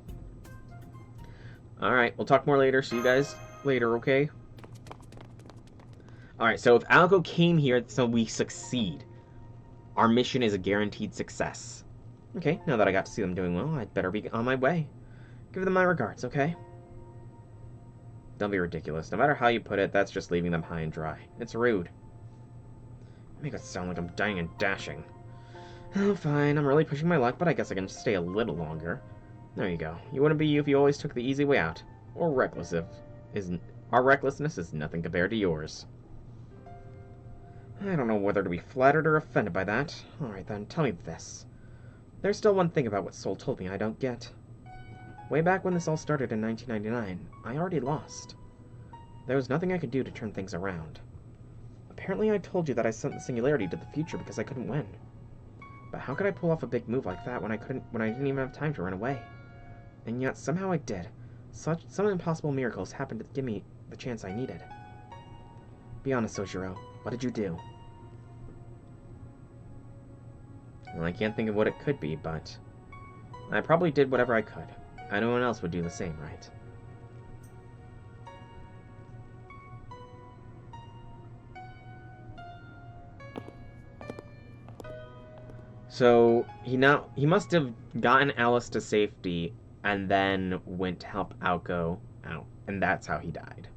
Alright, we'll talk more later. See you guys later, okay? Alright, so if Alco came here so we succeed, our mission is a guaranteed success. Okay, now that I got to see them doing well, I'd better be on my way. Give them my regards, okay? Don't be ridiculous. No matter how you put it, that's just leaving them high and dry. It's rude. Make it sound like I'm dying and dashing. Oh, fine. I'm really pushing my luck, but I guess I can stay a little longer. There you go. You wouldn't be you if you always took the easy way out. Or reckless if our recklessness is nothing compared to yours. I don't know whether to be flattered or offended by that. Alright then, tell me this. There's still one thing about what Sol told me I don't get. Way back when this all started in 1999, I already lost. There was nothing I could do to turn things around. Apparently I told you that I sent the Singularity to the future because I couldn't win. But how could I pull off a big move like that when I didn't even have time to run away? And yet somehow I did. Some impossible miracles happened to give me the chance I needed. Be honest, Sojiro. What did you do? Well, I can't think of what it could be, but I probably did whatever I could. Anyone else would do the same, right? So he must have gotten Alice to safety and then went to help Alco out, and that's how he died.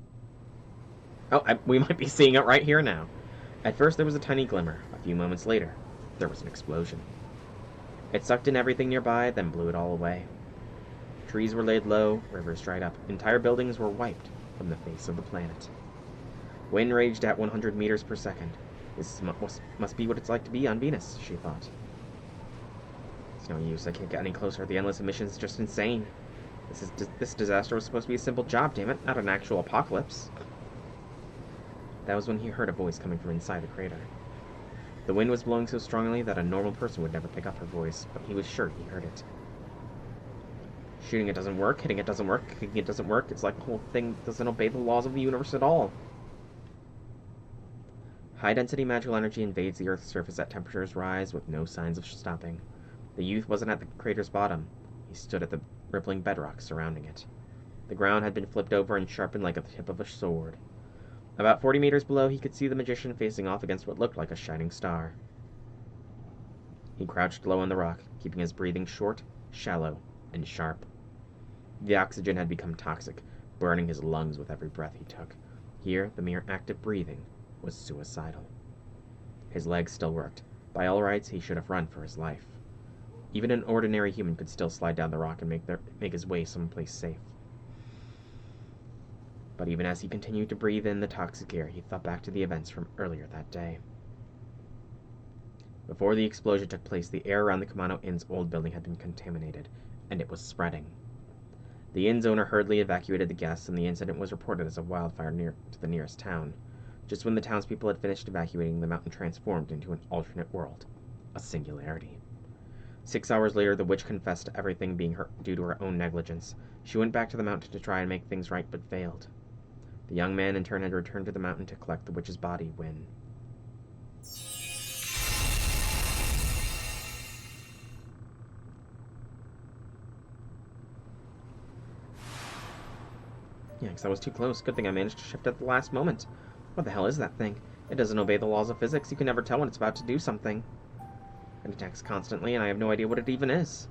Oh, we might be seeing it right here now. At first there was a tiny glimmer. A few moments later, there was an explosion. It sucked in everything nearby, then blew it all away. Trees were laid low, rivers dried up, entire buildings were wiped from the face of the planet. Wind raged at 100 meters per second. This must be what it's like to be on Venus, she thought. It's no use, I can't get any closer. The endless emissions is just insane. This disaster was supposed to be a simple job, damn it, not an actual apocalypse. That was when he heard a voice coming from inside the crater. The wind was blowing so strongly that a normal person would never pick up her voice, but he was sure he heard it. Shooting it doesn't work, hitting it doesn't work, kicking it doesn't work. It's like the whole thing doesn't obey the laws of the universe at all. High-density magical energy invades the Earth's surface at temperatures rise with no signs of stopping. The youth wasn't at the crater's bottom. He stood at the rippling bedrock surrounding it. The ground had been flipped over and sharpened like the tip of a sword. About 40 meters below, he could see the magician facing off against what looked like a shining star. He crouched low on the rock, keeping his breathing short, shallow, and sharp. The oxygen had become toxic, burning his lungs with every breath he took. Here, the mere act of breathing was suicidal. His legs still worked. By all rights, he should have run for his life. Even an ordinary human could still slide down the rock and make his way someplace safe. But even as he continued to breathe in the toxic air, he thought back to the events from earlier that day. Before the explosion took place, the air around the Kamano Inn's old building had been contaminated, and it was spreading. The inn's owner hurriedly evacuated the guests, and the incident was reported as a wildfire to the nearest town. Just when the townspeople had finished evacuating, the mountain transformed into an alternate world, a singularity. 6 hours later, the witch confessed to everything being due to her own negligence. She went back to the mountain to try and make things right, but failed. The young man, in turn, had returned to the mountain to collect the witch's body when... Yeah, because I was too close. Good thing I managed to shift at the last moment. What the hell is that thing? It doesn't obey the laws of physics. You can never tell when it's about to do something. It attacks constantly, and I have no idea what it even is.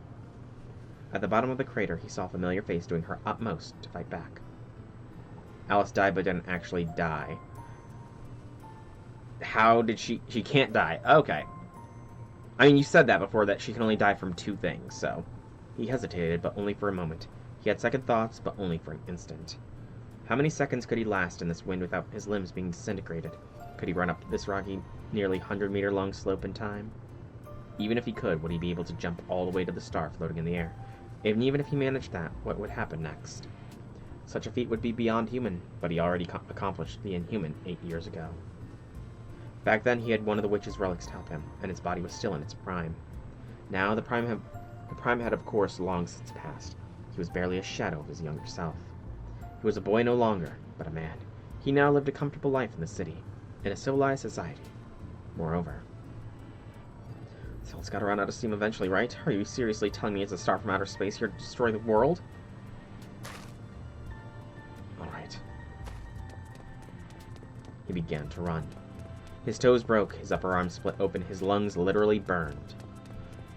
At the bottom of the crater, he saw a familiar face doing her utmost to fight back. Alice died, but didn't actually die. How did she... She can't die. Okay. I mean, you said that before, that she can only die from 2 things, so... He hesitated, but only for a moment. He had second thoughts, but only for an instant. How many seconds could he last in this wind without his limbs being disintegrated? Could he run up this rocky, nearly 100-meter-long slope in time? Even if he could, would he be able to jump all the way to the star floating in the air? And even if he managed that, what would happen next? Such a feat would be beyond human, but he already accomplished the inhuman 8 years ago. Back then, he had one of the witch's relics to help him, and his body was still in its prime. Now, the prime had, of course, long since passed. He was barely a shadow of his younger self. He was a boy no longer, but a man. He now lived a comfortable life in the city, in a civilized society. Moreover... So it's gotta run out of steam eventually, right? Are you seriously telling me it's a star from outer space here to destroy the world? Alright. He began to run. His toes broke, his upper arm split open, his lungs literally burned.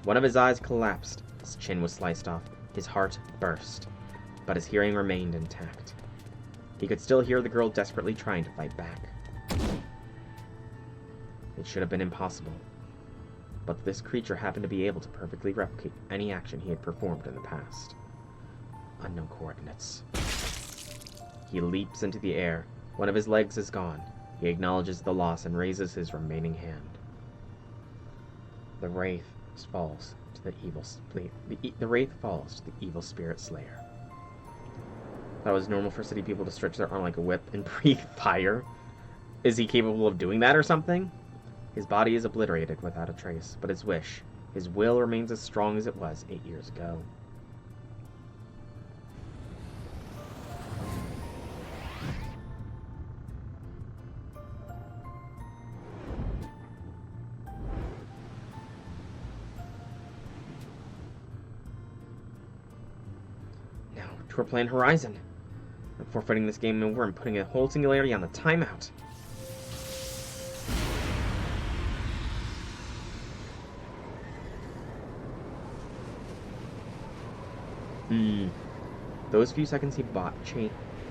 One of his eyes collapsed, his chin was sliced off, his heart burst, but his hearing remained intact. He could still hear the girl desperately trying to fight back. It should have been impossible. But this creature happened to be able to perfectly replicate any action he had performed in the past. Unknown coordinates. He leaps into the air. One of his legs is gone. He acknowledges the loss and raises his remaining hand. The wraith falls to the evil spirit slayer. That was normal for city people to stretch their arm like a whip and breathe fire. Is he capable of doing that or something? His body is obliterated without a trace, but his wish, his will remains as strong as it was 8 years ago. Now, to our plan Horizon. I'm forfeiting this game over and putting a whole singularity on the timeout. Those few seconds he bought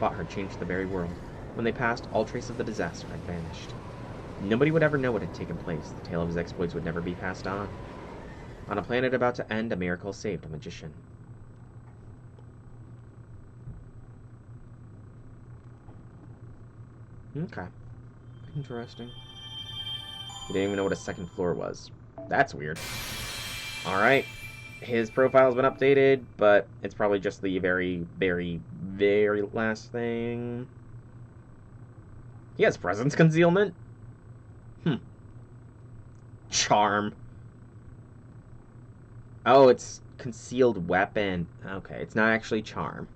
her changed the very world. When they passed, all trace of the disaster had vanished. Nobody would ever know what had taken place. The tale of his exploits would never be passed on. On a planet about to end, a miracle saved a magician. Okay. Interesting. He didn't even know what a second floor was. That's weird. Alright. His profile's been updated, but it's probably just the very, very, very last thing. He has presence concealment? Charm. Oh, it's concealed weapon. Okay, it's not actually charm.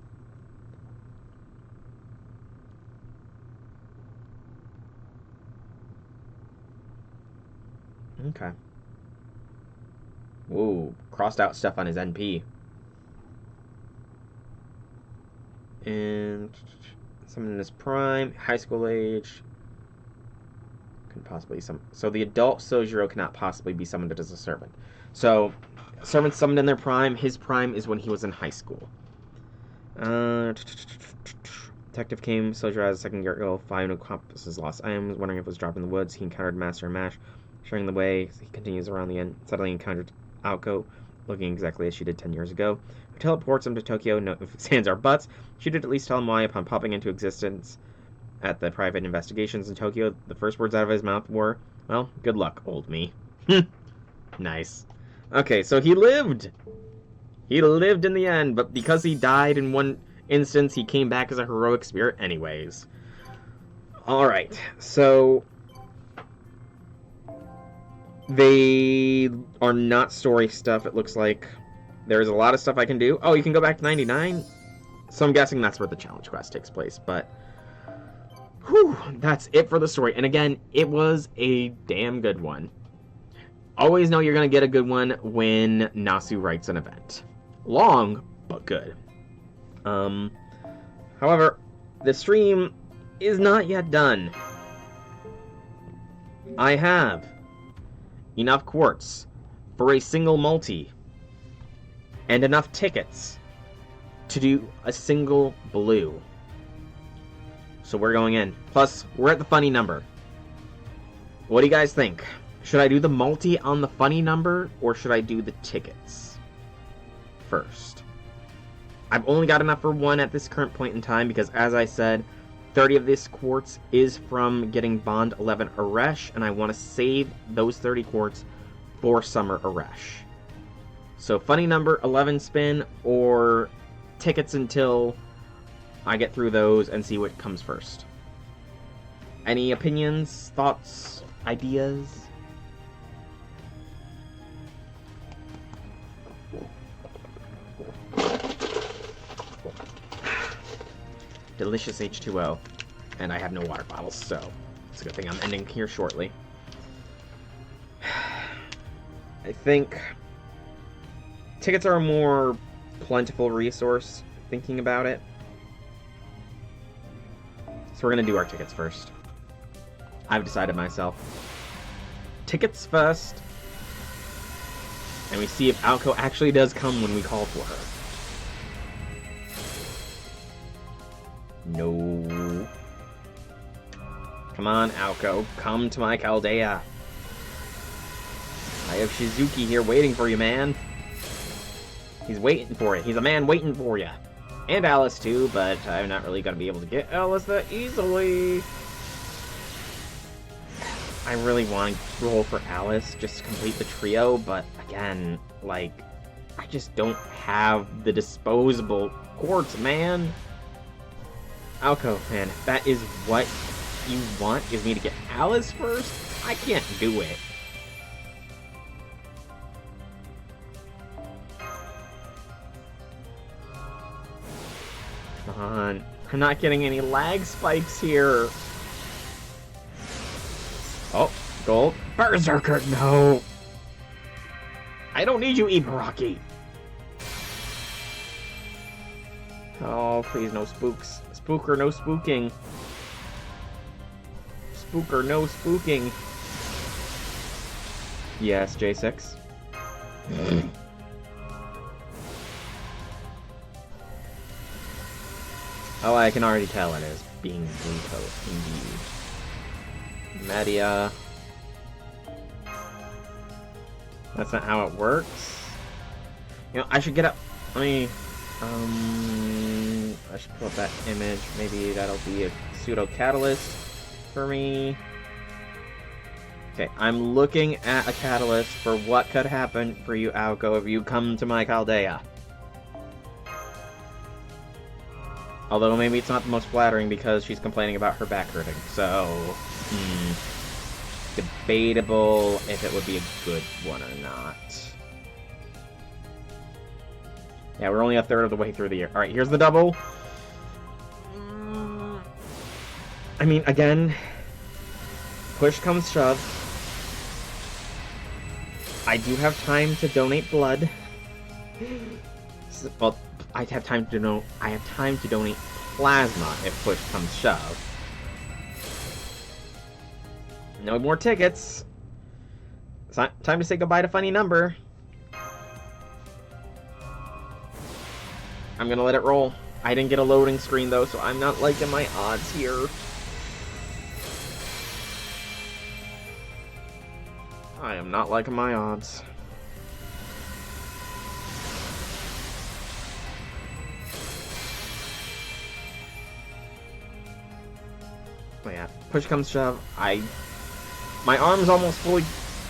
Okay. Ooh, crossed out stuff on his NP. And someone in his prime, high school age. Can possibly so the adult Sojiro cannot possibly be summoned as a servant. So servants summoned in their prime, his prime is when he was in high school. Detective came, Soldier has a second girl, 5 no compasses lost items, wondering if it was dropped in the woods. He encountered Master and Mash, showing the way. He continues around the end, suddenly encountered Aoko, looking exactly as she did 10 years ago, who teleports him to Tokyo. No hands are butts. She did at least tell him why upon popping into existence at the private investigations in Tokyo. The first words out of his mouth were, well, good luck, old me. Nice. Okay, so he lived! He lived in the end, but because he died in one instance, he came back as a heroic spirit anyways. Alright, so they are not story stuff, it looks like. There's a lot of stuff I can do. Oh, you can go back to 99? So I'm guessing that's where the challenge quest takes place, but whew, that's it for the story. And again, it was a damn good one. Always know you're going to get a good one when Nasu writes an event. Long, but good. However, the stream is not yet done. I have enough quartz for a single multi and enough tickets to do a single blue. So we're going in. Plus, we're at the funny number. What do you guys think? Should I do the multi on the funny number, or should I do the tickets first? I've only got enough for one at this current point in time, because as I said, 30 of this quartz is from getting Bond 11 Aresh, and I want to save those 30 quartz for Summer Aresh. So funny number, 11 spin, or tickets until I get through those and see what comes first. Any opinions, thoughts, ideas? Delicious H2O. And I have no water bottles, so it's a good thing I'm ending here shortly. I think tickets are a more plentiful resource, thinking about it. So we're going to do our tickets first. I've decided myself. Tickets first. And we see if Aoko actually does come when we call for her. No. Come on, Aoko. Come to my Chaldea. I have Shizuki here waiting for you, man. He's waiting for it. He's a man waiting for you. And Alice, too, but I'm not really going to be able to get Alice that easily. I really want to roll for Alice just to complete the trio, but again, like, I just don't have the disposable quartz, man. Aoko, man, if that is what you want, is me to get Alice first, I can't do it. Come on. I'm not getting any lag spikes here. Oh, gold. Berserker, no! I don't need you, Ibaraki! Oh, please, no spooks. Spooker, no spooking. Spooker, no spooking. Yes, J6. Oh, I can already tell it is being blue coat, indeed. Media. That's not how it works. You know, I should get up. Let me. I should pull up that image. Maybe that'll be a pseudo catalyst for me. Okay, I'm looking at a catalyst for what could happen for you, Aoko, if you come to my Chaldea. Although maybe it's not the most flattering because she's complaining about her back hurting. So, debatable if it would be a good one or not. Yeah, we're only a third of the way through the year. Alright, here's the double. I mean, again, push comes shove. I do have time to donate blood. Well, I have time to donate plasma if push comes shove. No more tickets. It's time to say goodbye to funny number. I'm gonna let it roll. I didn't get a loading screen, though, so I'm not liking my odds here. I am not liking my odds. But yeah, push comes shove. My arm's almost fully...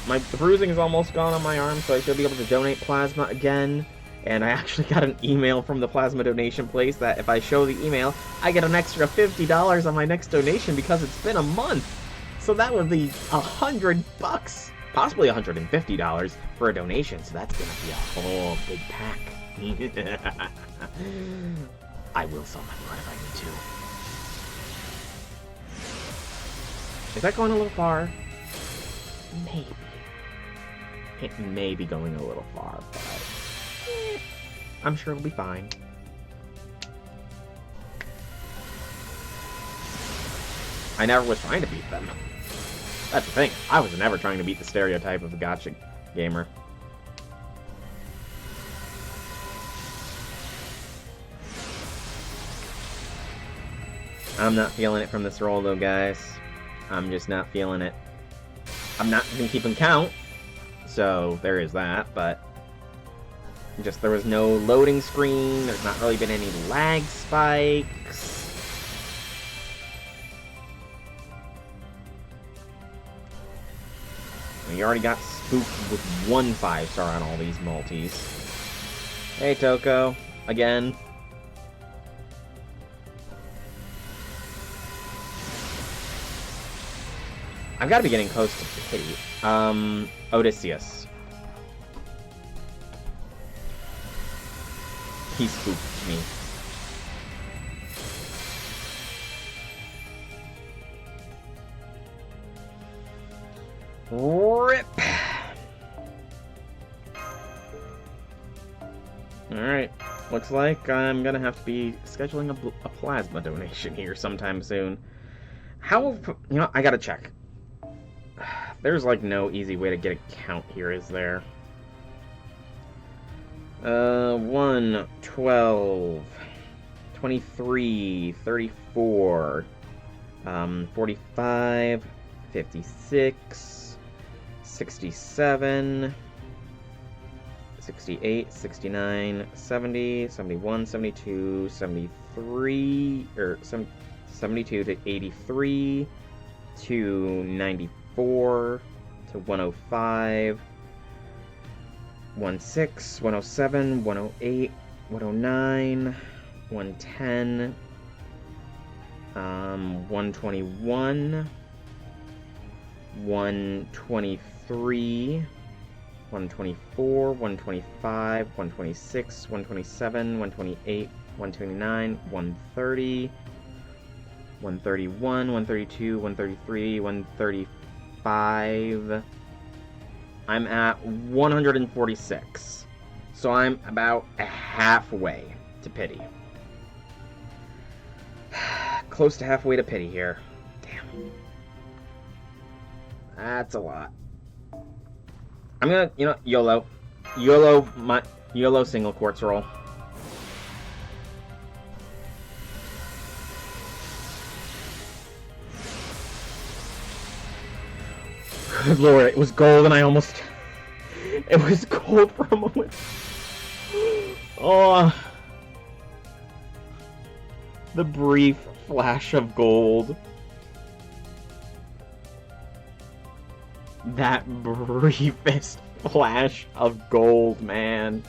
The bruising is almost gone on my arm, so I should be able to donate plasma again. And I actually got an email from the plasma donation place that if I show the email, I get an extra $50 on my next donation because it's been a month. So that would be $100, possibly $150 for a donation. So that's gonna be a whole big pack. I will sell my blood if I need to. Is that going a little far? Maybe. It may be going a little far, but I'm sure it'll be fine. I never was trying to beat them. That's the thing. I was never trying to beat the stereotype of a gacha gamer. I'm not feeling it from this roll, though, guys. I'm just not feeling it. I'm not even keeping count, so there is that, but just there was no loading screen, there's not really been any lag spikes. We already got spooked with 1 5-star on all these multis. Hey, Toko. Again. I've got to be getting close to pity. Odysseus. He spooked me. RIP! Alright, looks like I'm gonna have to be scheduling a plasma donation here sometime soon. How, you know, I gotta check. There's like no easy way to get a count here, is there? 1, 12, 23, 34, 45, 56, 67, 68, 69, 70, 71, 72, 73, or 72 to 83, to 94, to 105, 16, 107, 108, 109, 110, 121, 123, 124, 125, 126, 127, 128, 129, 130, 131, 132, 133, 135. I'm at 146. So I'm about halfway to pity. Close to halfway to pity here. Damn. That's a lot. I'm gonna, you know, YOLO. YOLO single quartz roll. Good lord, it was gold and I almost... It was gold for a moment. Oh. The brief flash of gold. That briefest flash of gold, man.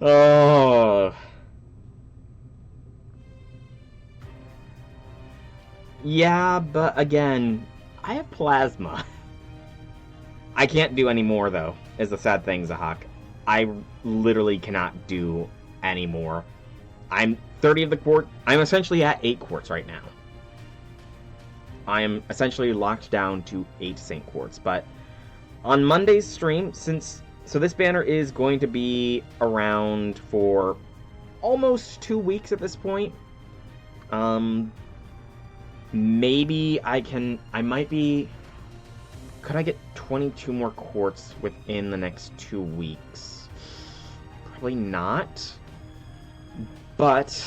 Oh. Yeah, but again, I have plasma. I can't do any more, though, is the sad thing, Zahak. I literally cannot do any more. I'm 30 of the quartz. I'm essentially at 8 quartz right now. I am essentially locked down to 8 Saint Quartz, but on Monday's stream, so this banner is going to be around for almost 2 weeks at this point. Maybe I might be, could I get 22 more quartz within the next 2 weeks? Probably not. But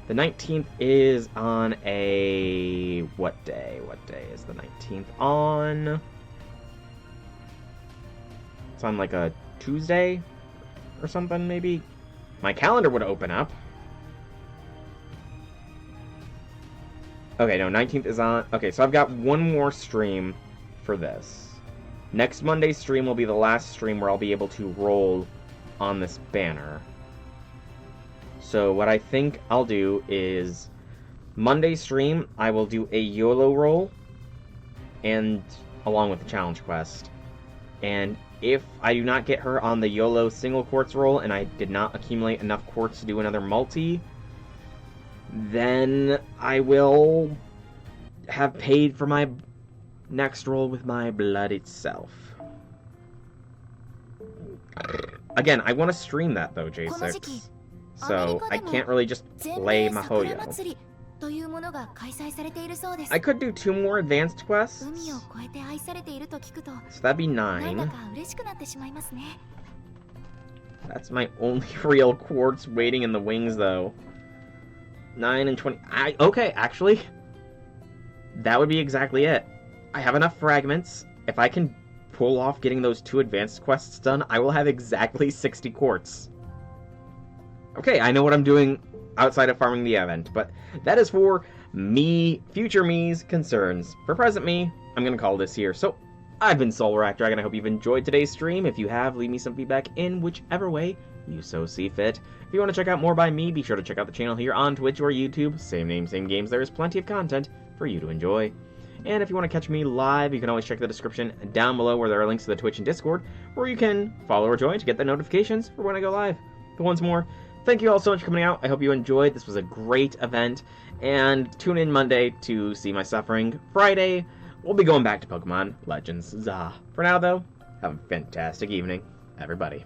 the 19th is on a... What day? What day is the 19th on? It's on like a Tuesday or something, maybe? My calendar would open up. Okay, no, 19th is on... Okay, so I've got one more stream for this. Next Monday's stream will be the last stream where I'll be able to roll on this banner. So what I think I'll do is Monday's stream, I will do a YOLO roll and along with the challenge quest. And if I do not get her on the YOLO single quartz roll and I did not accumulate enough quartz to do another multi, then I will have paid for my next roll with my blood itself. Again, I want to stream that though, J6. So I can't really just play Mahoyo. I could do 2 more advanced quests. So that'd be 9. That's my only real quartz waiting in the wings though. 9 and 20. Okay, actually, that would be exactly it. I have enough fragments. If I can pull off getting those 2 advanced quests done, I will have exactly 60 quartz. Okay, I know what I'm doing outside of farming the event, but that is for me, future me's concerns. For present me, I'm going to call this here. So, I've been Soulrack Dragon. I hope you've enjoyed today's stream. If you have, leave me some feedback in whichever way you so see fit. If you want to check out more by me, be sure to check out the channel here on Twitch or YouTube. Same name, same games. There is plenty of content for you to enjoy. And if you want to catch me live, you can always check the description down below where there are links to the Twitch and Discord, where you can follow or join to get the notifications for when I go live. But once more, thank you all so much for coming out. I hope you enjoyed. This was a great event. And tune in Monday to see my suffering. Friday, we'll be going back to Pokemon Legends. For now, though, have a fantastic evening, everybody.